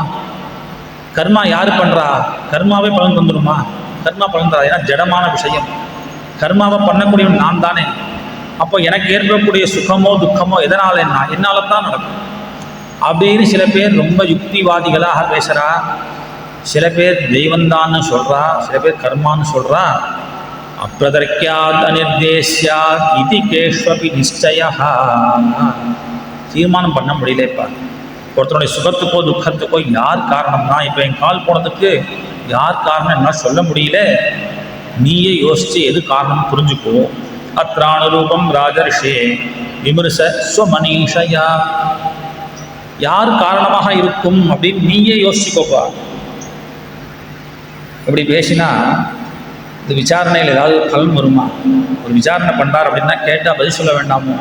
கர்மா யார் பண்ணுறா? கர்மாவே பலன் தந்துடுமா? கர்மா பலன் தரா. ஏன்னா ஜடமான விஷயம். கர்மாவை பண்ணக்கூடியவன் நான் தானே. அப்போ எனக்கு ஏற்படக்கூடிய சுகமோ துக்கமோ எதனால் என்னால் தான் நடக்கும் அப்படின்னு சில பேர் ரொம்ப யுக்திவாதிகளாக பேசுகிறா. சில பேர் தெய்வந்தான்னு சொல்கிறா, சில பேர் கர்மான்னு சொல்கிறா. அப்பிரதர்க்கியாத் அனிர்தேஷ்யாத் இதி கேஷ்வபி நிச்சயா. தீர்மானம் பண்ண முடியலப்பா. ஒருத்தருடைய சுகத்துக்கோ துக்கத்துக்கோ யார் காரணம்னா, இப்போ என் கால் போனதுக்கு யார் காரணம் என்ன சொல்ல முடியல. நீயே யோசித்து எது காரணம் புரிஞ்சுக்கோ. அத்ரானுரூபம் ராஜர்ஷே விமர்ச ஸ்வமனீஷயா. யார் காரணமாக இருக்கும் அப்படின்னு நீயே யோசிச்சுக்கோப்பா. அப்படி பேசினா இந்த விசாரணையில் ஏதாவது பலன் வருமா? ஒரு விசாரணை பண்ணுறார் அப்படின்னா கேட்டால் பதில் சொல்ல வேண்டாமோ?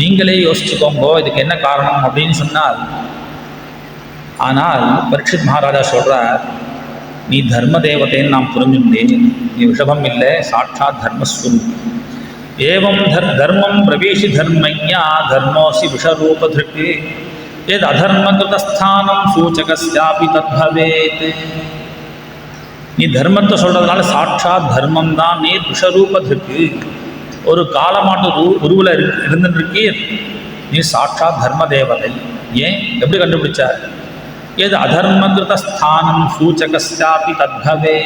நீங்களே யோசிச்சுக்கோங்கோ இதுக்கு என்ன காரணம் அப்படின்னு சொன்னால். ஆனால் பரீட்சித் மகாராஜா சொல்கிறார், நீ தர்ம தேவத்தைன்னு நான் புரிஞ்சுட்டேன், நீ விஷபம் இல்லை, சாட்சாத் தர்மஸ்வரூபம். ஏவம் தர்மம் பிரவேசி தர்மஞா தர்மோசி விஷரூபதிருக்கு எது அதர்மகிருதஸ்தானம் சூச்சகஸ்யாபி தத்பவேத். நீ தர்மத்தை சொல்கிறதுனால சாட்சாத் தர்மம் தான். நீ விஷரூபதிருக்கு ஒரு காலமாட்டு உருவில் இருந்துருக்கீர். நீ சாட்சாத் தர்ம தேவதை. ஏன் எப்படி கண்டுபிடிச்சார்? எது அதர்மகிருதஸ்தானம் சூச்சகஸ்யாபி தத்பவே.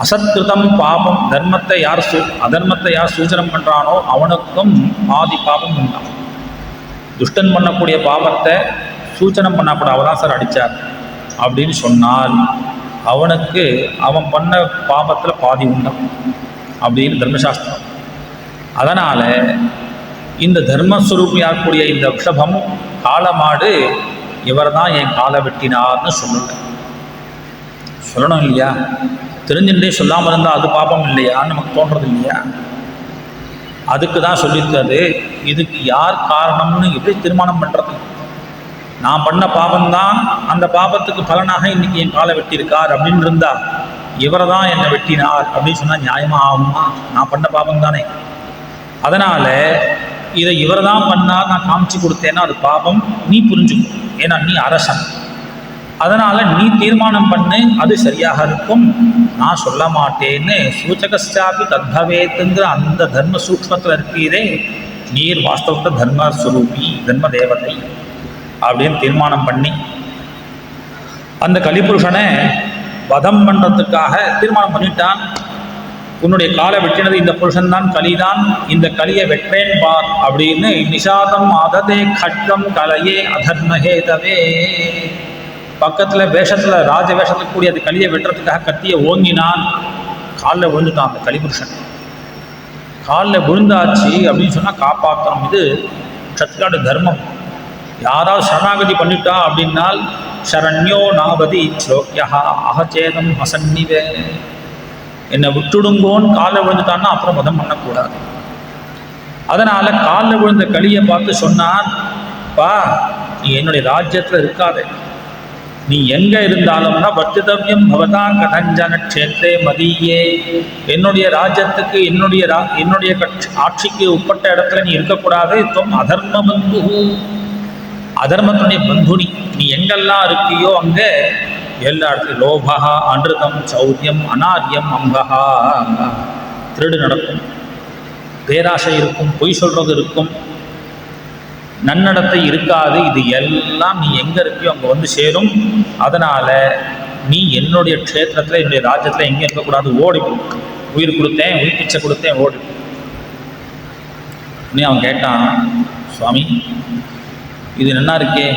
அசத்கிருதம் பாபம், அதர்மத்தை யார் சூச்சனம் பண்ணுறானோ அவனுக்கும் பாதி பாபம் உண்டாம். துஷ்டன் பண்ணக்கூடிய பாவத்தை சூச்சனம் பண்ணக்கூட அவன் தான் சார் அடித்தார் அப்படின்னு சொன்னால் அவனுக்கு அவன் பண்ண பாபத்தில் பாதி உண்டாம் அப்படின்னு தர்மசாஸ்திரம். அதனால் இந்த தர்மஸ்வரூபியாகக்கூடிய இந்த விஷபம் காலமாடு இவர் தான் என் காலை வெட்டினார்னு சொல்லணும் இல்லையா? தெரிஞ்சுட்டே சொல்லாமல் இருந்தால் அது பாபம் இல்லையான்னு நமக்கு தோன்றது இல்லையா? அதுக்கு தான் சொல்லியிருக்காது. இதுக்கு யார் காரணம்னு எப்படி தீர்மானம் பண்ணுறது? நான் பண்ண பாபம்தான், அந்த பாபத்துக்கு பலனாக இன்றைக்கி என் காலை வெட்டியிருக்கார் அப்படின்னு இருந்தால் இவரை தான் என்னை வெட்டினார் அப்படின்னு சொன்னால் நியாயமாக ஆகுமா? நான் பண்ண பாபம் தானே. அதனால் இதை இவர் தான் பண்ணார் நான் காமிச்சு கொடுத்தேன்னா அது பாபம். நீ புரிஞ்சுக்கும், ஏன்னா நீ அரசன். அதனால் நீ தீர்மானம் பண்ணு, அது சரியாக இருக்கும். நான் சொல்ல மாட்டேன்னு சூச்சகஸ்யாபி தத்பவேத்துங்கிற அந்த தர்ம சூக்ஷ்மத்தில் இருக்கிறே நீர் வாஸ்தவத்தை தர்மஸ்வரூபி தர்ம தேவதை அப்படின்னு தீர்மானம் பண்ணி அந்த கலிபுருஷனை வதம் பண்ணுறதுக்காக தீர்மானம் பண்ணிட்டான். உன்னுடைய காலை வெட்டினது இந்த புருஷன்தான், கலிதான், இந்த கலியை வெற்றேன் பார் அப்படின்னு நிஷாதம் அததே கட்டம் கலையே அதர்மஹேதவே. பக்கத்தில் வேஷத்தில் ராஜ வேஷத்தில் கூடிய அது கலியை வெட்டுறதுக்காக கத்தியை ஓங்கினான். காலில் விழுந்துட்டான் அந்த கலிபுருஷன். காலில் விழுந்தாச்சு அப்படின்னு சொன்னால் காப்பாற்றணும். இது சத்ருகாடு தர்மம். யாராவது சரணாகதி பண்ணிட்டா அப்படின்னால் சரண்யோ நாவதி ஸ்லோக்கியா அகச்சேதம் ஹசன்னிவே. என்னை விட்டுடுங்கோன்னு காலில் விழுந்துட்டான்னா அப்புறம் வதம் பண்ணக்கூடாது. அதனால் காலில் விழுந்த கலியை பார்த்து சொன்னான், பா நீ என்னுடைய ராஜ்யத்தில் இருக்காதே, நீ எங்கே இருந்தாலும்னா வர்த்திதவ்யம் பவதா கதஞ்சன க்ஷேத்ரே மதியே. என்னுடைய ராஜ்யத்துக்கு என்னுடைய ஆட்சிக்கு உட்பட்ட இடத்துல நீ இருக்கக்கூடாது. துவம் அதர்ம பந்து, அதர்மத்துடைய பந்துனி. நீ எங்கெல்லாம் இருக்கியோ அங்கே எல்லா இடத்துலையும் லோபா அன்றுதம் சௌரியம் அனாரியம் அம்பகா, திருடு நடக்கும், பேராசை இருக்கும், பொய் சொல்றது இருக்கும், நன்னடத்தை இருக்காது. இது எல்லாம் நீ எங்கே இருக்கியோ அங்கே வந்து சேரும். அதனால் நீ என்னுடைய க்ஷேத்திரத்தில் என்னுடைய ராஜ்யத்தில் எங்கே இருக்கக்கூடாது, ஓடி. உயிர் கொடுத்தேன், உயிர் பிச்சை கொடுத்தேன், ஓடி. நீ அவன் கேட்டான், சுவாமி இது நல்லா இருக்கே,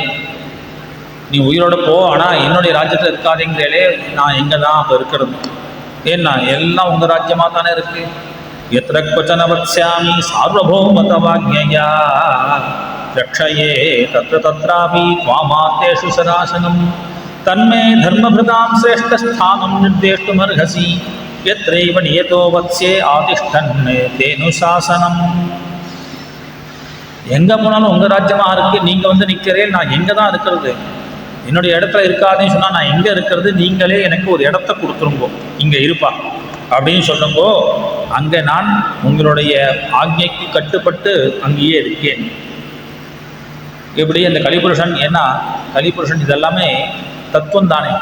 நீ உயிரோட போ, ஆனால் என்னுடைய ராஜ்யத்தில் இருக்காதேங்கிறே. நான் எங்கே தான் அப்போ இருக்கிறது? ஏன்னா எல்லாம் உங்கள் ராஜ்யமாக தானே இருக்கு. எத்திர கொச்சன வத்ஸ்யாமி சார்வபௌமதவாக்ஞயா ரக்ஷயே தத்ர தத்ராபி த்வாமாத்தேஷு சதாசனம் தன்மே தர்மபிருதாம் சிரேஷ்டஸ்தானம் நிர்தேஷ்டுமர்ஹசி யத்ரைவ நியதோ வத்ஸ்யே ஆதிஷ்டன் தேனு சாசனம். எங்கே போனாலும் உங்கள் ராஜ்யமாக இருக்குது, நீங்கள் வந்து நிற்கிறேன், நான் எங்கே தான் இருக்கிறது? என்னுடைய இடத்துல இருக்காதுன்னு சொன்னால் நான் எங்கே இருக்கிறது? நீங்களே எனக்கு ஒரு இடத்த கொடுத்துருங்கோ, இங்கே இருப்பா அப்படின்னு சொல்லுங்கோ. அங்கே நான் உங்களுடைய ஆக்ஞைக்கு கட்டுப்பட்டு அங்கேயே இருக்கேன். இப்படி அந்த கலிபுருஷன், ஏன்னா கலிபுருஷன் இதெல்லாமே தத்துவம் தானே.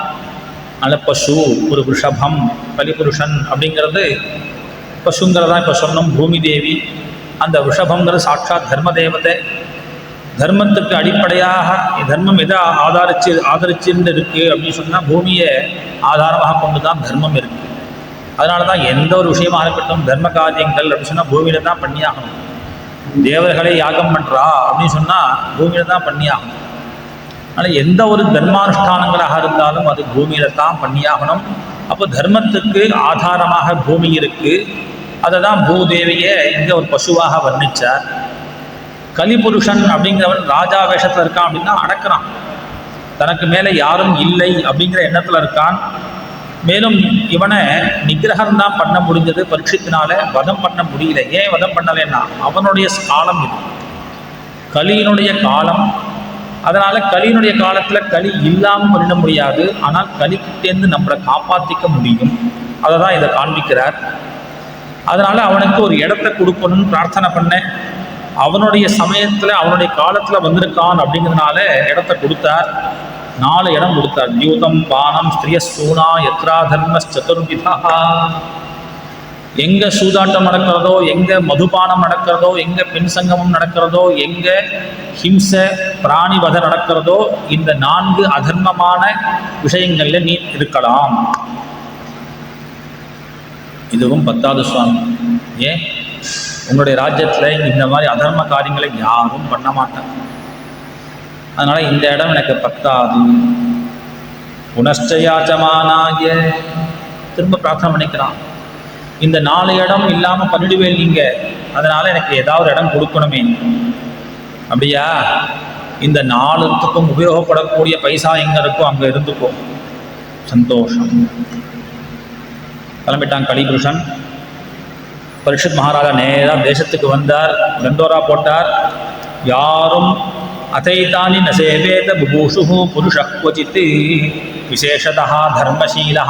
நல்ல பசு, ஒரு ரிஷபம், கலிபுருஷன் அப்படிங்கிறது பசுங்கிறதான் இப்போ சொன்னோம். பூமி தேவி, அந்த ரிஷபங்கிறது சாட்சாத் தர்ம தேவதை. தர்மத்துக்கு அடிப்படையாக தர்மம் எதை ஆதரிச்சுன்னு இருக்குது அப்படின்னு சொன்னால் பூமியை ஆதாரமாக கொண்டு தான் தர்மம் இருக்குது. அதனால தான் எந்த ஒரு விஷயமாக இருக்கட்டும், தர்ம காரியங்கள் அப்படின்னு சொன்னால் பூமியில தான் பண்ணியாகணும். தேவர்களை யாகம் பண்ணுறா அப்படின்னு சொன்னால் பூமியில தான் பண்ணியாகணும். அதனால் எந்த ஒரு தர்மானுஷ்டானங்களாக இருந்தாலும் அது பூமியில தான் பண்ணியாகணும். அப்போ தர்மத்துக்கு ஆதாரமாக பூமி இருக்குது. அதை தான் பூதேவியை இங்கே ஒரு பசுவாக வர்ணித்தார். கலிபுருஷன் அப்படிங்கிறவன் ராஜா வேஷத்தில் இருக்கான் அப்படின்னா அடக்கிறான், தனக்கு மேலே யாரும் இல்லை அப்படிங்கிற எண்ணத்தில் இருக்கான். மேலும் இவனை நிகிரகம் தான் பண்ண முடிஞ்சது பரீட்சித்தினால, வதம் பண்ண முடியல. ஏன் வதம் பண்ணலைன்னா அவனுடைய காலம் இது, கலியினுடைய காலம். அதனால் கலியினுடைய காலத்தில் கலி இல்லாமல் பண்ணிட முடியாது, ஆனால் கலிக்கிட்டேருந்து நம்மளை காப்பாற்றிக்க முடியும். அதை தான் இதை காண்பிக்கிறார். அதனால் அவனுக்கு ஒரு இடத்த கொடுக்கணும்னு பிரார்த்தனை பண்ணேன். அவனுடைய சமயத்தில் அவனுடைய காலத்தில் வந்திருக்கான் அப்படிங்கிறதுனால இடத்த கொடுத்தார். 4 இடம் கொடுத்தார். யூதம் பானம் ஸ்திரிய சூனா யத்ரா தர்மஸ் சதுர்விதா. எங்கே சூதாட்டம் நடக்கிறதோ, எங்கே மதுபானம் நடக்கிறதோ, எங்கே பெண் சங்கமம் நடக்கிறதோ, எங்கே ஹிம்சை பிராணி வதை நடக்கிறதோ, இந்த 4 அதர்மமான விஷயங்களில் நீ இருக்கலாம். இதுவும் 10வது சுவாமி. ஏன் உங்களுடைய ராஜ்யத்தில் இந்த மாதிரி அதர்ம காரியங்களை யாரும் பண்ண மாட்டாங்க. அதனால் இந்த இடம் எனக்கு 10வது. புனஷ்டயாச்சமானாய, திரும்ப பிரார்த்தனை பண்ணிக்கிறான். இந்த 4 இடம் இல்லாமல் பண்ணிடுவேன் நீங்கள், அதனால் எனக்கு ஏதாவது இடம் கொடுக்கணுமே. அப்படியா? இந்த 4த்துக்கும் உபயோகப்படக்கூடிய பைசா எங்கே இருக்கோ அங்கே இருந்துக்கோ. சந்தோஷம். கிளம்பிட்டான் கலிபுருஷன். பரீட்சித் மகாராஜா நேராக தேசத்துக்கு வந்தார். தண்டோரா போட்டார். யாரும் அதைத்தானி நசேவேத புபூஷு புருஷ க்வசித் விசேஷதா தர்மசீலா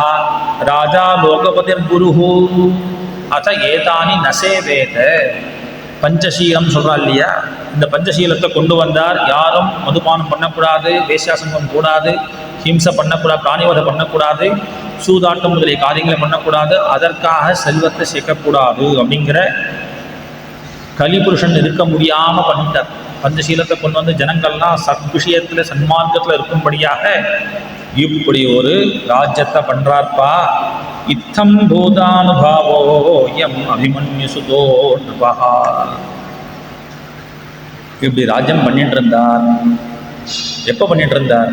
ராஜா லோகபதிர் குரு அத ஏதானி நசேவேத. பஞ்சசீலம் சொல்கிறா இல்லையா, இந்த பஞ்சசீலத்தை கொண்டு வந்தார். யாரும் மதுபானம் பண்ணக்கூடாது, வேசியாசங்கம் கூடாது, ஹிம்சை பண்ணக்கூடாது, பிராணிவதை பண்ணக்கூடாது, சூதாட்டம் முதலிய காரியங்களை பண்ணக்கூடாது, அதற்காக செல்வத்தை சேர்க்கக்கூடாது அப்படிங்கிற கலிபுருஷன் இருக்க முடியாமல் பண்ணிட்டார். பஞ்சசீலத்தை கொண்டு வந்து ஜனங்கள்லாம் சத்விஷயத்தில் சன்மார்க்கத்தில் இருக்கும்படியாக இப்படி ஒரு ராஜ்யத்தை பண்ணுறார்ப்பா. இத்தம் பூதானுபாவோ எம் அபிமன்யு சுதோ நிருபா. இப்படி ராஜ்யம் பண்ணிட்டு இருந்தார். எப்போ பண்ணிட்டு இருந்தார்?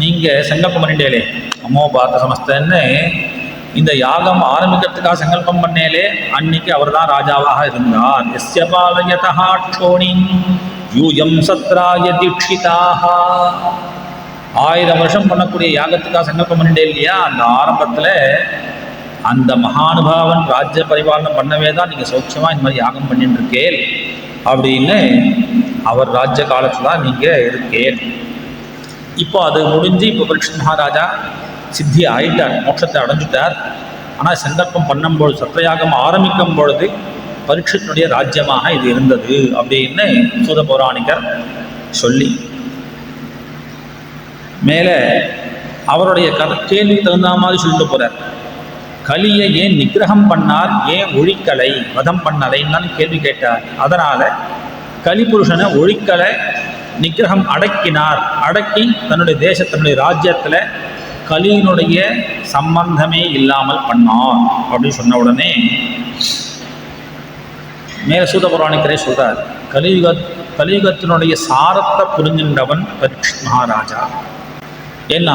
நீங்கள் சங்கல்பம் பண்ணிட்டேலே அமோபாத்த சமஸ்தன்னு இந்த யாகம் ஆரம்பிக்கிறதுக்காக சங்கல்பம் பண்ணேலே அன்னைக்கு அவர் தான் ராஜாவாக இருந்தார். எஸ்ய பாலயதா க்ஷோணி யூயம் சத்ராய தீட்சிதாக. 1000 வருஷம் பண்ணக்கூடிய யாகத்துக்காக சங்கல்பம் பண்ணிட்டே இல்லையா? அந்த ஆரம்பத்தில் அந்த மகானுபாவன் ராஜ்ய பரிபாலனம் பண்ணவே தான் நீங்கள் சௌட்சமாக இந்த மாதிரி யாகம் பண்ணிட்டு இருக்கேன் அப்படின்னு அவர் ராஜ்ய காலத்தில் தான் நீங்கள் இருக்கேன். இப்போ அது முடிஞ்சு இப்போ பரீட்சித் மகாராஜா சித்தி ஆயிட்டார், மோட்சத்தை அடைஞ்சிட்டார். ஆனால் சங்கல்பம் பண்ணும்பொழுது, சத்திரயாகம் ஆரம்பிக்கும் பொழுது பரீட்சித்தினுடைய ராஜ்யமாக இது இருந்தது அப்படின்னு சூத பௌராணிகர் சொல்லி மேலே அவருடைய கேள்வி தகுந்த மாதிரி சொல்லிட்டு போகிறார். கலியை ஏன் நிகிரகம் பண்ணார், ஏன் ஒழிக்கலை, வதம் பண்ணலைன்னு கேள்வி கேட்டார். அதனால் கலிபுருஷனை ஒழிக்கலை, நிகிரகம் அடக்கினார். அடக்கி தன்னுடைய தேசத்தினுடைய ராஜ்யத்தில் கலியினுடைய சம்பந்தமே இல்லாமல் பண்ணார் அப்படின்னு சொன்ன உடனே மேல சூத புராணிக்கரே சொல்றார், கலியுகத்தினுடைய சாரத்தை புரிஞ்சின்றவன் பரீட்சித் மகாராஜா. ஏன்னா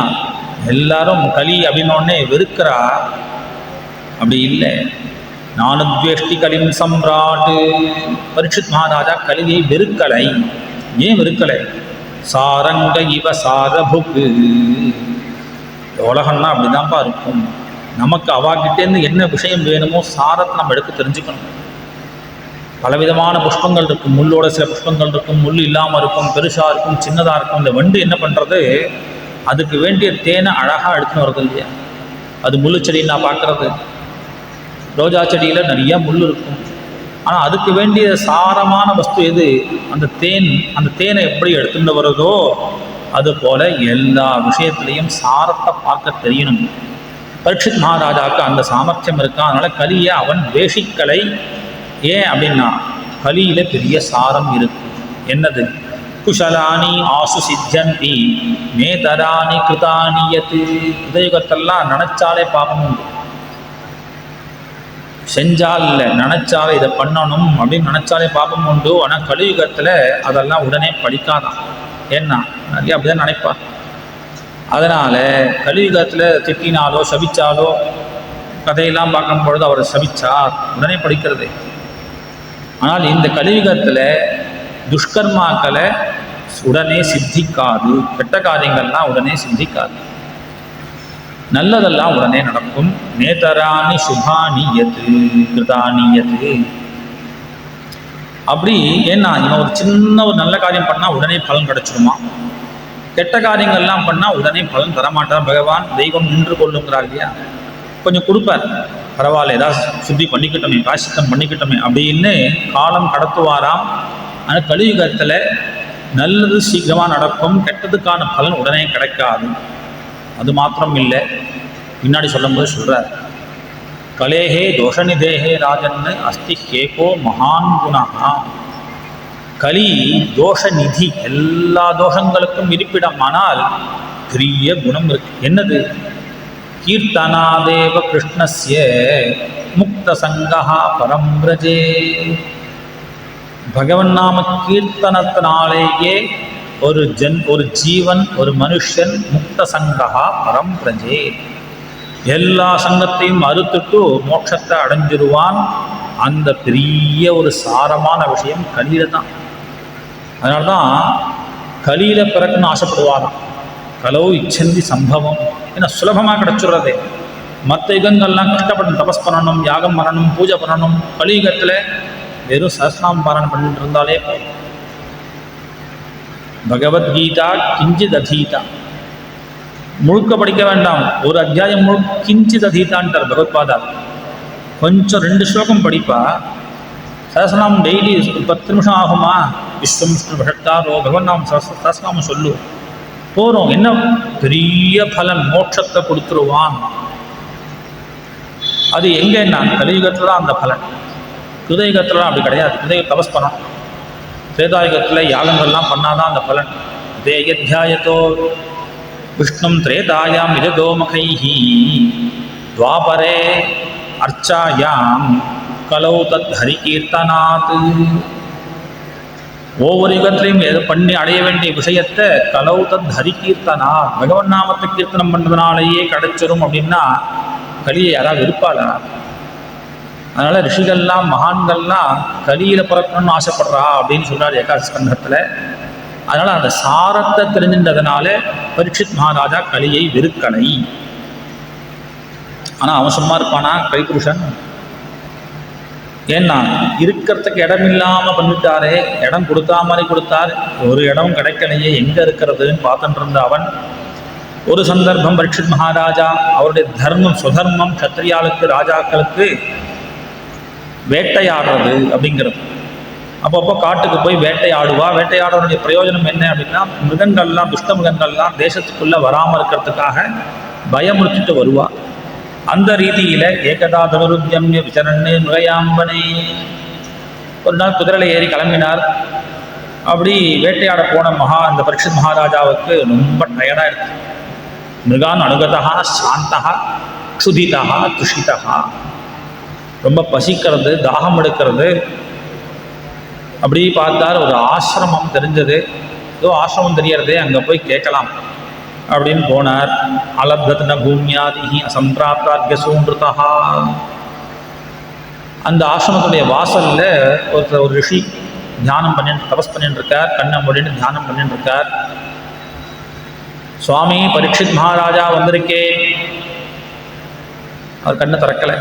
எல்லாரும் கலி அப்படின்னோடனே வெறுக்கிறா, அப்படி இல்லை. நானுத்வேஷ்டி கலிம் சம்ராட்டு. பரீட்சித் மகாராஜா கலியை வெறுக்கலை. ஏன் வெறுக்கலை? சாரங்க இவ சாரபுக்கு. உலகம்னா அப்படிதான்ப்பா இருக்கும். நமக்கு அவாகிட்டேருந்து என்ன விஷயம் வேணுமோ சாரத்தை நம்ம எடுத்து தெரிஞ்சுக்கணும். பலவிதமான புஷ்பங்கள் இருக்கும், முள்ளோட சில புஷ்பங்கள் இருக்கும், முள் இல்லாமல் இருக்கும், பெருசாக இருக்கும், சின்னதாக இருக்கும். இந்த வண்டு என்ன பண்ணுறது, அதுக்கு வேண்டிய தேனை அழகாக எடுத்துன்னு வருது இல்லையா? அது முள்ளு செடின்னு நான் பார்க்குறது. ரோஜா செடியில் நிறைய முள் இருக்கும், ஆனால் அதுக்கு வேண்டிய சாரமான வஸ்து எது? அந்த தேன். அந்த தேனை எப்படி எடுத்துட்டு வருதோ அதுபோல் எல்லா விஷயத்துலேயும் சாரத்தை பார்க்க தெரியணும். பரீட்சித் மகாராஜாவுக்கு அந்த சாமர்த்தியம் இருக்கான். அதனால் கலியை அவன் வேஷிக்கலை. ஏன் அப்படின்னா கலியில் பெரிய சாரம் இருக்கு. என்னது? குஷலானி ஆசு சித்தியந்தி மேதராணி கிருதானியத்து. உதயுகத்தெல்லாம் நினச்சாலே பாபம் உண்டு. செஞ்சால் இல்லை, நினச்சாலே இதை பண்ணணும் அப்படின்னு நினச்சாலே பாபம் உண்டு. ஆனால் கலியுகத்தில் அதெல்லாம் உடனே படிக்காதான். ஏன்னா நிறைய அப்படிதான் நினைப்பா. அதனால் கலியுகத்தில் திட்டினாலோ சபிச்சாலோ கதையெல்லாம் பார்க்கும்பொழுது அவர் சபிச்சார் உடனே படிக்கிறது. ஆனால் இந்த கலியுகத்தில் துஷ்கர்மாக்களை உடனே சித்திக்காது, கெட்ட காரியங்கள்லாம் உடனே சித்திக்காது, நல்லதெல்லாம் உடனே நடக்கும். நேதராணி சுபானியத்து கிருதானியத்து. அப்படி ஏன்னா இவன் ஒரு சின்ன ஒரு நல்ல காரியம் பண்ணால் உடனே பலன் கிடைச்சிடுமா, கெட்ட காரியங்கள்லாம் பண்ணால் உடனே பலன் தரமாட்டார். பகவான் தெய்வம் நின்று கொள்ளுங்கிறார் இல்லையா? கொஞ்சம் கொடுப்பார், பரவாயில்ல ஏதாவது சுத்தி பண்ணிக்கிட்டோமே, பிராயசித்தம் பண்ணிக்கிட்டோமே அப்படின்னு காலம் கடத்துவாராம். ஆனால் கலியுகத்தில் நல்லது சீக்கிரமாக நடக்கும், கெட்டதுக்கான பலன் உடனே கிடைக்காது. அது மாத்திரம் இல்லை, பின்னாடி சொல்லும்போது சொல்கிறார், கலேஹே தோஷநிதேஹே ராஜன்னு அஸ்தி கேகோ மகான் குணா. கலி தோஷநிதி, எல்லா தோஷங்களுக்கும் இருப்பிடம். ஆனால் பெரிய குணம் இருக்கு. என்னது? கீர்த்தனாதேவ கிருஷ்ணஸ்ய முக்த சங்கஹா பரம்பிரஜே. பகவன் நாம கீர்த்தனத்தினாலேயே ஒரு ஜீவன், ஒரு மனுஷன் முக்த சங்கஹா பரம்பிரஜே, எல்லா சங்கத்தையும் அறுத்துட்டு மோட்சத்தை அடைஞ்சிருவான். அந்த பெரிய ஒரு சாரமான விஷயம் கலியில தான். அதனால தான் கலியில பிறக்குன்னு ஆசைப்படுவாராம். கலோ இச்சந்தி சம்பவம். ஏன்னா சுலபமாக கிடச்சிடுறதே. மற்ற யுகங்கள்லாம் கஷ்டப்பட்டு தபஸ் பண்ணணும், யாகம் பண்ணணும், பூஜை பண்ணணும். கலியுகத்தில் வெறும் சஹஸ்ரநாம பாராயணம் பண்ணிட்டு இருந்தாலே போதும். பகவத்கீதா கிஞ்சித் அதீதா, முழுக்க படிக்க வேண்டாம், ஒரு அத்தியாயம் முழுக்க கிஞ்சித் அதீதான்ட்டார் பகவத்பாதா. கொஞ்சம் 2 ஸ்லோகம் படிப்பா. சஹஸ்ரநாமம் டெய்லி 10 நிமிஷம் ஆகுமா? விஸ்வம் விஷ்ணு பகட்டாரோ பகவன் சஹஸ்ரநாமம் சொல்லு போகிறோம். என்ன பெரிய பலன், மோட்சத்தை கொடுத்துருவான். அது எங்கன்னா கலியுகத்தில் தான் அந்த பலன். கிருதயுகத்துலாம் அப்படி கிடையாது. கிருதயுக தபஸ் பண்ணணும். திரேதாயுகத்தில் யாகங்கள்லாம் பண்ணாதான் அந்த பலன். தேயத்யாயத்தோ விஷ்ணும் திரேதாயாம் இதோமுகைஹி துவாபரே அர்ச்சாயாம் கலௌ தத் ஹரிகீர்த்தனாத். ஒவ்வொரு யுகத்திலையும் எதை பண்ணி அடைய வேண்டிய விஷயத்தை கலௌ தத் ஹரிகீர்த்தனா, பகவன் நாமத்தை கீர்த்தனம் பண்ணுறதுனாலேயே கிடைச்சிரும் அப்படின்னா கலியை யாராவது இருப்பாளா? அதனால் ரிஷிகள்லாம் மகான்கள்லாம் கலியில் பிறக்கணும்னு ஆசைப்படுறா அப்படின்னு சொல்கிறார் ஏகாதசி ஸ்கந்தத்தில். அதனால் அந்த சாரத்தை தெரிஞ்சின்றதுனால பரீட்சித் மகாராஜா கலியை வெறுக்கலை. ஆனால் அவன் சும்மா இருப்பானா கலிபுருஷன்? ஏன்னா இருக்கிறதுக்கு இடம் இல்லாமல் பண்ணிட்டாரே, இடம் கொடுத்தா மாதிரி கொடுத்தார், ஒரு இடம் கிடைக்கலையே, எங்கே இருக்கிறதுன்னு பார்த்துட்டு இருந்த அவன் ஒரு சந்தர்ப்பம் பரீட்சித் மகாராஜா அவருடைய தர்மம் சுதர்மம் சத்திரியாளுக்கு ராஜாக்களுக்கு வேட்டையாடுறது அப்படிங்கிறது. அப்பப்போ காட்டுக்கு போய் வேட்டையாடுவா. வேட்டையாடுறதுடைய பிரயோஜனம் என்ன அப்படின்னா, மிருகங்கள்லாம் துஷ்ட மிருகங்கள்லாம் தேசத்துக்குள்ளே வராமல் இருக்கிறதுக்காக பயமுறுத்திட்டு வருவா. அந்த ரீதியில் ஏகதா தனுருத்தியம்ய விசரண்ணே நுழையாம்பனே, ஒரு நாள் குதிரையில் ஏறி கிளம்பினார். அப்படி வேட்டையாட போன அந்த பரீட்சித் மகாராஜாவுக்கு ரொம்ப டயர்டாக இருக்கு. மிருகான் அனுகதா சாந்தா க்ஷுதிதா துஷிதா, ரொம்ப பசிக்கிறது, தாகம் எடுக்கிறது. அப்படி பார்த்தார், ஒரு ஆசிரமம் தெரிஞ்சது. ஏதோ ஆசிரமம் தெரியறதே, அங்கே போய் கேட்கலாம் அப்படின்னு போனார். அலப்தத்ன பூமியாதிஹி அசம்பிராப்தார்கசூன்ருதா, அந்த ஆசிரமத்துடைய வாசலில் ஒரு ரிஷி தியானம் தபஸ் பண்ணிட்டு இருக்கார். கண்ணை மூடிட்டு தியானம் பண்ணிட்டு இருக்கார். சுவாமி பரீட்சித் மகாராஜா வந்திருக்கேன். அவர் கண்ணை திறக்கலை.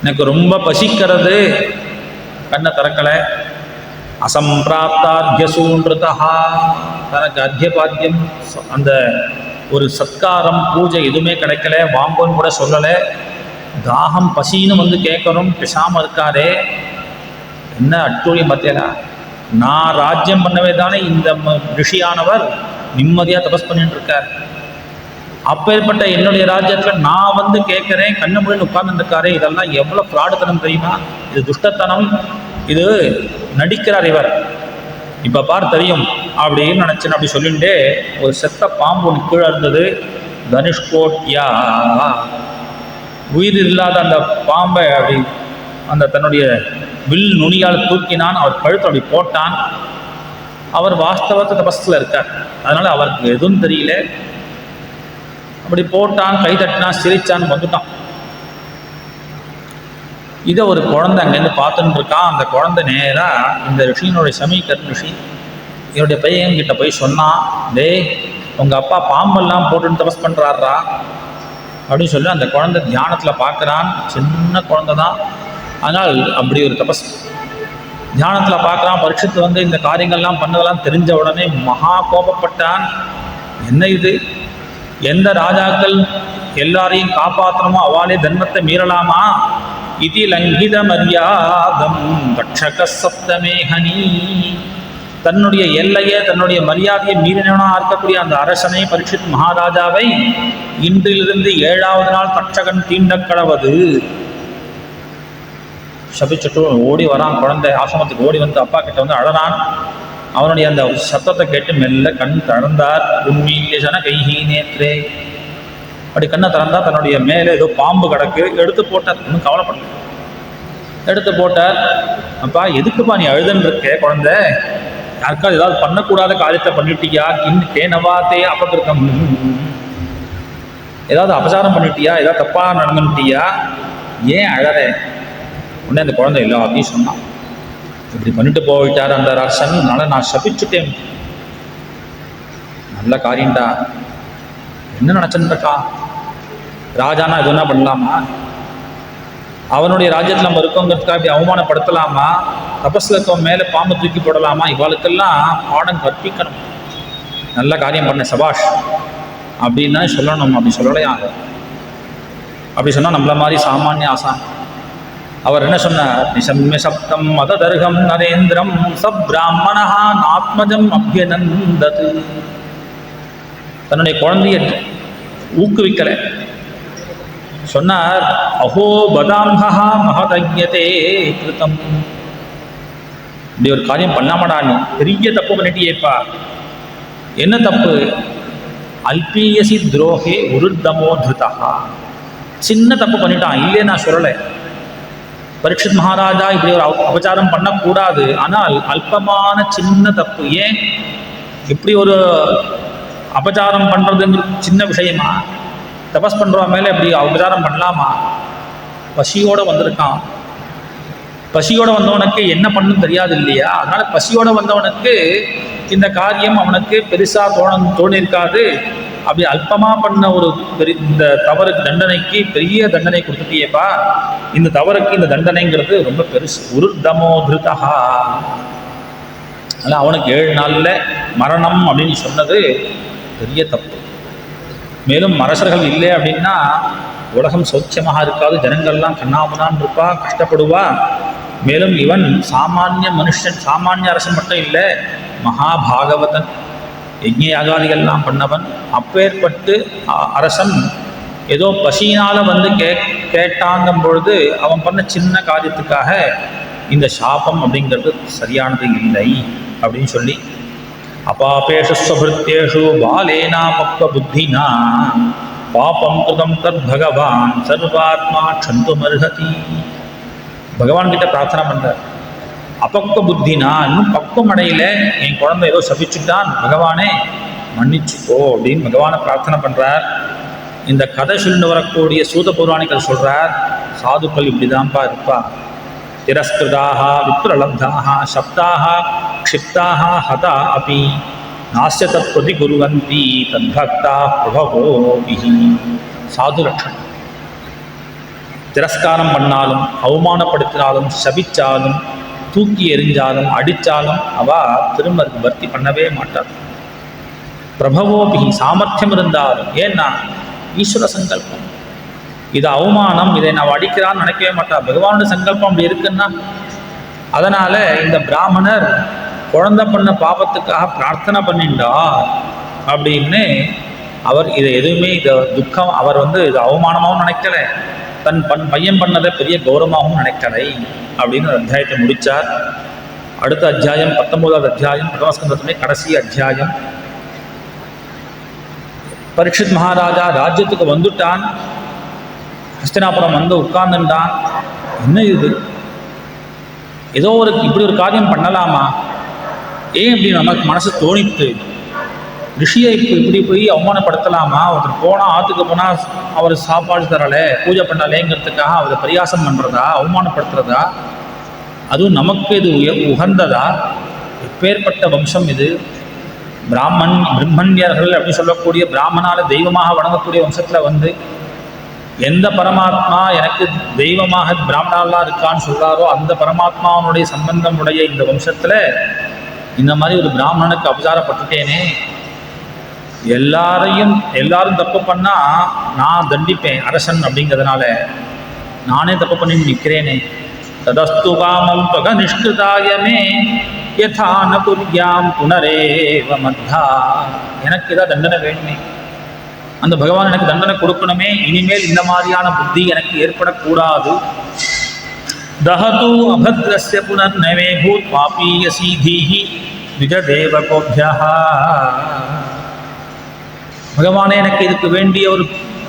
எனக்கு ரொம்ப பசிக்கிறது, கண்ணை திறக்கலை. அசம்பிராப்தார்கசூன்ருதா, தனக்கு அர்த்தியபாத்தியம் அந்த ஒரு சத்காரம் பூஜை எதுவுமே கிடைக்கல, வாங்கன்னு கூட சொல்லலை. தாகம் பசின்னு வந்து கேட்கணும், பேசாமல் இருக்காரே, என்ன அட்டூழியம் பார்த்தேனா? நான் ராஜ்யம் பண்ணவே தானே இந்த ரிஷியானவர் நிம்மதியாக தபஸ் பண்ணிட்டு இருக்கார். அப்பேற்பட்ட என்னுடைய ராஜ்யத்தில் நான் வந்து கேட்குறேன், கண்ணு முடின்னு உட்கார்ந்துருக்காரே, இதெல்லாம் எவ்வளோ ஃப்ராடுத்தனம் தெரியுமா? இது துஷ்டத்தனம், இது நடிக்கிறார் இவர், இப்போ பார் தெரியும் அப்படின்னு நினச்சேன். அப்படி சொல்லிட்டு ஒரு செத்த பாம்பு ஒன்று கீழே இருந்தது. தனுஷ்கோட்யா, உயிர் இல்லாத அந்த பாம்பை அப்படி அந்த தன்னுடைய வில் நுனியால் தூக்கினான். அவர் கழுத்து அப்படி போட்டான். அவர் வாஸ்தவத்தை தபஸில் இருக்கார், அதனால் அவருக்கு எதுவும் தெரியல. அப்படி போட்டான், கை தட்டினான், சிரிச்சான், வந்துட்டான். இதை ஒரு குழந்தை அங்கேருந்து பார்த்துட்டு இருக்கான். அந்த குழந்தை நேராக இந்த ரிஷியினுடைய சமீகர் ரிஷி என்னுடைய பையன்கிட்ட போய் சொன்னான், டேய் உங்கள் அப்பா பாம்பெல்லாம் போட்டுன்னு தபஸ் பண்ணுறாரா அப்படின்னு சொல்லி அந்த குழந்தை தியானத்தில் பார்க்குறான். சின்ன குழந்தை தான், ஆனால் அப்படி ஒரு தபஸ் தியானத்தில் பார்க்குறான். பரீட்சித்து வந்து இந்த காரியங்கள்லாம் பண்ணதெல்லாம் தெரிஞ்ச உடனே மகா கோபப்பட்டான். என்ன இது, எந்த ராஜாக்கள் எல்லாரையும் காப்பாற்றணுமோ அவளே தர்மத்தை மீறலாமா? இதி லங்கித மரியாதம் ரட்சக சப்தமேஹனி, தன்னுடைய எல்லையை தன்னுடைய மரியாதையை மீறினவனாக இருக்கக்கூடிய அந்த அரசனை பரீட்சித் மகாராஜாவை இன்றிலிருந்து 7வது நாள் தட்சகன் தீண்ட கடவது சபிச்சுட்டு ஓடி வரான். குழந்தை ஆசிரமத்துக்கு ஓடி வந்து அப்பா கிட்ட வந்து அழறான். அவனுடைய அந்த சத்தத்தை கேட்டு மெல்ல கண் திறந்தார். உண்மையிலேசன கைஹி நேத்ரே, அப்படி கண்ணை திறந்தா தன்னுடைய மேலே ஏதோ பாம்பு கிடக்கு. எடுத்து போட்டார், ஒன்றும் கவலைப்படல, எடுத்து போட்டார். அப்பா எதுக்குப்பா நீ அழுதுன்னு இருக்கே குழந்தை, யாருக்காவது ஏதாவது பண்ணக்கூடாத காரியத்தை பண்ணிட்டியா? கேனவாத்தே அபகிருத்தம், ஏதாவது அபசாரம் பண்ணிட்டியா? ஏதாவது தப்பாக நடந்துட்டியா? ஏன் அழற? உடனே அந்த குழந்தை எல்லாத்தையும் சொன்னான். இப்படி பண்ணிட்டு போயிட்டார் அந்த அரசன், அதனால் நான் சபிச்சுட்டேன். நல்ல காரியம்டா, என்ன நினச்சுருக்கா? ராஜானா எதுனா பண்ணலாமா? அவனுடைய ராஜ்யத்தில் நம்ம இருக்கோங்கிறதுக்காக இப்படி அவமானப்படுத்தலாமா? தபஸில் இருக்கவன் மேலே பாம்பு தூக்கி போடலாமா? இவாளுக்கெல்லாம் பாடம் கற்பிக்கணும். நல்ல காரியம் பண்ண சபாஷ் அப்படின்னு தான் சொல்லணும். அப்படி சொல்லலையா? அப்படி சொன்னால் நம்மள மாதிரி சாமானிய ஆசான். அவர் என்ன சொன்னார்? நிசம்ய சப்தம் மததர்கம் நரேந்திரம் சப் பிராமணா ஆத்மஜம் அபியனந்தது. தன்னுடைய குழந்தைய ஊக்குவிக்கலை. சொன்னார், அஹோ பதாம்ஹா மகதஜ்யதே கிருதம், இப்படி ஒரு காரியம் பண்ணாமடா, நீ பெரிய தப்பு பண்ணிட்டியேப்பா. என்ன தப்பு? அல்பீயசி துரோகே உருத்தமோ திருதா, சின்ன தப்பு பண்ணிட்டான். இல்லையே நான் சொல்லலை, பரீட்சித் மகாராஜா இப்படி ஒரு அபச்சாரம் பண்ணக்கூடாது, ஆனால் அல்பமான சின்ன தப்பு. ஏன் இப்படி ஒரு அபச்சாரம் பண்ணுறதுங்கிறது சின்ன விஷயமா? தபஸ் பண்ணுறவ மேலே இப்படி அபச்சாரம் பண்ணலாமா? பசியோடு வந்திருக்கான். பசியோடு வந்தவனுக்கு என்ன பண்ணணும் தெரியாது இல்லையா? அதனால் பசியோடு வந்தவனுக்கு இந்த காரியம் அவனுக்கு பெருசாக தோணிருக்காது. அப்படி அல்பமாக பண்ண ஒரு இந்த தவறுக்கு தண்டனைக்கு பெரிய தண்டனை கொடுத்துட்டியப்பா, இந்த தவறுக்கு இந்த தண்டனைங்கிறது ரொம்ப பெருசு. உருத்தமோ திருதா, அதனால் அவனுக்கு 7 நாளில் மரணம் அப்படின்னு சொன்னது பெரிய தப்பு. மேலும் அரசர்கள் இல்லை அப்படின்னா உலகம் சௌக்கியமாக இருக்காது, ஜனங்கள்லாம் கண்ணாமனான் இருப்பா, கஷ்டப்படுவா. மேலும் இவன் சாமானிய மனுஷன், சாமானிய அரசன் மட்டும் இல்லை, மகாபாகவதன், யஜ்ஞ யாகாதிகள்லாம் பண்ணவன். அப்பேற்பட்டு அரசன் ஏதோ பசியினால் வந்து கேட்டாங்கும் பொழுது அவன் பண்ண சின்ன காரியத்துக்காக இந்த சாபம் அப்படிங்கிறது சரியானது இல்லை அப்படின்னு சொல்லி, அபாபேஷு ஸ்வபிருத்தேஷு பாலேனா பக்வ புத்தினா பாபம் கிருதம் தத் பகவான் சர்வாத்மா க்ஷந்துமர்ஹதி. பகவான் கிட்ட பிரார்த்தனை பண்ணுறார். அப்பக்வ புத்தினா, இன்னும் பக்குவம் அடையில, என் குழந்தை ஏதோ சபிச்சுட்டான், பகவானே மன்னிச்சுக்கோ அப்படின்னு பகவானை பிரார்த்தனை பண்ணுறார். இந்த கதை சொல்லிட்டு வரக்கூடிய சூத பௌராணிகர் சொல்கிறார், சாதுக்கள் இப்படிதான்ப்பா இருப்பா. திரஸ்கிருதாக விப்ரலப்தாக சப்தாக க்ஷிப்தாக ஹதா அபி நாஸ்ய தத் பிரதிகுர்வந்தி தத்பக்தா பிரபவோபிஹி. சாது லட்சணம். திரஸ்காரம் பண்ணாலும், அவமானப்படுத்தினாலும், சபிச்சாலும், தூக்கி எறிஞ்சாலும், அடித்தாலும் அவ திரும்ப அதுக்கு பக்தி பண்ணவே மாட்டார். பிரபவோபி, சாமர்த்தியம் இருந்தாலும். ஏன்னா ஈஸ்வர சங்கல்பம், இது அவமானம், இதை நான் அடிக்கிறான்னு நினைக்கவே மாட்டார். பகவானுடைய சங்கல்பம் அப்படி இருக்குன்னா, அதனால் இந்த பிராமணர் குழந்தை பண்ண பாபத்துக்காக பிரார்த்தனை பண்ணிட்டார் அப்படின்னு அவர் இதை எதுவுமே, இதை துக்கம், அவர் வந்து இது அவமானமாகவும் நினைக்கலை, தன் பையன் பண்ணதை பெரிய கௌரவமாகவும் நினைக்கலை அப்படின்னு ஒரு அத்தியாயத்தை முடித்தார். அடுத்த அத்தியாயம் 19வது அத்தியாயம், பிரதமஸ்கந்தத்துமே கடைசி அத்தியாயம். பரீட்சித் மகாராஜா ராஜ்யத்துக்கு வந்துட்டான், ஹஸ்தினாபுரம் வந்து உட்கார்ந்துட்டான். என்ன இது, ஏதோ ஒரு இப்படி ஒரு காரியம் பண்ணலாமா, ஏன் இப்படி நமக்கு மனசு தோணித்து, ரிஷியை இப்படி போய் அவமானப்படுத்தலாமா, ஒருத்தர் போனால் ஆற்றுக்கு போனால் அவர் சாப்பாடு தரலை, பூஜை பண்ணலேங்கிறதுக்காக அவரை பரியாசம் பண்ணுறதா, அவமானப்படுத்துறதா, அதுவும் நமக்கு இது உகந்ததா? எப்பேற்பட்ட வம்சம் இது, பிரம்மண்யர்கள் அப்படின்னு சொல்லக்கூடிய பிராமணால தெய்வமாக வணங்கக்கூடிய வம்சத்தில் வந்து எந்த பரமாத்மா எனக்கு தெய்வமாக பிராமணாலாம் இருக்கான்னு சொல்கிறாரோ அந்த பரமாத்மாவனுடைய சம்பந்தம் உடைய இந்த வம்சத்தில் இந்த மாதிரி ஒரு பிராமணனுக்கு அபசாரப்பட்டுட்டேனே. எல்லாரும் தப்பு பண்ணால் நான் தண்டிப்பேன் அரசன் அப்படிங்கிறதுனால நானே தப்பு பண்ணி நிற்கிறேனே. ததஸ்து காமம் தொக நிஷ்கிருதாயமே யதா ந புர்யாம் புனரேவ மத்தா. எனக்கு ஏதாவது தண்டனை வேணுமே, அந்த பகவான் எனக்கு தண்டனை கொடுக்கணுமே, இனிமேல் இந்த மாதிரியான புத்தி எனக்கு ஏற்படக்கூடாது. தஹது அபத்ரஸ்ய புனர்நவே பூத் பாபீய சீதீஹி நிஜ தேவகோப்யா. பகவானே எனக்கு இதுக்கு வேண்டிய ஒரு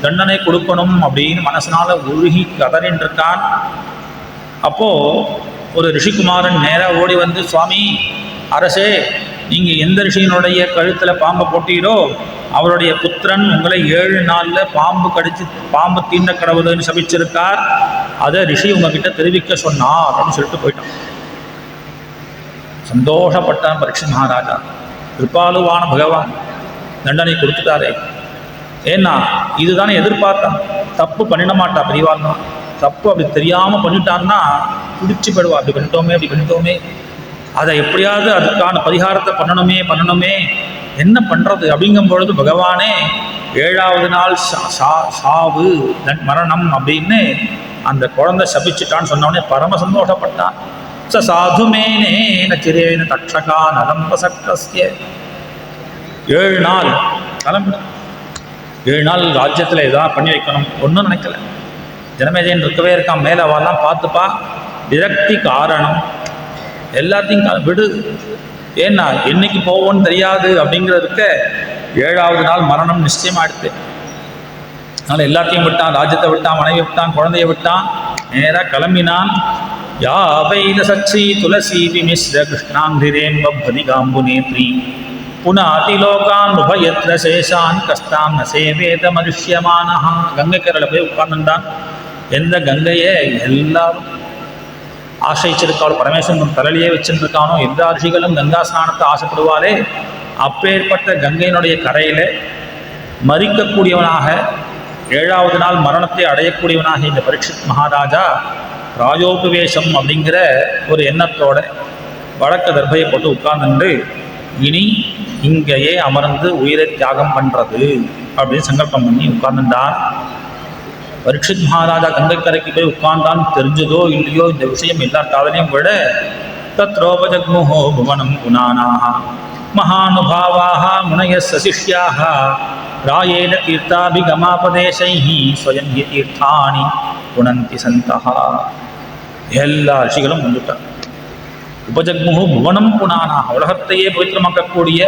தண்டனை கொடுக்கணும் அப்படின்னு மனசனால உருகி கதறின்னு இருக்கான். அப்போது ஒரு ரிஷிகுமாரன் நேராக ஓடி வந்து, சுவாமி அரசே, நீங்கள் எந்த ரிஷியினுடைய கழுத்தில் பாம்பை போட்டீரோ அவருடைய புத்திரன் உங்களை 7 நாளில் பாம்பு கடிச்சு பாம்பு தீண்ட கடவுள்னு சபிச்சிருக்கார், அதை ரிஷி உங்ககிட்ட தெரிவிக்க சொன்னார் அப்படின்னு சொல்லிட்டு போயிட்டான். சந்தோஷப்பட்டான் பரீட்சித் மகாராஜா. கிருபாலுவான பகவான் தண்டனை கொடுத்துட்டாரே. ஏன்னா இதுதானே எதிர்பார்த்தான். தப்பு பண்ணிட மாட்டா பெரியவாள் தான். தப்பு அப்படி தெரியாமல் பண்ணிட்டான்னா பிடிச்சி போயிடுவா. அப்படி பண்ணிட்டோமே, அதை எப்படியாவது அதுக்கான பரிகாரத்தை பண்ணணுமே, என்ன பண்ணுறது அப்படிங்கும் பொழுது பகவானே 7வது நாள் சாவு மரணம் அப்படின்னு அந்த குழந்தை சபிச்சுட்டான்னு சொன்னோடனே பரம சந்தோஷப்பட்டான். ச சாதுமேனே சிரேன தட்சகா நலம்பசக்திய. 7 நாள் கிளம்பிடும். 7 நாள் ராஜ்யத்தில் எதாவது பண்ணி வைக்கணும் ஒன்றும் நினைக்கல. ஜனமேஜயன் இருக்கவே இருக்கான், மேலே அவெல்லாம் பார்த்துப்பா, விரக்தி காரணம் எல்லாத்தையும் விடு. ஏன்னா என்னைக்கு போவோன்னு தெரியாது அப்படிங்கிறதுக்கு 7வது நாள் மரணம் நிச்சயமாகிடுது. அதனால் எல்லாத்தையும் விட்டான், ராஜ்யத்தை விட்டான், மனைவி விட்டான், குழந்தைய விட்டான், நேராக கிளம்பினான். யாவைன சச்சி துளசி விமிஸ்ர கிருஷ்ணாங்கிரேம்பதி காம்பு நேத்ரி புனாதிலோகான் உபயத்ர சேஷான் கஸ்தாம் ந சேவேத மனுஷ்யமானஹா. கங்கை கரையில் போய் உட்கார்ந்துட்டான். எந்த கங்கையை எல்லாரும் ஆசிரிச்சிருக்காளோ, பரமேஸ்வரன் தலையிலேயே வச்சுருக்கானோ, எல்லா ரிஷிகளும் கங்கா ஸ்நானத்தை ஆசைப்படுவாரே, அப்பேற்பட்ட கங்கையினுடைய கரையில் மரிக்கக்கூடியவனாக 7வது நாள் மரணத்தை அடையக்கூடியவனாக இந்த பரீட்சித் மகாராஜா ராஜோபவேஷம் அப்படிங்கிற ஒரு எண்ணத்தோட வழக்க தர்பையை போட்டு உட்கார்ந்து இனி இங்கேயே அமர்ந்து உயிரை தியாகம் பண்ணுறது அப்படின்னு சங்கல்பம் பண்ணி உட்கார்ந்துட்டான். பரீட்சித் மகாராஜா கங்கைக்கரைக்கு போய் உட்கார்ந்தான்னு தெரிஞ்சதோ இல்லையோ, இந்த விஷயம் எல்லா காதலையும் விட தத்ரோபஜக்முஹோ புவனம் குணானாக மகானுபாவாக முனய சசிஷ்யாக ராயேன தீர்த்தாபிகமாபதேசைஹி ஸ்வயம் ஹி தீர்த்தானி புனந்தி சந்தஹா. எல்லா ரிஷிகளும் வந்துட்டார். உபஜக்முஹு புவனம் புனானாக, உலகத்தையே பவித்திரமாக்கக்கூடிய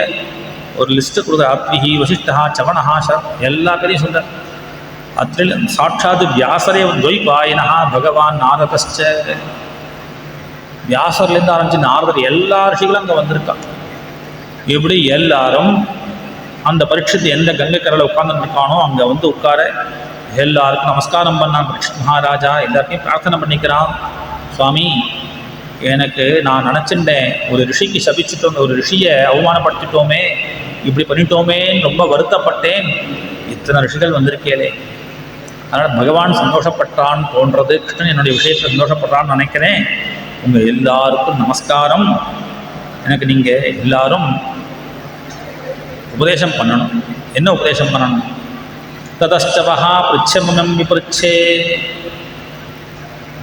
ஒரு லிஸ்ட்டு கொடுக்குற. அத்ரிஹி வசிஷ்டா சவணஹா எல்லா பேரையும் சொல்கிறார். அத்ரில் சாட்சாத் வியாசரே துவைபாயனா பகவான் நாரதஸ்ச. வியாசர்லேருந்து ஆரம்பிச்சு நாரதர் எல்லா ரிஷிகளும் அங்கே வந்திருக்காங்க. இப்படி எல்லாரும் அந்த பரீட்சித்து எந்த கங்கை கரையில் உட்கார்ந்துருக்கானோ அங்கே வந்து உட்கார எல்லாருக்கும் நமஸ்காரம் பண்ணான் பரீட்சித் மகாராஜா. எல்லாருக்கையும் பிரார்த்தனை பண்ணிக்கிறான். சுவாமி, எனக்கு நான் நினச்சிட்டேன், ஒரு ரிஷிக்கு சபிச்சுட்டோம், ஒரு ரிஷியை அவமானப்படுத்திட்டோமே, இப்படி பண்ணிட்டோமேன்னு ரொம்ப வருத்தப்பட்டேன். இத்தனை ரிஷிகள் வந்திருக்கேலே, அதனால் பகவான் சந்தோஷப்பட்டான் தோன்றது, கிருஷ்ணன் என்னுடைய விஷயத்தில் சந்தோஷப்படுறான்னு நினைக்கிறேன். உங்கள் எல்லாருக்கும் நமஸ்காரம். எனக்கு நீங்கள் எல்லாரும் உபதேசம் பண்ணணும். என்ன உபதேசம் பண்ணணும்? ததஸ்டவஹா பிருச்சமம் விபிருச்சே.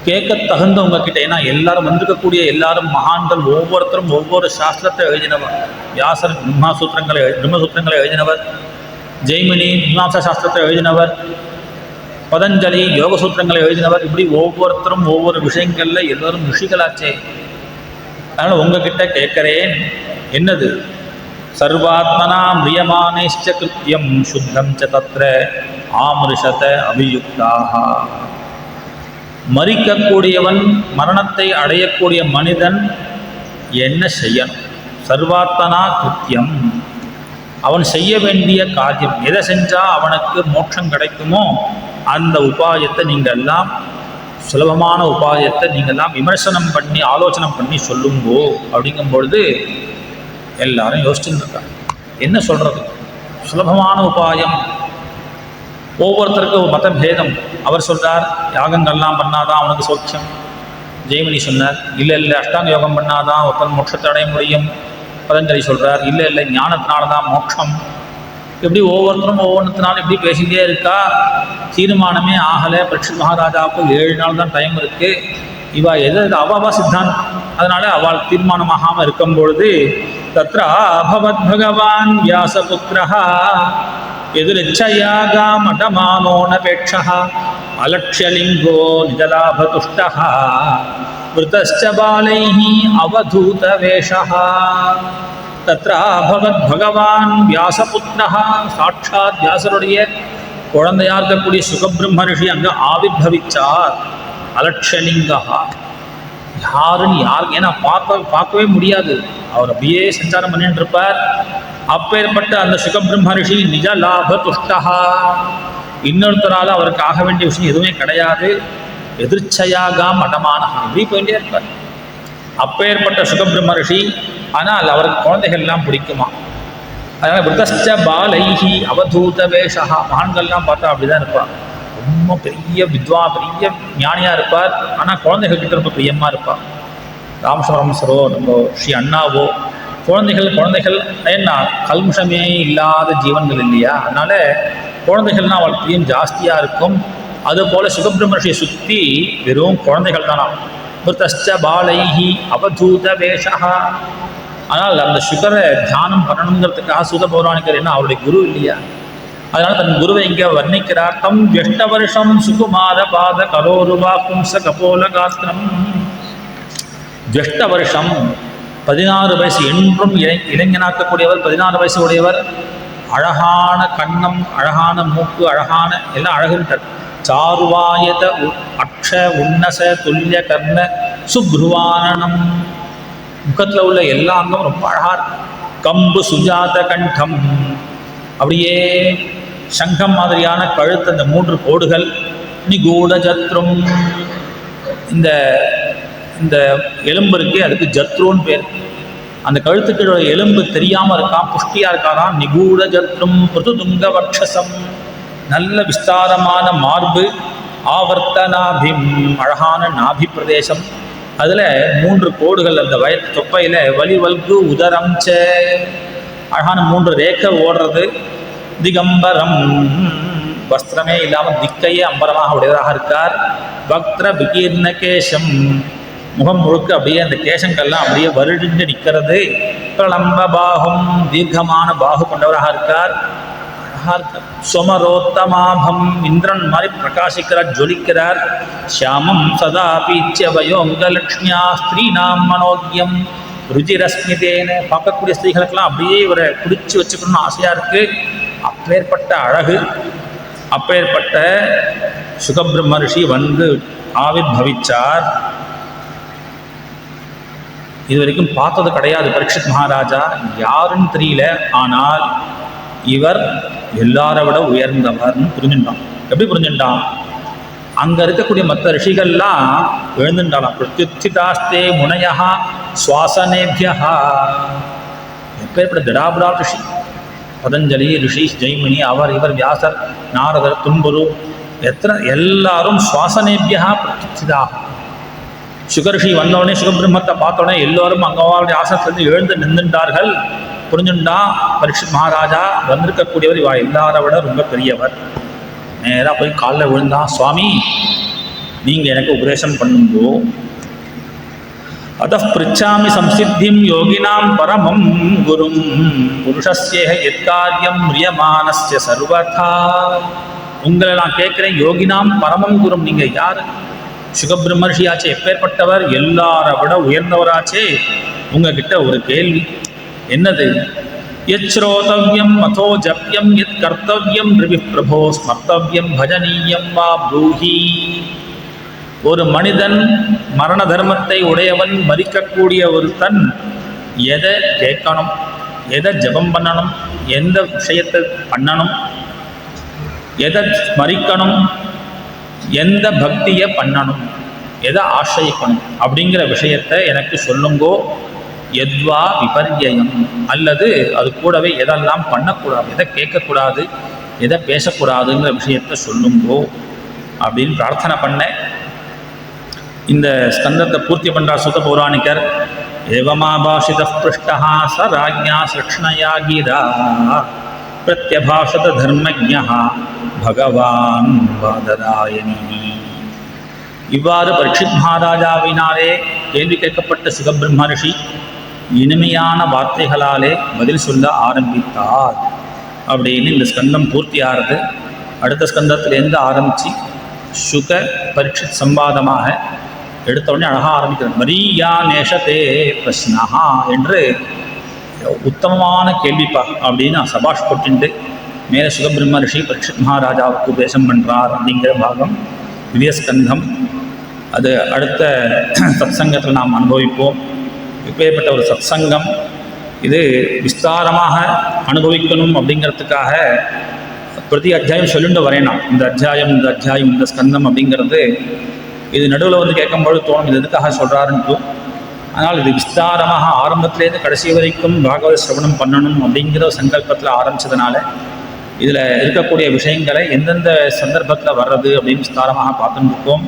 கேட்க தகுந்தவங்க கிட்ட, ஏன்னா எல்லாரும் வந்திருக்கக்கூடிய எல்லாரும் மகான்கள், ஒவ்வொருத்தரும் ஒவ்வொரு சாஸ்திரத்தை எழுதினவர். வியாசர் பிரம்மசூத்திரங்களை எழுதினவர், ஜெய்மினி மீமாம்சா சாஸ்திரத்தை எழுதினவர், பதஞ்சலி யோகசூத்திரங்களை எழுதினவர். இப்படி ஒவ்வொருத்தரும் ஒவ்வொரு விஷயங்களில் எல்லோரும் ரிஷிகளாச்சே. அதனால் உங்ககிட்ட கேட்குறேன், என்னது? சர்வாத்மனா மிரியமானேஷ்ச கிருத்தியம் சுத்தம் ச தத்ர ஆமிருஷத அபியுக்தாக. மரிக்கக்கூடியவன், மரணத்தை அடையக்கூடிய மனிதன் என்ன செய்யணும்? சர்வாத்மனா கிருத்தியம், அவன் செய்ய வேண்டிய காரியம், எதை செஞ்சால் அவனுக்கு மோட்சம் கிடைக்குமோ அந்த உபாயத்தை நீங்கள் எல்லாம், சுலபமான உபாயத்தை நீங்கள் எல்லாம் விமர்சனம் பண்ணி ஆலோசனை பண்ணி சொல்லுங்கோ. அப்படிங்கும்பொழுது எல்லாரும் யோசிச்சுன்னு இருக்காங்க, என்ன சொல்கிறது? சுலபமான உபாயம். ஒவ்வொருத்தருக்கும் மதபேதம். அவர் சொல்கிறார், யாகங்கள்லாம் பண்ணாதான் அவனுக்கு சௌக்கியம். ஜெய்மினி சொன்னார், இல்லை அஷ்டாங்க யோகம் பண்ணாதான் ஒருத்தன் மோட்சத்தை அடைய முடியும். பதஞ்சலி சொல்கிறார், இல்லை ஞானத்தினால தான் மோட்சம். இப்படி ஒவ்வொருத்தரும் ஒவ்வொன்றத்தினாலும் இப்படி பேசிக்கிட்டே இருக்கா. தீர்மானமே ஆகலை. பரீட்சித் மகாராஜாவுக்கு 7 நாள் தான் டைம் இருக்குது. இவா அவாவா சித்தாந்தம். அதனால் அவள் தீர்மானமாகாமல் இருக்கும்பொழுது தத்ரா அபவத் பகவான் வியாசபுத்திரஹ எதிரிச்சையாகா மடமானோனபேட்சஹ அலட்சியலிங்கோ நிஜலாபதுஷ்டஹ விருதஸ்ச பாலைஹி அவதூதவேஷஹ. தத்ரா அபவத் பகவான் வியாசபுத்திரஹ, சாட்சாத் வியாசருடைய குழந்தையா இருக்கக்கூடிய சுகபிரம்ம ரிஷி அங்கே ஆவிர்பவிச்சார். அலட்சலிங்கா, யாருன்னு ஏன்னா பார்க்கவே முடியாது. அவர் அப்படியே சஞ்சாரம் பண்ணிட்டு இருப்பார். அப்பேற்பட்ட அந்த சுகபிரம்ம ரிஷி நிஜ லாப துஷ்டா, இன்னொருத்தரால் அவருக்கு ஆக வேண்டிய விஷயம் எதுவுமே கிடையாது. எதிர்ச்சையாக மடமான இப்படி போயிட்டே இருப்பார். அப்பேற்பட்ட சுகபிரம்ம ரிஷி. ஆனால் அவருக்கு குழந்தைகள்லாம் பிடிக்குமா. அதனால் விருதஸ்ச பாலைஹி அவதூத வேஷா, மகான்கள்லாம் பார்த்தா அப்படிதான் இருப்பார். ரொம்ப பெரிய பெரிய ஞானியாக இருப்பார். ஆனால் குழந்தைகள்கிட்ட ரொம்ப பிரியமாக இருப்பார். ராமஸ்வரம்சரோ நம்ம ஸ்ரீ அண்ணாவோ குழந்தைகள் ஏன்னா கல்முஷமே இல்லாத ஜீவன்கள் இல்லையா, அதனால் குழந்தைகள்னால் அவள் பிரியம் ஜாஸ்தியாக இருக்கும். அதுபோல் சுகபிரம்மர்ஷியை சுற்றி வெறும் குழந்தைகள் தானா. விருதஸ்ச பாலைஹி அவதூத வேஷா. ஆனால் அந்த சுகரை தியானம் பண்ணணுங்கிறதுக்காக சூத பௌராணிகர் என்ன அவருடைய குரு இல்லையா, அதனால் தன் குருவை இங்கே வர்ணிக்கிறார். தம் ஜெஷ்ட வருஷம் சுகுமார பாத கரோருவா பும்ச கபோல காத்திரம். ஜெஷ்ட வருஷம் 16 வயசு, என்றும் இளைஞனாக்கக்கூடியவர். 16 வயசு உடையவர். அழகான கண்ணம், அழகான மூக்கு, அழகான எல்லாம் அழகுன்றார். சாருவாயத அக்ஷ உன்னச துல்லிய கர்ண சுப்ருவானனம். முகத்தில் உள்ள எல்லா அங்கமும் ரொம்ப அழகாக இருக்கும். கம்பு சுஜாத கண்டம், அப்படியே சங்கம் மாதிரியான கழுத்து, அந்த 3 கோடுகள். நிகூட சத்ரும், இந்த இந்த எலும்பு இருக்கே அதுக்கு ஜத்ருன்னு பேர். அந்த கழுத்துக்கு எலும்பு தெரியாமல் இருக்கான், புஷ்டியாக இருக்காராம். நிகூட ஜத்ரும் பிருதுதுங்க வக்ஷசம், நல்ல விஸ்தாரமான மார்பு. ஆவர்த்தனாபிம், அழகான நாபி பிரதேசம். அதில் 3 கோடுகள் அந்த வயத்து தொப்பையில். வலிவல்கு உதரம் ச, அழகான 3 ரேக்கை ஓடுறது. திகம்பரம், வஸ்திரமே இல்லாமல் திக்கையே அம்பரமாக உடையதாக இருக்கார். வக்திர விகீர்ண கேசம், முகம் முழுக்க அப்படியே அந்த கேசங்கள்லாம் அப்படியே வருடிஞ்சு நிற்கிறது. பிரலம்ப பாகும், தீர்க்கமான பாகு கொண்டவராக இருக்கார். சொமரோத்தமாபம், இந்திரன் மாதிரி பிரகாசிக்கிறார், ஜொலிக்கிறார். ஷியாமம் சதா பீச்சிய வயோங்கலக்ஷ்மியா ஸ்திரீனாம் மனோக்யம் ருஜிரஸ்மிதேன, பார்க்கக்கூடிய ஸ்திரீகளுக்கெல்லாம் அப்படியே இவரை பிடிச்சி வச்சுக்கணும்னு ஆசையாக இருக்குது. அப்பேற்பட்ட அழகு, அப்பேற்பட்ட சுகபிரம்ம ரிஷி வந்து ஆவிர்பவிச்சார். இது வரைக்கும் பார்த்தது கிடையாது பரீட்சித் மகாராஜா, யாருன்னு தெரியல. ஆனால் இவர் எல்லாரை விட உயர்ந்தவர்னு புரிஞ்சுட்டான். எப்படி புரிஞ்சுட்டான்? அங்கே இருக்கக்கூடிய மற்ற ரிஷிகள்லாம் எழுந்துட்டாலாம். பிரத்யுத்திதாஸ்தே முனையா சுவாசனேபியா, எப்பேற்பட்ட திடாபுடா ரிஷி. பதஞ்சலி, ரிஷி ஜெய்மினி, அவர் இவர், வியாசர், நாரதர், துன்புரு, எல்லாரும் சுவாசனேபியா பிரத்யுத்திதா. சுகர்ஷி வந்தோடனே, சுகபிரம்மத்தை பார்த்தோடனே எல்லோரும் அங்கவாவுடைய ஆசனத்திலிருந்து எழுந்து நின்றுட்டார்கள். புரிஞ்சுண்டா பரீட்சித் மகாராஜா வந்திருக்கக்கூடியவர் இவா எல்லாரை விட ரொம்ப பெரியவர். நேராக போய் காலில் விழுந்தான். சுவாமி, நீங்கள் எனக்கு உபதேசம் பண்ணுங்கோ. அதः பிருச்சாமி சம்சித்திம் யோகினாம் பரமம் குரும் புருஷஸ்யேஹ யத்கார்யம் மிரியமானஸ்ய சர்வதா. உங்களை நான் கேட்குறேன், யோகினாம் பரமம் குரும், நீங்கள் யார்? சுகபிரம்மர்ஷியாச்சே, எப்பேற்பட்டவர், எல்லாரை விட உயர்ந்தவராச்சே. உங்ககிட்ட ஒரு கேள்வி. என்னது? யச்ரோதவ்யம் மதோ ஜப்யம் யத் கர்த்தவ்யம் ரிவிப் பிரபோ ஸ்மர்த்தவ்யம் பஜனீயம் வா ப்ரூஹி. ஒரு மனிதன், மரண தர்மத்தை உடையவன், மரிக்கக்கூடிய ஒருத்தன் எதை கேட்கணும், எதை ஜபம் பண்ணணும், எந்த விஷயத்தை பண்ணணும், எதை ஸ்மரிக்கணும், எந்த பக்தியை பண்ணணும், எதை ஆசிரியக்கணும் அப்படிங்கிற விஷயத்தை எனக்கு சொல்லுங்கோ. எத்வா விபர்யம், அல்லது அது கூடவே எதெல்லாம் பண்ணக்கூடாது, எதை கேட்கக்கூடாது, எதை பேசக்கூடாதுங்கிற விஷயத்தை சொல்லுங்கோ அப்படின்னு பிரார்த்தனை பண்ணேன். இந்த ஸ்கந்தத்தை பூர்த்தி பண்ணுறார் சுத பௌராணிகர். ஏவமாபாஷித பிருஷ்டா ச ராஜ்ஞா சிருஷ்ணயா கீதா பிரத்யபாஷத தர்மஜ்ஞா பகவான் வாதராயணி. இவ்வாறு பரீட்சித் மகாராஜாவினாலே கேள்வி கேட்கப்பட்ட சுகபிரம்ம ரிஷி இனிமையான வார்த்தைகளாலே பதில் சொல்ல ஆரம்பித்தார் அப்படின்னு இந்த ஸ்கந்தம் பூர்த்தி ஆகிறது. அடுத்த ஸ்கந்தத்திலேருந்து ஆரம்பித்து சுக பரீட்சித் சம்பாதமாக எடுத்தவுடனே அழகாக ஆரம்பிக்கிறார். மரியா நேஷத்தே பிரஸ்னஹா என்று உத்தமமான கேள்விப்பா அப்படின்னு சபாஷ் போட்டுண்டு மேலே சுகபிரம்ம ரிஷி பரீட்சித் மகாராஜாவுக்கு உபதேசம் பண்ணுறார் அப்படிங்கிற பாகம் திவ்யஸ்கந்தம். அது அடுத்த சத்சங்கத்தில் நாம் அனுபவிப்போம். இப்பேற்பட்ட ஒரு சத்சங்கம் இது விஸ்தாரமாக அனுபவிக்கணும் அப்படிங்கிறதுக்காக பிரதி அத்தியாயம் சொல்லிட்டு வரேனாம். இந்த அத்தியாயம் இந்த ஸ்கந்தம் அப்படிங்கிறது இது நடுவில் வந்து கேட்கும்போது தோணும், இது எதுக்காக சொல்கிறாருன்ட்டு. ஆனால் இது விஸ்தாரமாக ஆரம்பத்திலேருந்து கடைசி வரைக்கும் பாகவத சிரவணம் பண்ணணும் அப்படிங்கிற சங்கல்பத்தில் ஆரம்பித்ததுனால இதில் இருக்கக்கூடிய விஷயங்களை எந்தெந்த சந்தர்ப்பத்தில் வர்றது அப்படின்னு விஸ்தாரமாக பார்த்துட்டு இருக்கோம்.